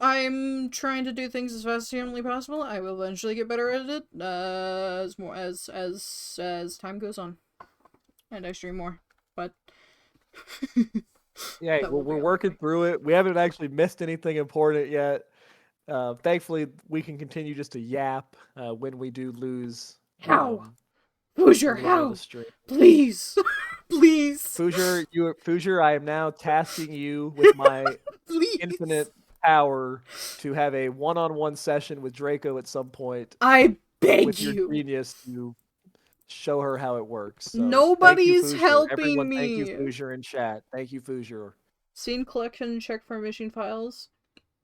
I'm trying to do things as fast as humanly possible. I will eventually get better at it as more as time goes on, and I stream more. But Yeah, that well, will we're be all for working me. through it. We haven't actually missed anything important yet. Thankfully, we can continue just to yap when we do lose How? Hoosier, a little bit of the how? stream. Please. Please. Fuzier, I am now tasking you with my Please. infinite power to have a one-on-one session with Draco at some point I beg with your you. genius to show her how it works. So thank you, Nobody's Fuzier. helping Everyone, thank you, me. Fuzier, in chat. Thank you, Fuzier. Scene collection, check for machine files.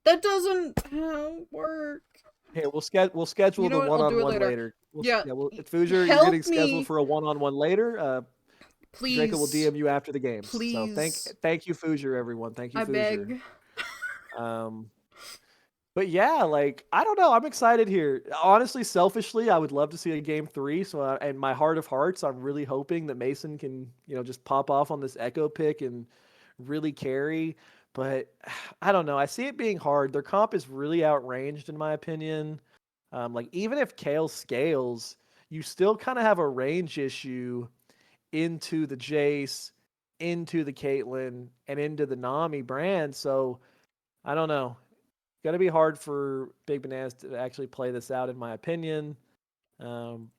That doesn't work. Here, we'll schedule You know the what? I'll do it one-on-one later. later. Yeah. Fuzier, you're getting Help scheduled me. for a one-on-one later. Draco will Please. DM you after the games. So Please. thank you, Fuzier, everyone. Thank you, I Fuzier. beg. Um, but yeah, like I don't know, I'm excited here. Honestly, selfishly, I would love to see a game three. So, and my heart of hearts, I'm really hoping that Mason can, just pop off on this Echo pick and really carry. But I don't know. I see it being hard. Their comp is really outranged, in my opinion. Like even if Kale scales, you still kind of have a range issue into the Jace, into the Caitlyn and into the Nami brand. So I don't know. Got to be hard for Big Bananas to actually play this out, in my opinion. Um,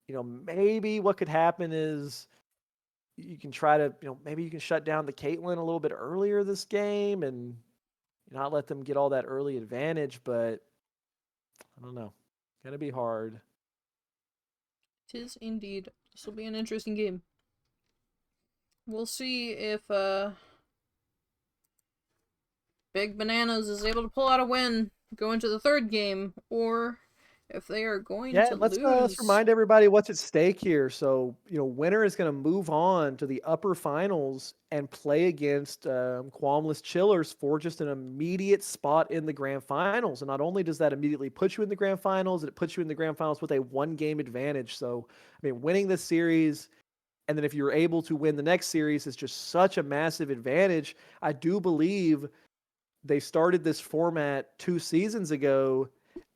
maybe what could happen is you can try to, maybe you can shut down the Caitlyn a little bit earlier this game and not let them get all that early advantage. But I don't know. Gonna be hard. Tis indeed. This will be an interesting game. We'll see if Big Bananas is able to pull out a win, go into the third game, or if they are going Yeah, to let's lose. remind everybody what's at stake here. So, winner is going to move on to the upper finals and play against Qualmless Chillers for just an immediate spot in the grand finals. And not only does that immediately put you in the grand finals, it puts you in the grand finals with a 1-game advantage. So, I mean, winning this series, and then if you're able to win the next series, is just such a massive advantage. I do believe they started this format 2 seasons ago,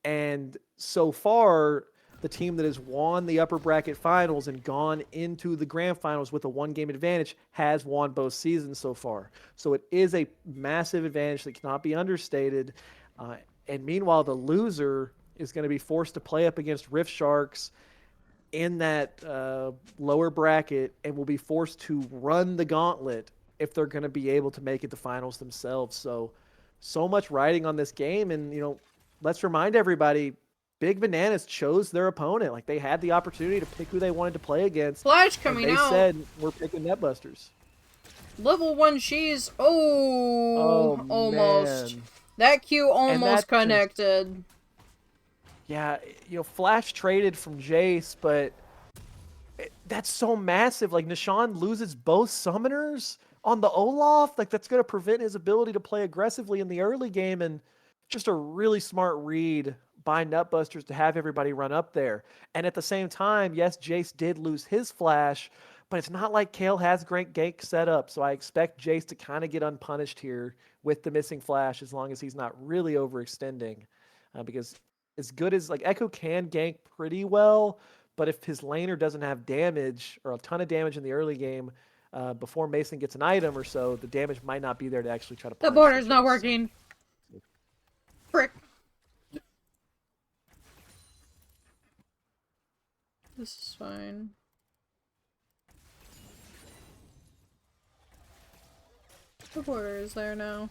and so far the team that has won the upper bracket finals and gone into the grand finals with a 1-game advantage has won both seasons so far. So it is a massive advantage that cannot be understated. And meanwhile, the loser is going to be forced to play up against Rift Sharks in that lower bracket and will be forced to run the gauntlet if they're going to be able to make it to finals themselves. So much riding on this game. And, let's remind everybody, Big Bananas chose their opponent. Like, they had the opportunity to pick who they wanted to play against. Flash And coming they out. said, we're picking Netbusters. Level 1 cheese. Oh, almost. Man. That Q almost connected. Just, yeah, Flash traded from Jace, but that's so massive. Like, Nishan loses both summoners on the Olaf. Like, that's going to prevent his ability to play aggressively in the early game. And just a really smart read by Nutbusters to have everybody run up there. And at the same time, yes, Jace did lose his flash, but it's not like Kale has great gank set up. So I expect Jace to kind of get unpunished here with the missing flash, as long as he's not really overextending. Because as good as, like, Echo can gank pretty well, but if his laner doesn't have damage or a ton of damage in the early game before Mason gets an item or so, the damage might not be there to actually try to punish The border's Jace. not working. Frick. This is fine. The border is there now.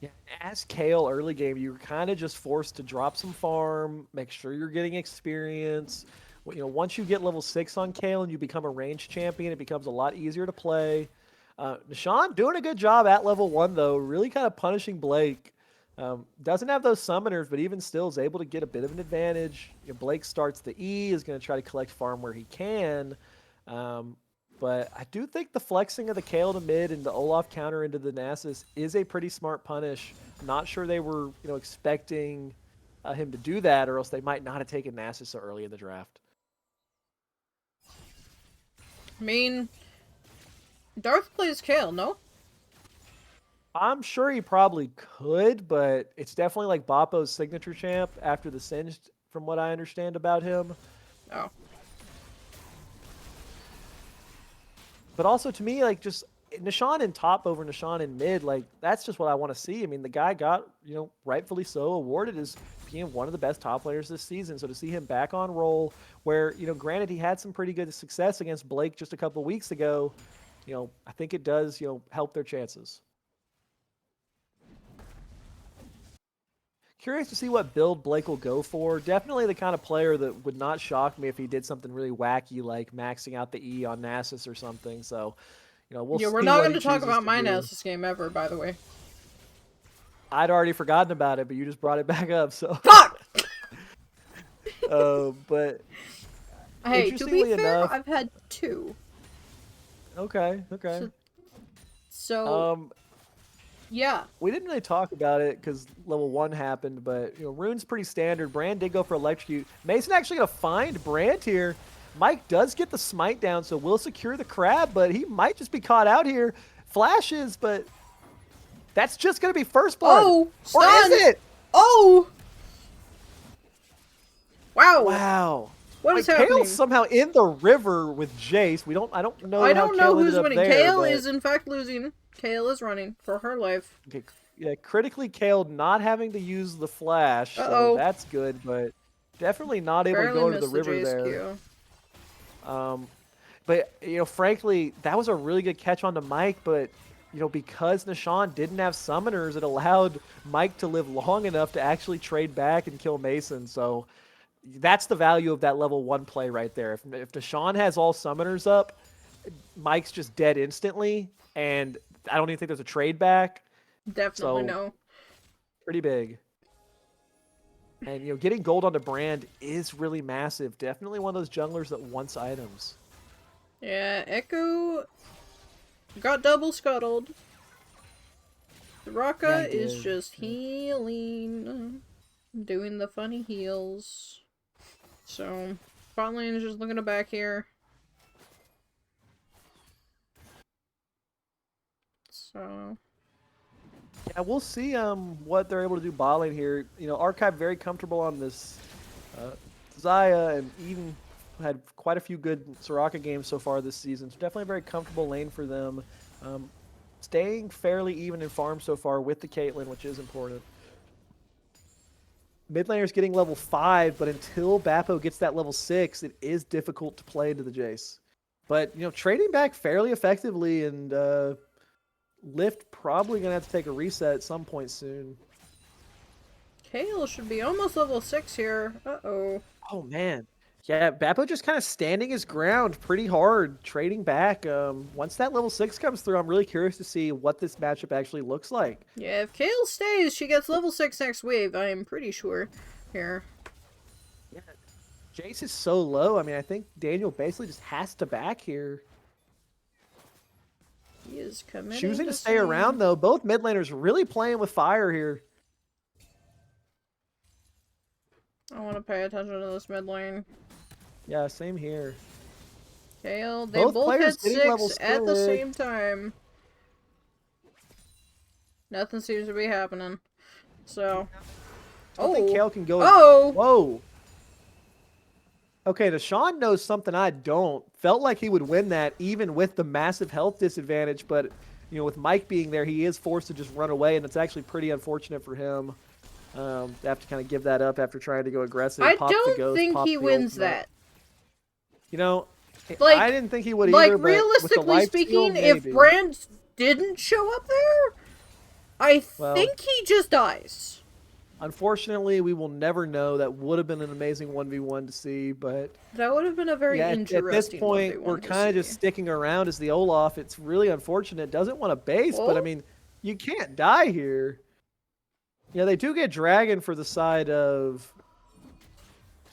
Yeah, as Kale early game, you're kind of just forced to drop some farm, make sure you're getting experience. Once you get level 6 on Kale and you become a ranged champion, it becomes a lot easier to play. Nishan doing a good job at level 1, though, really kind of punishing Blake. Doesn't have those summoners, but even still is able to get a bit of an advantage. Blake starts the E, is going to try to collect farm where he can. But I do think the flexing of the Kale to mid and the Olaf counter into the Nasus is a pretty smart punish. I'm not sure they were, expecting him to do that, or else they might not have taken Nasus so early in the draft. I mean, Darth plays Kale, no? I'm sure he probably could, but it's definitely like Boppo's signature champ after the Singed, from what I understand about him. Oh. But also, to me, like, just Nishan in top over Nishan in mid, like, that's just what I want to see. I mean, the guy got, rightfully so, awarded as being one of the best top players this season. So to see him back on roll, where, granted, he had some pretty good success against Blake just a couple of weeks ago, I think it does, help their chances. Curious to see what build Blake will go for. Definitely the kind of player that would not shock me if he did something really wacky, like maxing out the E on Nasus or something. So, we'll see. We're not going to talk about my Nasus game ever, by the way. I'd already forgotten about it, but you just brought it back up. So fuck. But hey, to be fair, enough, I've had 2. Okay. So yeah. We didn't really talk about it because level 1 happened, but Rune's pretty standard. Brand did go for Electrocute. Mason actually gonna find Brand here. Mike does get the smite down, so will secure the crab, but he might just be caught out here. Flashes, but that's just gonna be first blood. Oh, or is it? Oh! Wow. Wow. What is Like Kale's happening? somehow in the river with Jace. I don't I know how don't know Kale ended who's up winning. there, Kale but is in fact losing. Kale is running for her life. okay, yeah, critically Kale not having to use the flash, so Uh-oh. that's good, but definitely not able to Barely go to the missed the river Jace there. Q. Um, but frankly, that was a really good catch onto Mike, but because Nishan didn't have summoners, it allowed Mike to live long enough to actually trade back and kill Mason. So that's the value of that level 1 play right there. If Nishan has all summoners up, Mike's just dead instantly, and I don't even think there's a trade back. Definitely So no. pretty big. And getting gold onto Brand is really massive. Definitely one of those junglers that wants items. Yeah, Echo got double scuttled. Yeah, Raka he is did. just healing. Doing the funny heals. So, bot lane is just looking to back here. So, Yeah, we'll see what they're able to do bot lane here. Archive very comfortable on this Zaya, and even had quite a few good Soraka games so far this season. So definitely a very comfortable lane for them. Um, Staying fairly even in farm so far with the Caitlyn, which is important. Mid laner's getting level 5, but until Bappo gets that level 6, it is difficult to play into the Jace. But, trading back fairly effectively, and Lift probably going to have to take a reset at some point soon. Kale should be almost level 6 here. Uh-oh. Oh, man. Yeah, Bappo just kind of standing his ground pretty hard, trading back. Once that level 6 comes through, I'm really curious to see what this matchup actually looks like. Yeah, if Kale stays, she gets level 6 next wave, I am pretty sure. Here. Yeah, Jace is so low. I mean, I think Daniel basically just has to back here. He is committing Choosing to to stay around, staying. though. Both mid laners really playing with fire here. I want to pay attention to this mid lane. Yeah, same here. Kale, they Both both players hit getting level 6 at the 6. same time. Nothing seems to be happening. So. I don't think Kale can go. Oh! Whoa. Okay, Deshaun knows something I don't. Felt like he would win that even with the massive health disadvantage, but with Mike being there, he is forced to just run away, and it's actually pretty unfortunate for him. To have to kind of give that up after trying to go aggressive. I Pops the don't ghost, think pops he the wins ultimate. that. I didn't think he would either, but with the Realistically life steal, speaking, if maybe. Brand didn't show up there, I Well, think he just dies. unfortunately, we will never know. That would have been an amazing 1v1 to see, but That would have been a very yeah, at this interesting point, we're 1v1 to kind of see. just sticking around as the Olaf. It's really unfortunate. Doesn't want to base, but I Well, mean, you can't die here. Yeah, they do get Dragon for the side of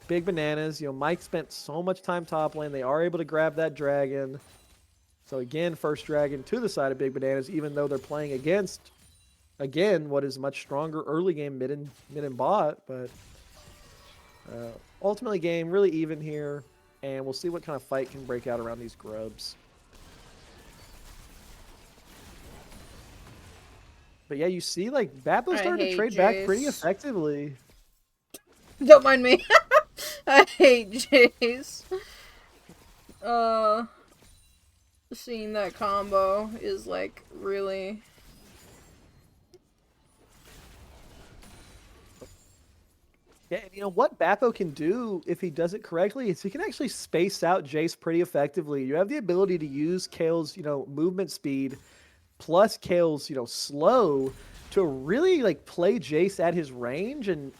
Big Bananas. Mike spent so much time top lane. They are able to grab that Dragon. So again, first Dragon to the side of Big Bananas, even though they're playing against, again, what is much stronger early game mid and bot. But ultimately, game really even here, and we'll see what kind of fight can break out around these grubs. But yeah, you see, like, Bappo's starting to trade back pretty effectively. Don't mind me. I hate Jace. Seeing that combo is, like, really... Yeah, and what Bappo can do if he does it correctly is he can actually space out Jace pretty effectively. You have the ability to use Kale's, movement speed plus Kale's, slow to really like play Jace at his range and,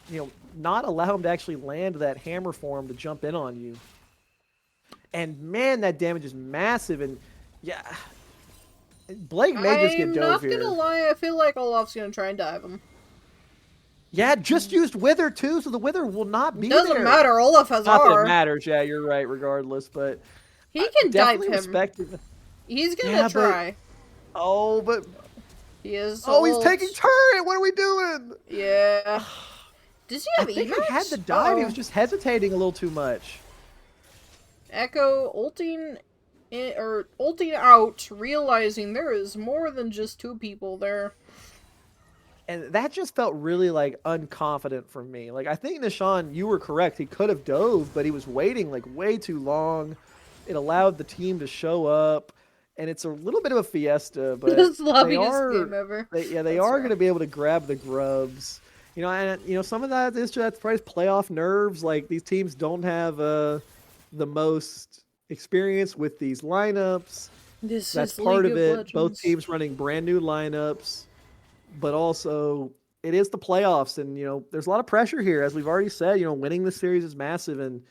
not allow him to actually land that hammer for him to jump in on you. And man, that damage is massive. And yeah, Blake may just get dove here. I'm not gonna lie, I feel like Olaf's gonna try and dive him. Yeah, just used Wither too, so the Wither will not be Doesn't there. matter, Olaf has Not R. that it matters, yeah, you're right, regardless, but... He can dive him. He's gonna try. But... He is he's taking turret! What are we doing? Yeah. Does he have I think he had the dive, he was just hesitating a little too much. Echo ulting out, realizing there is more than just two people there. And that just felt really like unconfident for me. Like I think Nishan, you were correct. He could have dove, but he was waiting like way too long. It allowed the team to show up, and it's a little bit of a fiesta, but This is the they lobbyist are, game ever. they That's are going fair. to be able to grab the grubs. And some of that is just probably playoff nerves. Like these teams don't have the most experience with these lineups. This That's is League part of of it. Both Legends. teams running brand new lineups, but also it is the playoffs, and there's a lot of pressure here, as we've already said. Winning the series is massive, and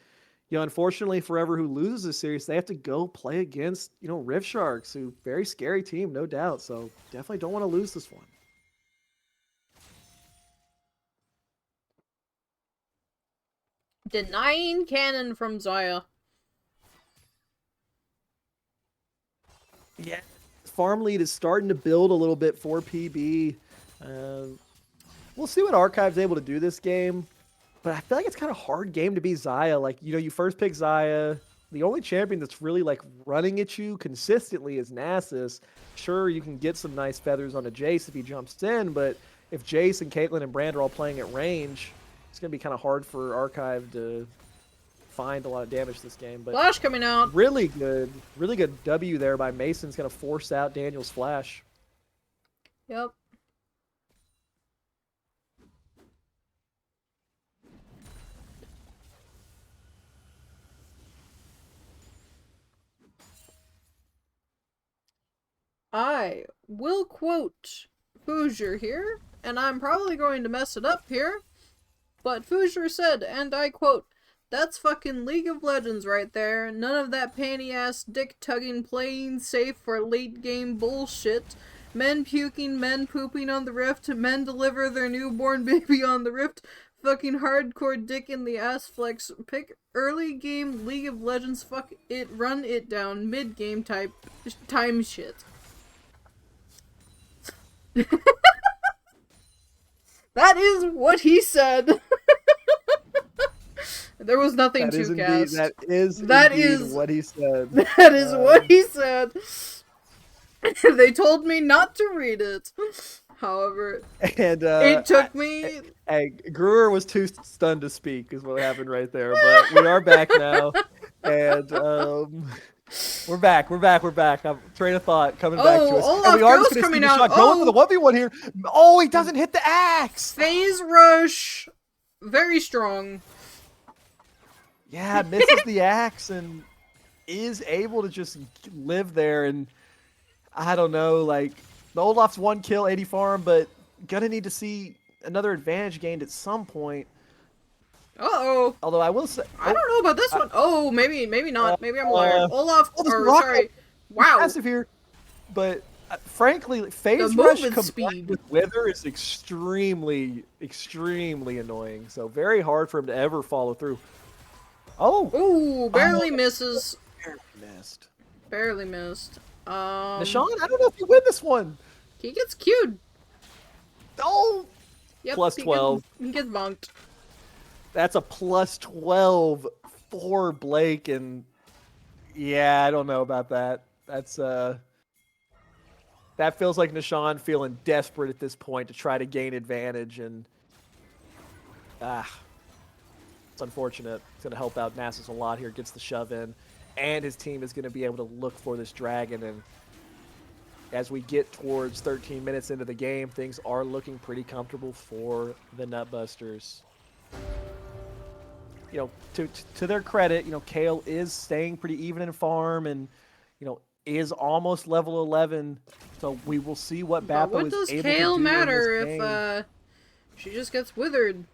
unfortunately, for whoever who loses this series, they have to go play against Rift Sharks, who very scary team, no doubt. So definitely don't want to lose this one. Denying cannon from Zaya. Yeah, farm lead is starting to build a little bit for PB. Uh, we'll see what Archive's able to do this game. But I feel like it's kind of hard game to beat Zaya. Like, you first pick Zaya. The only champion that's really like running at you consistently is Nasus. Sure, you can get some nice feathers on a Jace if he jumps in, but if Jace and Caitlyn and Brand are all playing at range, it's gonna be kind of hard for Archive to find a lot of damage this game. But Flash coming out. really good W there by Mason's gonna force out Daniel's flash. Yep. I will quote Foosier here, and I'm probably going to mess it up here, but Foosier said, and I quote, "That's fucking League of Legends right there. None of that panty-ass, dick-tugging, playing safe for late-game bullshit. Men puking, men pooping on the Rift, men deliver their newborn baby on the Rift. Fucking hardcore dick in the ass flex. Pick early game League of Legends, fuck it, run it down, mid-game time shit." That is what he said. There was nothing That is to indeed cast. that is what he said. That is what he said. They told me not to read it. However, And it took me. Hey, Brewer was too stunned to speak, is what happened right there. But we are back now, and we're back. Train of thought coming back to us, Olaf and we are Ghost just going to see coming the out. shot going for the 1v1 here. Oh, he doesn't hit the axe. Phase rush, very strong. Yeah, misses the axe and is able to just live there. And I don't know, like the Olaf's 1 kill, 80 farm, but gonna need to see another advantage gained at some point. Uh-oh. Although I will say, I don't know about this one. Oh, maybe not. Maybe I'm a liar. Olaf, this or rock sorry. Wow. Massive here, but frankly, phase The rush movement combined speed with Wither is extremely annoying. So very hard for him to ever follow through. Oh, ooh, barely misses. barely missed. Barely missed. Nishan, I don't know if you win this one. He gets queued. Oh, Yep, plus 12. He gets bonked. That's a plus 12 for Blake, and yeah, I don't know about that. That's that feels like Nishan feeling desperate at this point to try to gain advantage, and it's unfortunate. It's going to help out Nasus a lot here. Gets the shove in, and his team is going to be able to look for this dragon. And as we get towards 13 minutes into the game, things are looking pretty comfortable for the Nutbusters. To their credit, Kale is staying pretty even in farm, and is almost level 11. So we will see what Bappo is able to do. What does Kale matter in this game. if she just gets withered?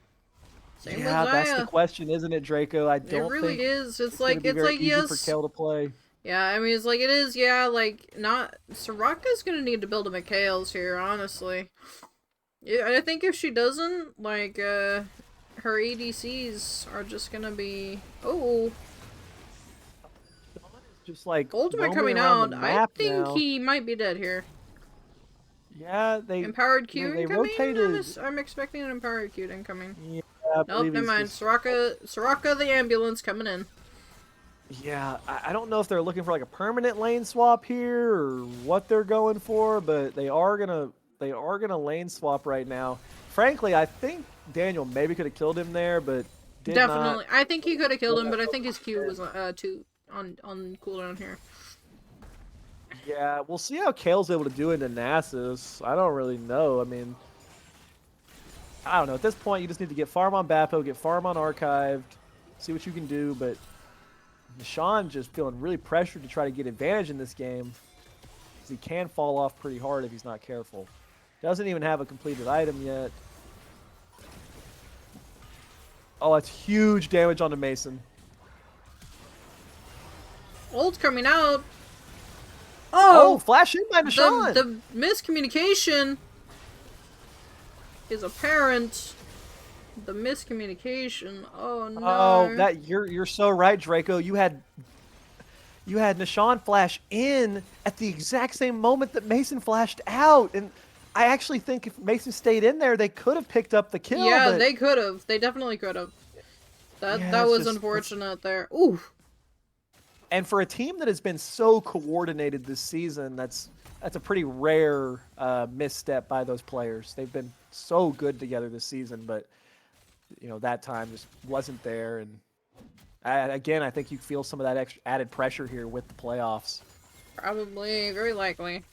Same Yeah, with that's Zaya. the question, isn't it, Draco? I don't It really think is. It's gonna like be very easy yes. for Kale to play. Yeah, I mean it's like it is. Yeah, like not. Soraka's gonna need to build a McHale's here, honestly. Yeah, I think if she doesn't, like, her ADCs are just gonna be. Oh, Just like ultimate roaming coming around out. the I map think now. he might be dead here. Yeah, they Empowered Q they incoming? rotated. I'm expecting an empowered Q incoming. Yeah, Nope, never mind. just... Soraka the ambulance coming in. Yeah, I don't know if they're looking for like a permanent lane swap here or what they're going for, but they are gonna They are going to lane swap right now. Frankly, I think Daniel maybe could have killed him there, but did not. Definitely. I think he could have killed him, but I think his Q was too on cooldown here. Yeah, we'll see how Kale's able to do into Nasus. I don't really know. I mean, I don't know. At this point, you just need to get farm on Bappo, get farm on Archived, see what you can do. But Nishan just feeling really pressured to try to get advantage in this game. He can fall off pretty hard if he's not careful. Doesn't even have a completed item yet. Oh, that's huge damage onto Mason. Ult coming out. Oh, flash in by Nishan. The miscommunication is apparent. The miscommunication. Oh no. Oh, that you're so right, Draco. You had Nishan flash in at the exact same moment that Mason flashed out, and I actually think if Mason stayed in there, they could have picked up the kill. Yeah, but... they could have. They definitely could have. That was unfortunate there. Ooh. And for a team that has been so coordinated this season, that's a pretty rare misstep by those players. They've been so good together this season, but that time just wasn't there. And again, I think you feel some of that extra added pressure here with the playoffs. Probably, very likely.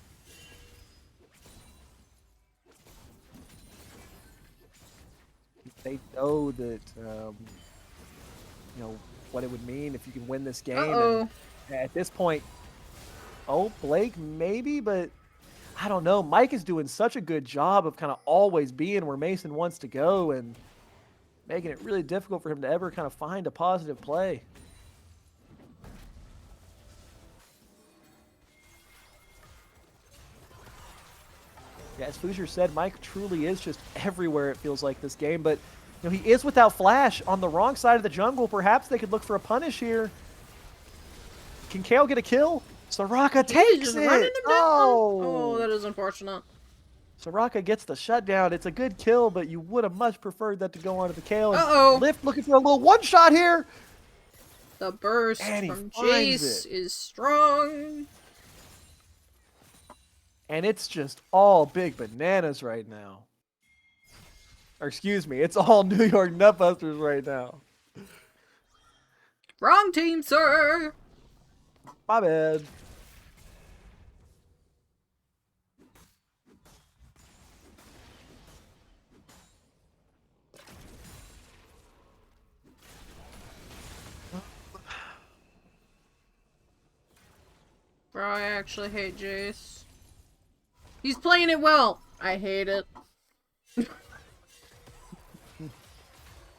They know that what it would mean if you can win this game. Uh-oh. And at this point, Blake maybe, but I don't know. Mike is doing such a good job of kind of always being where Mason wants to go and making it really difficult for him to ever kind of find a positive play. Yeah, as Fuzier said, Mike truly is just everywhere, it feels like, this game. But he is without Flash on the wrong side of the jungle. Perhaps they could look for a punish here. Can Kale get a kill? Soraka takes it! Oh, that is unfortunate. Soraka gets the shutdown. It's a good kill, but you would have much preferred that to go onto the Kale. Uh-oh. Lift looking for a little one-shot here. The burst from Jace is strong. And it's just all big bananas right now. Or excuse me, it's all New York Nutbusters right now. Wrong team, sir. My bad. Bro, I actually hate Jace. He's playing it well. I hate it.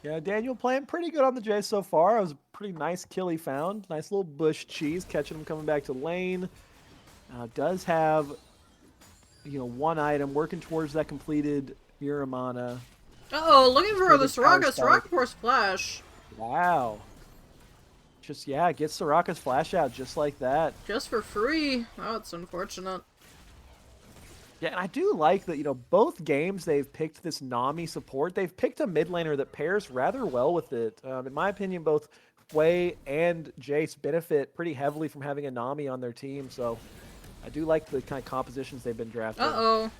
Yeah, Daniel playing pretty good on the Jace so far. It was a pretty nice kill he found. Nice little bush cheese, catching him coming back to lane. Does have, one item, working towards that completed Miramana. Uh-oh, looking for the Soraka. Soraka force flash. Wow. Just, gets Soraka's flash out just like that. Just for free. Oh, it's unfortunate. Yeah, and I do like that, both games they've picked this Nami support. They've picked a mid laner that pairs rather well with it. In my opinion, both Wei and Jace benefit pretty heavily from having a Nami on their team, so I do like the kind of compositions they've been drafting. Uh-oh.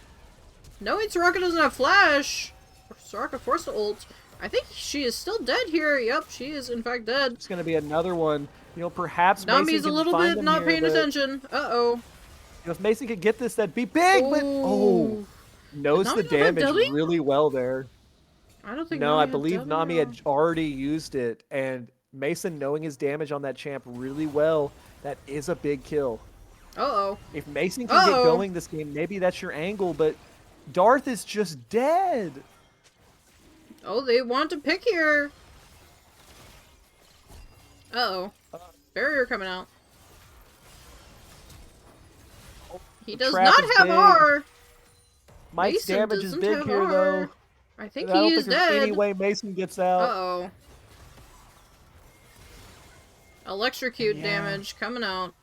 No, Soraka doesn't have flash. Soraka forced to ult. I think she is still dead here. Yep, she is in fact dead. It's going to be another one. Perhaps Nami's a little bit not paying attention. Uh-oh. If Mason could get this, that'd be big, but knows the damage really well there. I don't think I believe Nami had already used it, and Mason knowing his damage on that champ really well, that is a big kill. Uh-oh. If Mason can get going this game, maybe that's your angle, but Darth is just dead. Oh, they want to pick here. Uh-oh. Barrier coming out. He does not have R. Mike's damage is big here, though. I think he is dead. Any way Mason gets out. Uh-oh. Electrocute damage coming out.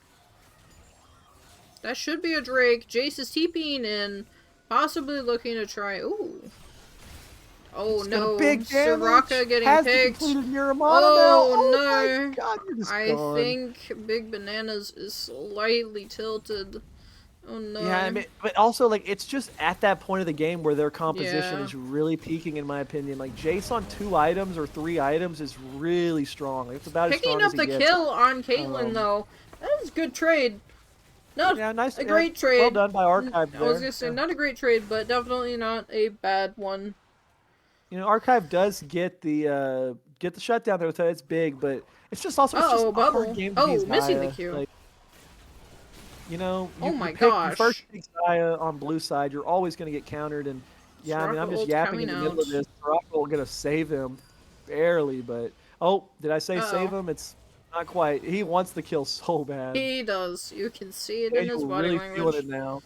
That should be a Drake. Jace is TPing in. Possibly looking to try... Ooh. Oh no, big Soraka getting picked. Oh no. My God, I think Big Bananas is slightly tilted. Oh Yeah, I no. mean, but also like it's just at that point of the game where their composition Yeah. is really peaking, in my opinion. Like Jace on 2 items or 3 items is really strong. It's about as Picking strong as up he the gets. kill on Caitlyn, Um, though, that is a good trade. Not yeah, nice. a great Well trade. done by Archive I was there. gonna say, Yeah. not a great trade, but definitely not a bad one. You know, Archive does get the shutdown there. It's big, but it's just Uh-oh, a hard bubble. game to beat Oh, missing the Zaya. Q. Like you know, Oh you my pick you first gosh. pick Zaya on blue side. You're always going to get countered, and yeah, I mean Soraka I'm just ult yapping in coming the middle of out. this. Soraka going to save him barely, but oh, did I say save Uh-oh. him? It's not quite. He wants the kill so bad. He does. You can see it Yeah, in his you're body really feeling language. it now.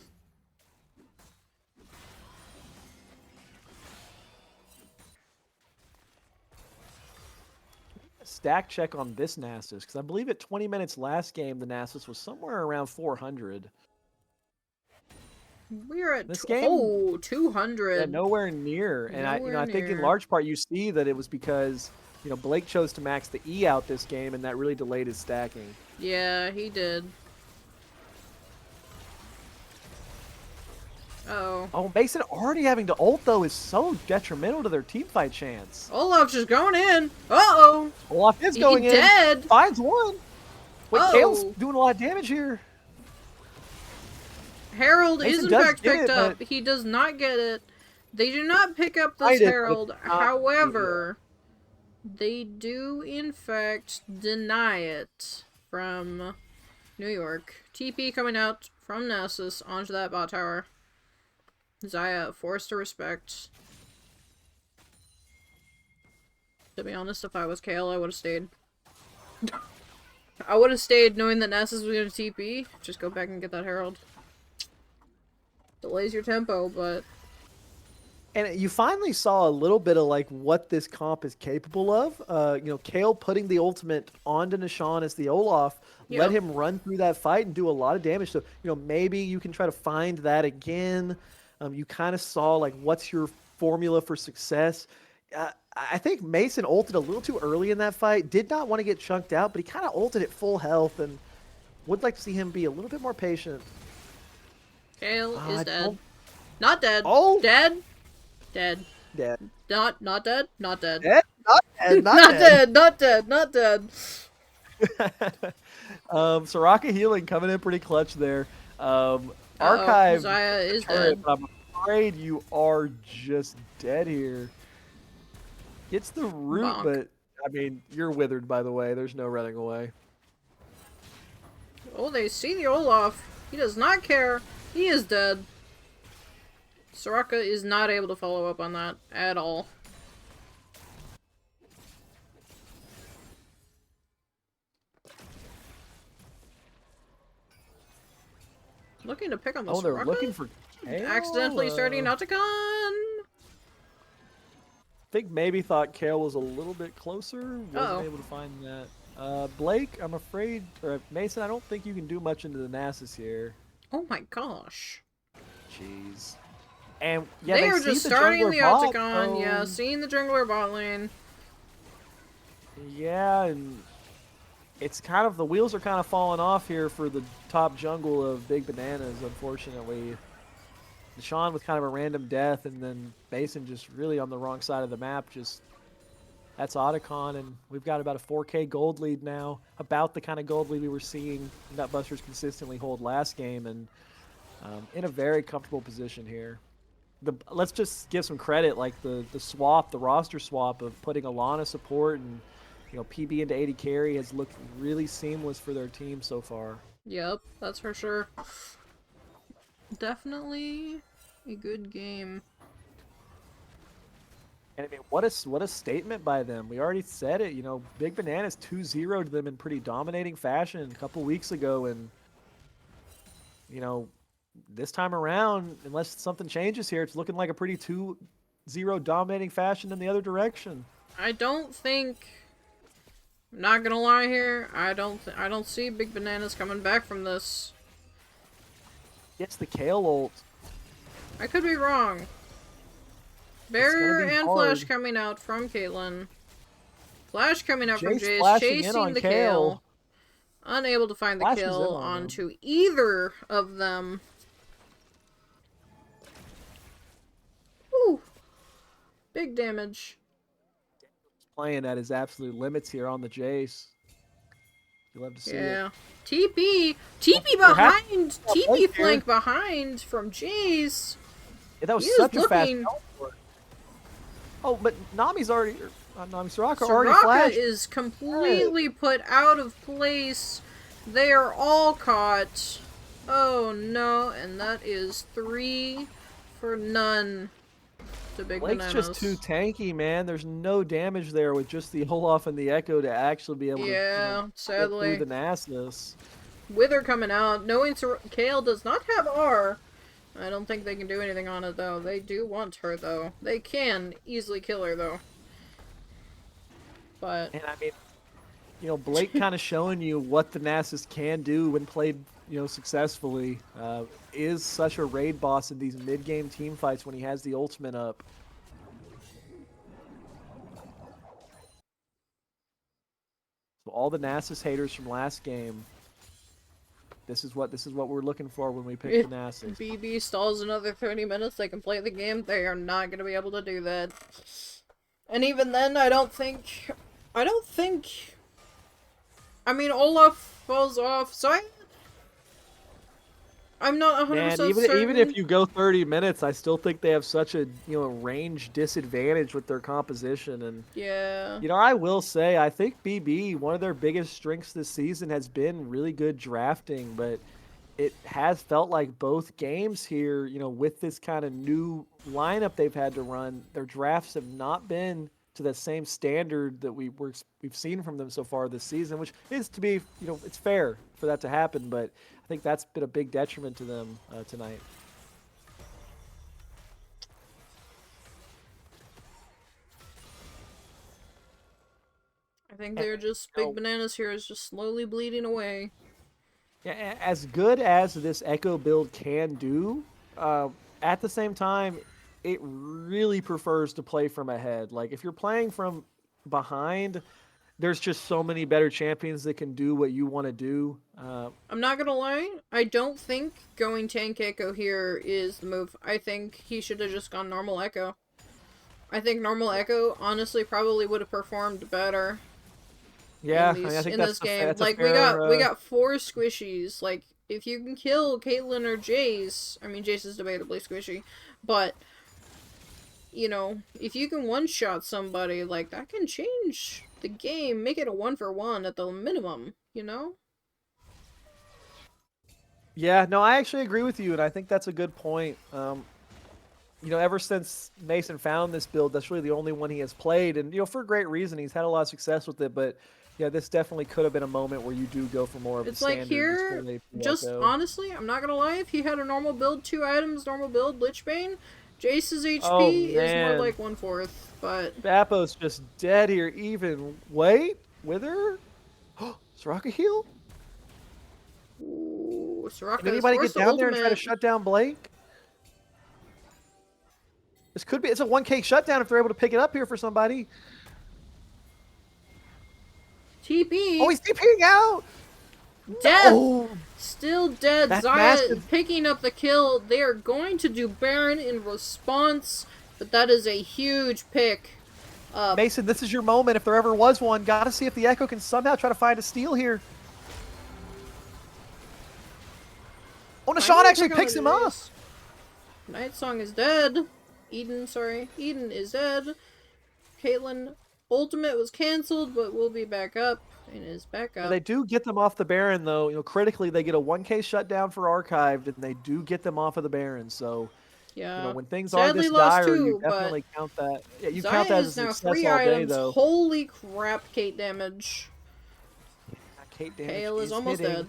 Stack check on this Nasus because I believe at 20 minutes last game the Nasus was somewhere around 400. We're at This game, oh, yeah, 200. nowhere near. And Nowhere I think in near. large part you see that it was because Blake chose to max the E out this game, and that really delayed his stacking. Yeah, he did. Uh-oh. Oh, Mason already having to ult though is so detrimental to their team fight chance. Olaf's just going in. Uh-oh. Olaf is He going in, dead. finds one. Wait, Kale's Oh. doing a lot of damage here. Herald is Mason in does fact get picked it, but up. He does not get it. They do not pick up this find it, but it's Herald. not. However, they do in fact deny it from New York. TP coming out from Nasus onto that bot tower. Zaya forced to respect. To be honest, if I was Kale, I would have stayed. I would have stayed knowing that Nasus was going to TP. Just go back and get that Herald. Delays your tempo, but... And you finally saw a little bit of like what this comp is capable of. Kale putting the ultimate onto Nishan as the Olaf, let Yep. him run through that fight and do a lot of damage. So, maybe you can try to find that again. You kind of saw like what's your formula for success. I think Mason ulted a little too early in that fight. Did not want to get chunked out, but he kind of ulted at full health, and would like to see him be a little bit more patient. Kale is dead. Don't... Not dead. Oh! Dead. Dead. Dead. Not dead. Not dead. Dead? Not dead. Not, Not dead. dead. Not dead. Not dead. Soraka healing coming in pretty clutch there. Archive Zaya is turret, dead. but I'm afraid you are just dead here. It's the root, Bonk. but I mean, you're withered by the way. There's no running away. Oh, they see the Olaf. He does not care. He is dead. Soraka is not able to follow up on that at all. Looking to pick on the Oh, they're Soraka? looking for Kale? Accidentally starting Nautican. I think maybe thought Kale was a little bit closer. Wasn't able to find that. Blake, I'm afraid, or Mason, I don't think you can do much into the Nasus here. Oh my gosh. Jeez. And yeah, they they are see just the starting jungler the bot, Octagon, so... yeah, seeing the jungler bot lane. Yeah, and it's kind of, the wheels are kind of falling off here for the top jungle of Big Bananas, unfortunately. Deshaun with kind of a random death, and then Basin just really on the wrong side of the map. That's Otacon, and we've got about a 4K gold lead now, about the kind of gold lead we were seeing Nutbusters consistently hold last game, and in a very comfortable position here. Let's just give some credit, like the swap, the roster swap of putting Alana support and PB into AD carry has looked really seamless for their team so far. Yep, that's for sure. Definitely a good game. And I mean, what a statement by them. We already said it, Big Bananas 2-0'd them in pretty dominating fashion a couple weeks ago, and this time around, unless something changes here, it's looking like a pretty 2-0 dominating fashion in the other direction. I don't think, I'm not gonna lie here, I don't see Big Bananas coming back from this. It's the Kale ult. I could be wrong. Barrier and hard. Flash coming out from Caitlyn. Flash coming out from Jace, flashing in chasing on the Kale. kill. Unable to find the Flash is kill in on him. onto either of them. Big damage. Playing at his absolute limits here on the Jace. You love to see it. Yeah. TP! TP They're happy behind! to play TP here. flank behind from Jace. Yeah, that was He is such a fast looking. teleport. Oh, but Nami's already, Nami Soraka already Soraka flashed. is completely put out of place. They are all caught. Oh no, and that is 3 for none to Big Blake's Bananas. just too tanky, man. There's no damage there with just the Olaf and the Echo to actually be able to, Yeah, get through sadly. the Nasus. Wither coming out. Knowing Kale does not have R. I don't think they can do anything on it, though. They do want her, though. They can easily kill her, though. But... And I mean, Blake kind of showing you what the Nasus can do when played, successfully. Is such a raid boss in these mid-game team fights when he has the ultimate up. So all the Nasus haters from last game, this is what we're looking for when we pick the Nasus. BB stalls another 30 minutes, they can play the game. They are not going to be able to do that. And even then, I don't think... I mean, Olaf falls off, so I'm not 100% Man, certain. even if you go 30 minutes, I still think they have such a range disadvantage with their composition. And yeah, I will say I think BB, one of their biggest strengths this season has been really good drafting, but it has felt like both games here, with this kind of new lineup they've had to run, their drafts have not been to the same standard that we've seen from them so far this season, which is to be, it's fair for that to happen, but I think that's been a big detriment to them tonight. I think they're just Big Bananas here is just slowly bleeding away. Yeah, as good as this Echo build can do, at the same time, it really prefers to play from ahead. Like, if you're playing from behind, there's just so many better champions that can do what you want to do. I'm not gonna lie, I don't think going tank Echo here is the move. I think he should have just gone normal Echo. I think normal Echo, honestly, probably would have performed better. Yeah, I think in this game, like fair, we got 4 squishies. Like, if you can kill Caitlyn or Jace, I mean Jace is debatably squishy, but if you can one-shot somebody, like, that can change the game, make it a 1-for-1 at the minimum, Yeah, no, I actually agree with you, and I think that's a good point. Ever since Mason found this build, that's really the only one he has played, and for a great reason. He's had a lot of success with it, but yeah, this definitely could have been a moment where you do go for more of the standard. It's like here, just honestly, I'm not gonna lie, if he had a normal build, 2 items, normal build, Lichbane, Jace's HP is more like 1/4, but... Bappo's just dead here, even. Wait, Wither? Soraka heal? Ooh, Soraka. Can anybody get down there and try to shut down Blake? This could be, it's a 1K shutdown if they're able to pick it up here for somebody. TP. Oh, he's TPing out. Death. No. Still dead. That's Xayah massive. picking up the kill. They are going to do Baron in response, but that is a huge pick. Mason, this is your moment if there ever was one. Gotta see if the Echo can somehow try to find a steal here. Oh, Nishant actually picks him up. Night Song is dead. Eden is dead. Caitlyn ultimate was cancelled, but will be back up and is back up. They do get them off the Baron, though. Critically, they get a 1K shutdown for Archived, and they do get them off of the Baron. So, yeah, when things are this dire, too, you definitely count that. Yeah, you Xayah count that as a success all day, though. Holy crap, Kate damage. Kate damage Kale is almost dead.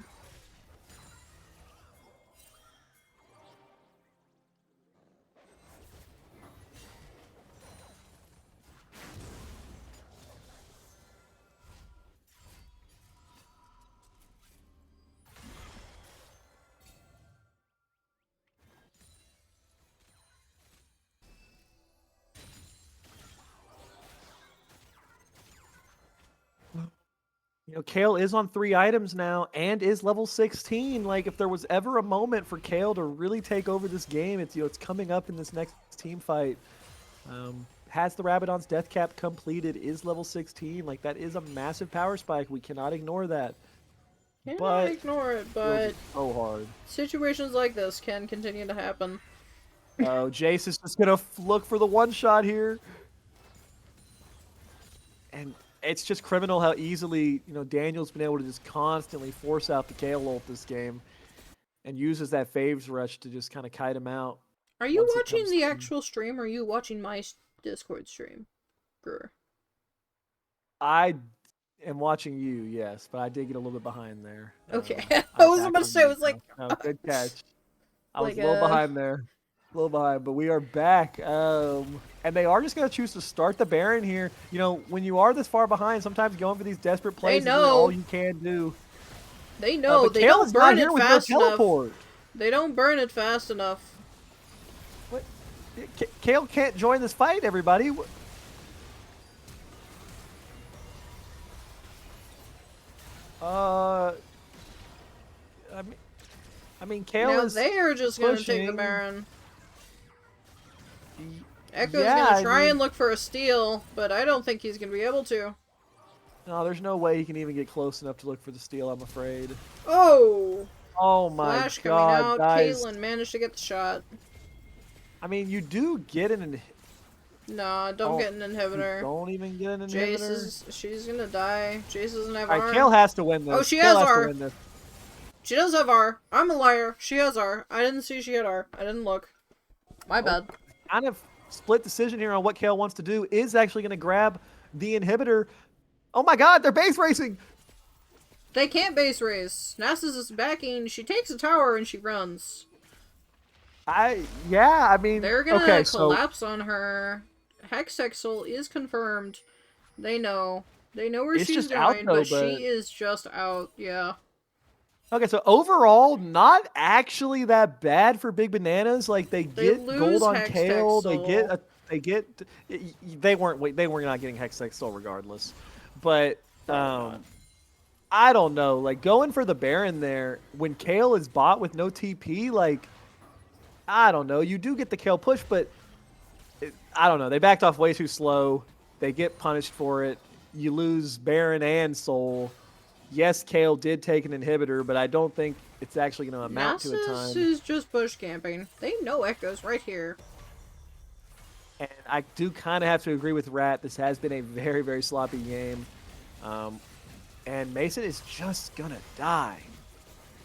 Kale is on 3 items now and is level 16. Like, if there was ever a moment for Kale to really take over this game, it's it's coming up in this next team fight. has the Rabadon's death cap completed, is level 16. Like, that is a massive power spike. We cannot ignore that. Cannot But ignore it, it'll but be so hard. situations like this can continue to happen. Oh, Jace is just going to look for the one shot here. And it's just criminal how easily, Daniel's been able to just constantly force out the Kale ult this game and uses that Faves rush to just kind of kite him out. Are you once it watching comes the to- actual stream, or are you watching my Discord stream, Brewer? I am watching you, yes, but I did get a little bit behind there. Okay. I I'm was back about to on say, I mute was like, now. No, good catch. I was like, a little behind there. A little behind, but we are back. And they are just going to choose to start the Baron here. When you are this far behind, sometimes going for these desperate plays is really know. all you can do. They know. But They Kale don't is not burn here it with no fast enough. teleport. They don't burn it fast enough. What? Kale can't join this fight, everybody. I mean, Kale Now is they are just going to take the pushing. Baron. Echo's Yeah, going to try and look for a steal, but I don't think he's going to be able to. No, there's no way he can even get close enough to look for the steal, I'm afraid. Oh! Oh my Flash god, coming out. guys. Caitlyn managed to get the shot. I mean, you do get an Nah, don't get an inhibitor. Don't even get an Jace inhibitor. she's gonna die. Jace doesn't have Alright, R. Kale has to win this. Oh, she Kale has to R. win this. She does have R. I'm a liar. She has R. I didn't see she had R. I didn't look. My bad. Kind of split decision here on what Kale wants to do. Is actually going to grab the inhibitor. Oh my god, they're base racing! They can't base race. Nasus is backing. She takes a tower and she runs. Yeah, I mean... They're gonna okay, collapse on her. Hextexel is confirmed. They know. They know where It's she's just going, out, though, but but- she is just out. Yeah. Okay, so overall, not actually that bad for Big Bananas. Like, they get lose gold on Hextech Kale. Soul. They were not getting Hextech Soul regardless. But, God. I don't know. Like, going for the Baron there, when Kale is bought with no TP, like, I don't know. You do get the Kale push, but I don't know. They backed off way too slow. They get punished for it. You lose Baron and Soul. Yes, Kale did take an inhibitor, but I don't think it's actually going to amount to a Nasus time. is just bush camping. They know Echo's right here. And I do kind of have to agree with Rat. This has been a very, very sloppy game. And Mason is just going to die.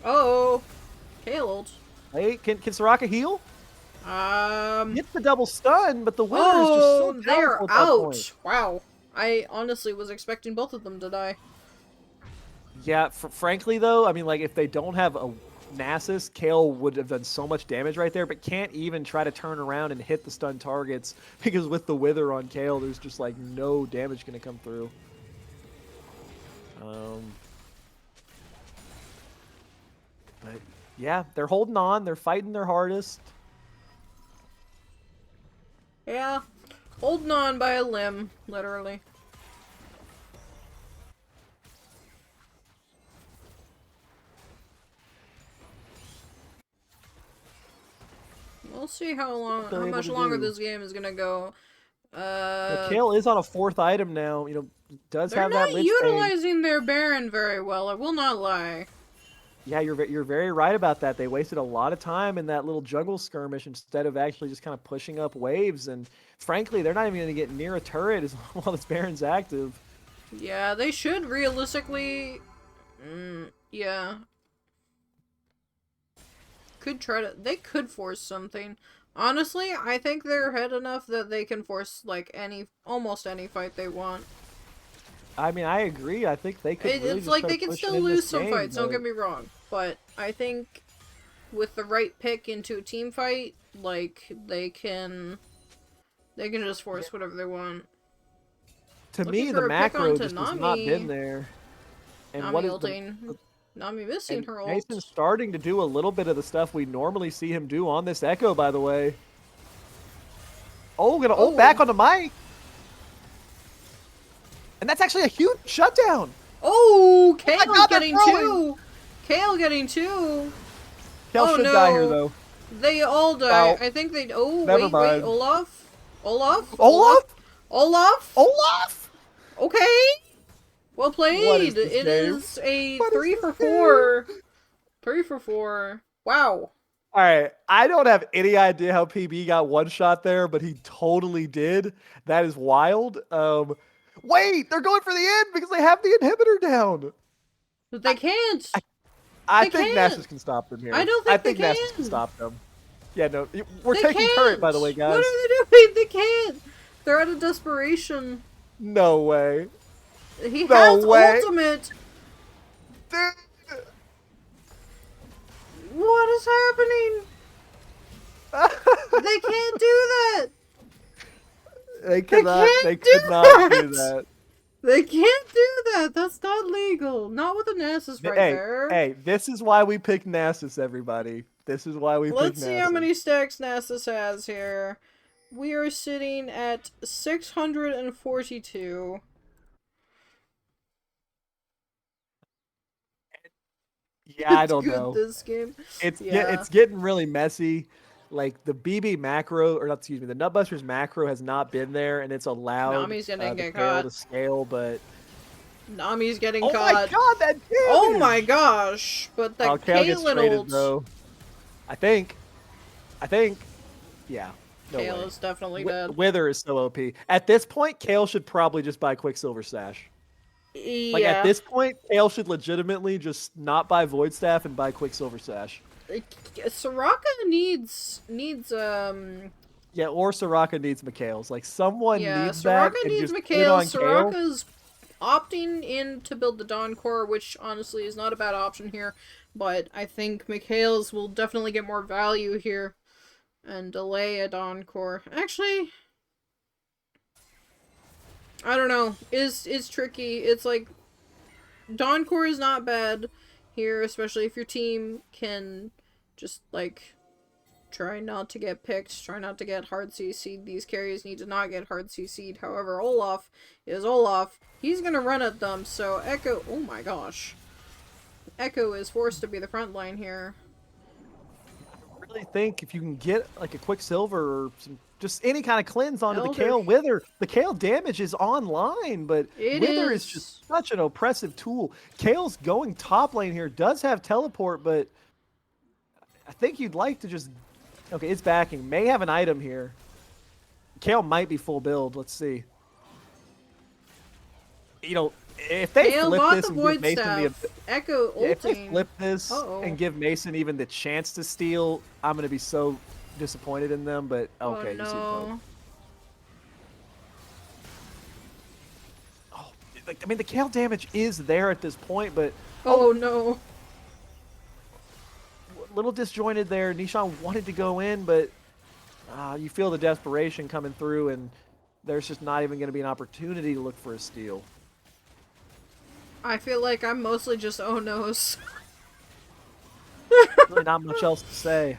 Uh-oh. Kale ult. Hey, can Soraka heal? Gets the double stun, but the winner is just so they're powerful at that out. point. Wow. I honestly was expecting both of them to die. Yeah, frankly, though, I mean, like, if they don't have a Nasus, Kale would have done so much damage right there, but can't even try to turn around and hit the stun targets because with the Wither on Kale, there's just, like, no damage going to come through. But, yeah, they're holding on. They're fighting their hardest. Yeah. Holding on by a limb, literally. We'll see how much longer this game is gonna go. Kale is on a 4th item now. Does They're have that not Lich Bane. utilizing their Baron very well, I will not lie. Yeah, you're very right about that. They wasted a lot of time in that little jungle skirmish instead of actually just kind of pushing up waves. And frankly, they're not even going to get near a turret while this Baron's active. Yeah, they should realistically... yeah. They could force something. Honestly, I think they're ahead enough that they can force, like, almost any fight they want. I mean, I agree. I think they could really It's just like start they can pushing still in lose this some game, fights, don't but- get me wrong. But I think with the right pick into a team fight, like, they can just force whatever they want. To Looking me, for the a pick macro onto just has not Nami. been there. And Nami what is ulting. Nami missing and her ult. Mason's starting to do a little bit of the stuff we normally see him do on this Echo, by the way. Oh, gonna ult back onto Mike. And that's actually a huge shutdown. Oh, Kale God, they're getting throwing. two. Kale getting two. Kale Oh, should no. die here, though. They all die. Oh. I think they... Oh, Never wait, mind. Olaf? Olaf? Olaf? Olaf! Olaf? Olaf! Okay. Well What is played. this It game? is a What is 3 this for game? 4. 3 for 4. Wow. All right, I don't have any idea how PB got one shot there, but he totally did. That is wild. Wait, they're going for the end because they have the inhibitor down. But I, they can't. I, I They think can't. Nasus can stop them I here. don't I think they think Nasus can can. stop them. Yeah, no, we're They taking turret, by the way, can't. What guys. are they doing? They can't. They're out of desperation. No way. He No has way. ultimate. Dude. What is happening? They can't do that. They They cannot. They can't could do not do that. that. They can't do that. That's not legal. Not with a Nasus right Hey, there. hey, this is why we pick Nasus, everybody. This is why we pick Let's see how Nasus. many stacks Nasus has here. We are sitting at 642. Yeah, I It's don't good know. this game. It's Yeah. it's getting really messy. Like the BB macro, or not, excuse me, the Nutbusters macro has not been there, and it's allowed Nami's gonna the get Kale caught. to scale. But Nami's getting oh my caught. god, that Oh my damage! gosh. But the Oh, Kale gets Caitlyn traded ult. though. I think. I think. Yeah. No Kale way. is definitely dead. Wither is so OP. At this point, Kale should probably just buy Quicksilver Sash. Like at Yeah. this point, Kale should legitimately just not buy Void Staff and buy Quicksilver Sash. Soraka needs Yeah, or Soraka needs Mikhail's. Like someone yeah, needs Soraka that and needs just put it Mikhail. on Kale. Soraka's opting in to build the Dawn Core, which honestly is not a bad option here, but I think Mikhail's will definitely get more value here and delay a Dawn Core. Actually, I don't know. It's tricky. It's like Dawn Core is not bad here, especially if your team can just like try not to get picked, try not to get hard CC'd. These carries need to not get hard CC'd. However, Olaf is Olaf. He's gonna run at them, so Echo, oh my gosh. Echo is forced to be the front line here. I really think if you can get like a Quicksilver or some, just any kind of cleanse onto the Elder. Kale Wither, the Kale damage is online, but It Wither is is. just such an oppressive tool. Kale's going top lane here, does have teleport, but I think you'd like to just... Okay, it's backing. May have an item here. Kale might be full build. Let's see. You know, if they Kale flip bought this the and give Void Mason Staff. Echo ulting. yeah, if they flip this Uh-oh. and give Mason even the chance to steal, I'm gonna be so disappointed in them. But okay, Oh you see the poke. no. Oh, like, I mean, the Kale damage is there at this point, but Oh no. a little disjointed there. Nishan wanted to go in, but you feel the desperation coming through, and there's just not even going to be an opportunity to look for a steal. I feel like I'm mostly just oh no's. Really not much else to say.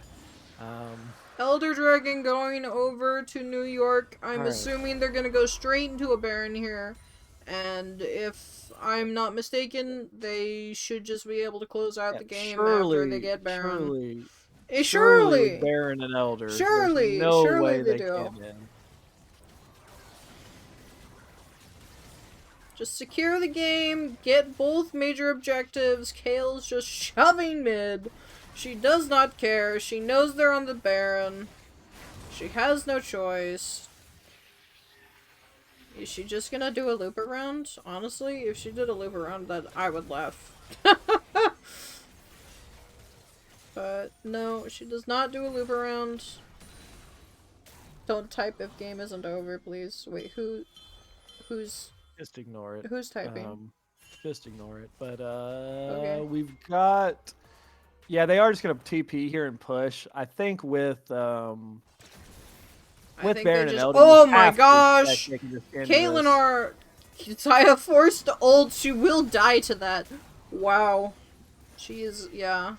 Elder Dragon going over to New York. I'm Alright. assuming they're gonna go straight into a Baron here. And if I'm not mistaken, they should just be able to close out Yeah, the game surely, after they get Baron. surely Surely! Baron and Elder. Surely! There's no Surely way they they do. can win. Just secure the game, get both major objectives. Kale's just shoving mid. She does not care. She knows they're on the Baron. She has no choice. Is she just gonna do a loop around? Honestly, if she did a loop around, that I would laugh. But no, she does not do a loop around. Don't type if game isn't over, please. Wait, who's Just ignore it. who's typing? Just ignore it. But Okay. we've got... Yeah, they are just going to TP here and push. I think with I think Baron they and just. Elder, Oh you my have to gosh! expect they can just end Caitlyn this. are Kitaya forced to ult. She will die to that. Wow. She is, yeah.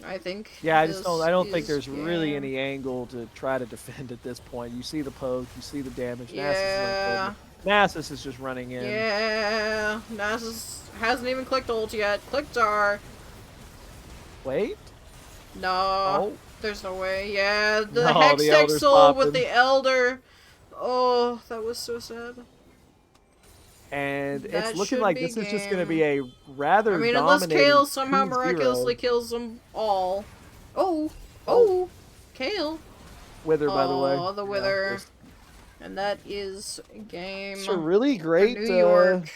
I think. Yeah, I don't think there's yeah. really any angle to try to defend at this point. You see the poke, you see the damage. Yeah. Nasus is just running in. Yeah. Nasus hasn't even clicked ult yet. Clicked R. Wait. No. Oh. There's no way. Yeah, the No, Hex the Tech Elder's Soul with popping. the Elder. Oh, that was so sad. And it's That looking should like be this is just going to be game. a I rather mean, unless dominating Kale somehow 2-0. miraculously kills them all. Oh, Oh, oh, Kale. Wither, by the way. Oh, the Yeah, Wither. just And that is it's a game really for New great, York.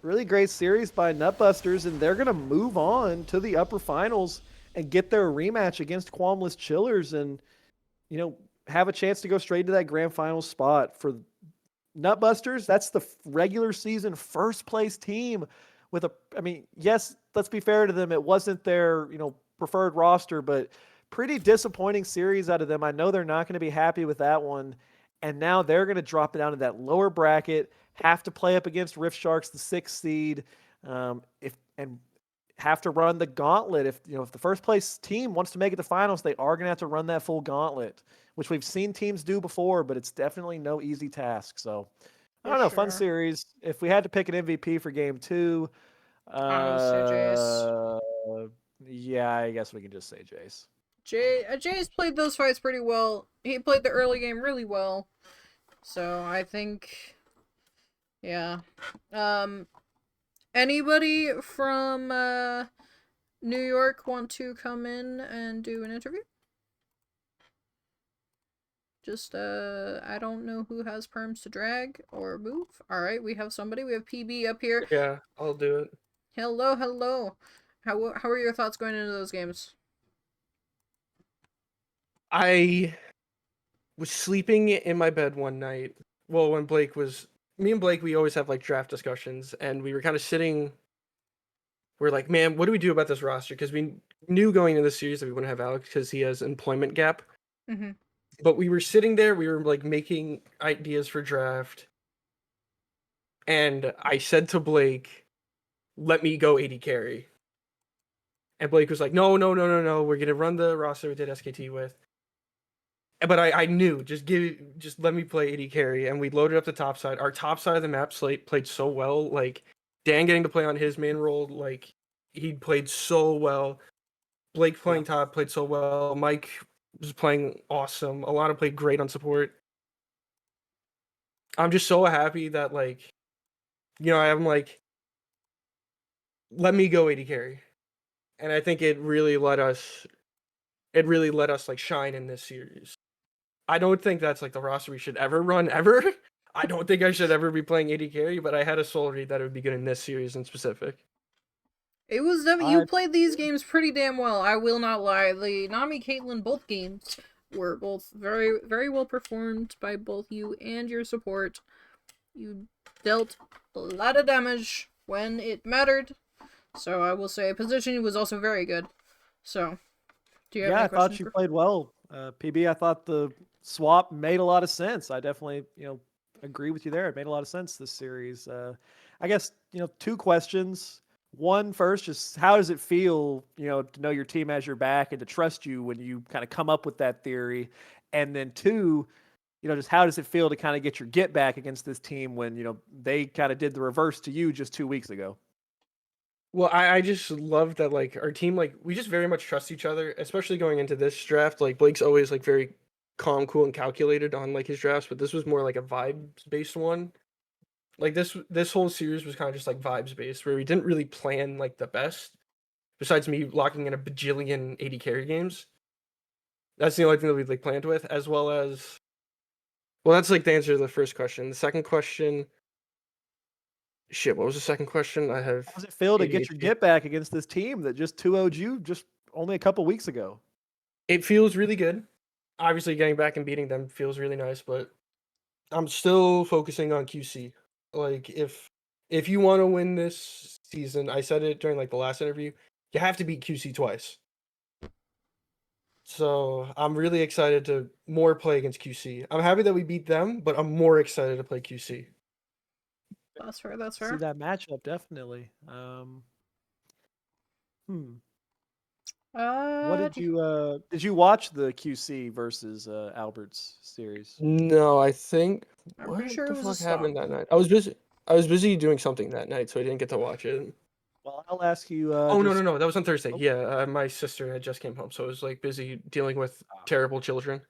really great series by Nutbusters, and they're going to move on to the upper finals and get their rematch against Qualmless Chillers, and you know have a chance to go straight to that grand final spot for Nutbusters. That's the regular season first place team with a. I mean, yes, let's be fair to them. It wasn't their preferred roster, but pretty disappointing series out of them. I know they're not going to be happy with that one, and now they're going to drop it down to that lower bracket. Have to play up against Rift Sharks, the sixth seed. If and have to run the gauntlet. If the first place team wants to make it to finals, they are going to have to run that full gauntlet, which we've seen teams do before, but it's definitely no easy task. So I For don't know, fun sure. series. If we had to pick an MVP for game two, I would say Jace. uh, yeah, I guess we can just say Jace. Jace played those fights pretty well. He played the early game really well. So I think, yeah. Um, anybody from New York want to come in and do an interview? Just I don't know who has perms to drag or move. All right, we have somebody. We have PB up here. Yeah, I'll do it. Hello, hello. How are your thoughts going into those games? I was sleeping in my bed one night. Well, when Blake was me and Blake, we always have like draft discussions, and we were kind of sitting. We're like, man, what do we do about this roster? Because we knew going into the series that we wouldn't have Alex because he has employment gap. Mm-hmm. But we were sitting there, we were like making ideas for draft, and I said to Blake, "Let me go 80 carry." And Blake was like, "No, no, no, no, no. We're gonna run the roster we did SKT with." But I knew just let me play AD carry, and we loaded up the top side. Our top side of the map slate played so well. Like Dan getting to play on his main role, like he played so well. Blake Yeah. playing top played so well. Mike was playing awesome. Alana played great on support. I'm just so happy that I'm like, let me go AD carry, and I think it really let us like shine in this series. I don't think that's like the roster we should ever run ever. I don't think I should ever be playing AD carry, but I had a soul read that it would be good in this series in specific. It was definitely you I played these games pretty damn well. I will not lie. The Nami Caitlyn both games were both very very well performed by both you and your support. You dealt a lot of damage when it mattered. So I will say positioning was also very good. So, do you have Yeah, any I thought questions you for? played well, PB. I thought the swap made a lot of sense. I definitely, agree with you there. It made a lot of sense this series. I guess two questions. One first, just how does it feel, to know your team has your back and to trust you when you kind of come up with that theory, and then two, just how does it feel to kind of get your get back against this team when they kind of did the reverse to you just 2 weeks ago. Well, I just love that like our team like we just very much trust each other, especially going into this draft. Like Blake's always like very calm, cool, and calculated on like his drafts, but this was more like a vibes based one. Like this whole series was kind of just like vibes based, where we didn't really plan like the best. Besides me locking in a bajillion 80 carry games, that's the only thing that we like planned with, as well as well. That's like the answer to the first question. The second question, shit. What was the second question? I have How does it feel to get your ADHD. get back against this team that just 2-0'd you just only a couple weeks ago? It feels really good. Obviously, getting back and beating them feels really nice, but I'm still focusing on QC. Like if you want to win this season, I said it during like the last interview, you have to beat QC twice. So I'm really excited to more play against QC. I'm happy that we beat them, but I'm more excited to play QC. That's fair. That's See fair. that matchup definitely. Hmm. What Do did you watch the QC versus Alberts series? No, I think I'm pretty what sure it the was a fuck stop. happened that night? I was busy. I was busy doing something that night, so I didn't get to watch it. Well, I'll ask you Oh no no just no, that was on Thursday. oh, Yeah, my sister had just came home, so I was like busy dealing with terrible children.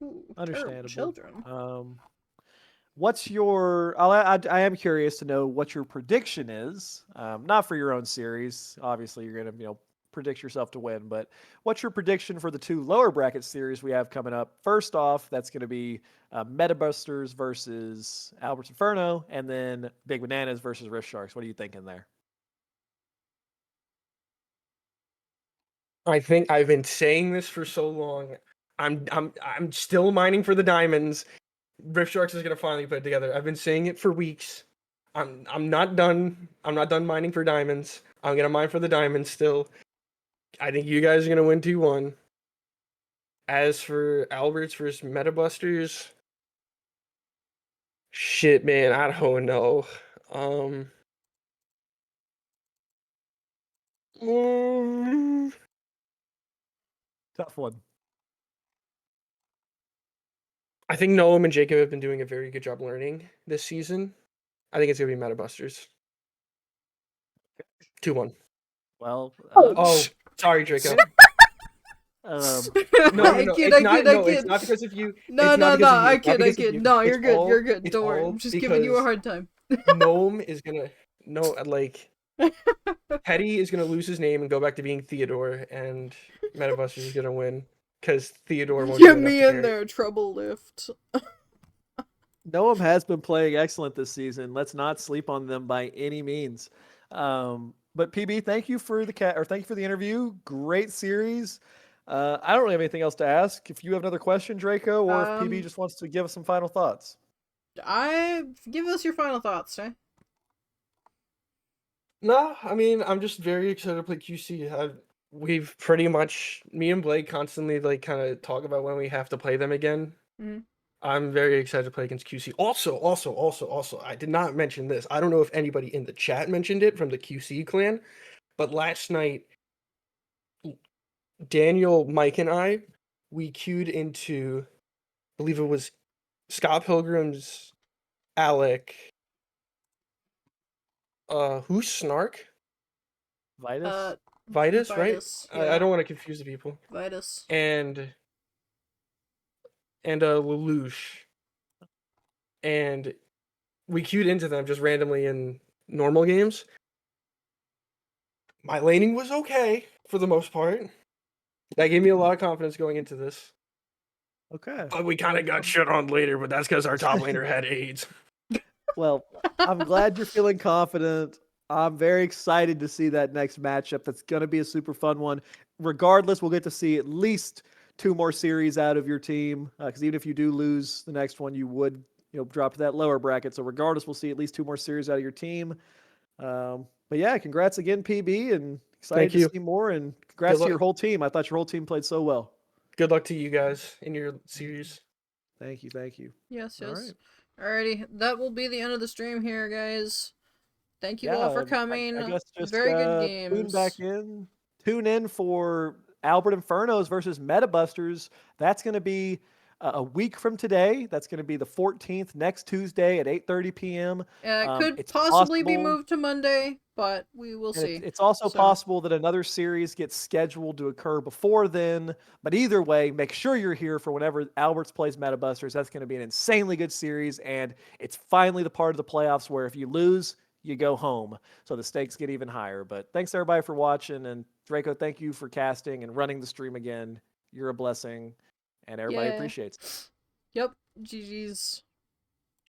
Ooh, terrible understandable. children. What's your? I am curious to know what your prediction is. Not for your own series. Obviously, you're gonna predict yourself to win. But what's your prediction for the two lower bracket series we have coming up? First off, that's going to be Metabusters versus Albert's Inferno, and then Big Bananas versus Rift Sharks. What are you thinking there? I think I've been saying this for so long. I'm still mining for the diamonds. Rift Sharks is gonna finally put it together. I've been saying it for weeks. I'm not done. I'm not done mining for diamonds. I'm gonna mine for the diamonds still. I think you guys are gonna win 2-1. As for Alberts versus Metabusters, shit, man, I don't know. Mm, Tough one. I think Noam and Jacob have been doing a very good job learning this season. I think it's gonna be Metabusters. 2-1. Well, Oh, sorry, Draco. um, No, I no, kid, it's I not. kid, I No, it's kid. not because of you. No, It's not no, because no, of you. I It's not kid, I because of kid. you. No, It's you're good, you're good. it's Don't worry. all I'm just giving you a because hard time. Gnome is gonna like Petty is gonna lose his name and go back to being Theodore, and Metabusters is gonna win because Theodore won't do Get enough me to in carry. there, trouble lift. Noam has been playing excellent this season. Let's not sleep on them by any means. But PB, thank you for thank you for the interview. Great series. I don't really have anything else to ask. If you have another question, Draco, or if PB just wants to give us some final thoughts. I give us your final thoughts, eh? No, I mean I'm just very excited to play QC. We've pretty much me and Blake constantly like kind of talk about when we have to play them again. Mhm. I'm very excited to play against QC. Also, I did not mention this. I don't know if anybody in the chat mentioned it from the QC clan, but last night, Daniel, Mike, and we queued into, I believe it was Scott Pilgrim's Alec. Who's Snark? Vitus? Vitus, right? Vitus, I yeah. don't want to confuse the people. Vitus. And Lelouch. And we queued into them just randomly in normal games. My laning was okay for the most part. That gave me a lot of confidence going into this. Okay. But we kind of got shit on later, but that's because our top laner had AIDS. Well, I'm glad you're feeling confident. I'm very excited to see that next matchup. That's going to be a super fun one. Regardless, we'll get to see at least two more series out of your team. Because even if you do lose the next one, you would drop to that lower bracket. So regardless, we'll see at least two more series out of your team. But yeah, congrats again, PB, and excited Thank to you. see more. And Good congrats to luck. your whole team. I thought your whole team played so well. Good luck to you guys in your series. Thank you. Thank you. Yes, All yes. right. Alrighty, that will be the end of the stream here, guys. Thank you all Yeah, for and I coming. guess just Very good tune back games. in. Tune in for Albert Infernos versus Metabusters. That's going to be a week from today. That's going to be the 14th, next Tuesday at 8:30 p.m. It could It's possibly be possible, moved to Monday, but we will and see. it's also So, possible that another series gets scheduled to occur before then. But either way, make sure you're here for whenever Alberts plays Metabusters. That's going to be an insanely good series, and it's finally the part of the playoffs where if you lose, you go home. So the stakes get even higher. But thanks everybody for watching, and Draco, thank you for casting and running the stream again. You're a blessing, and everybody yeah. appreciates it. Yep. GG's.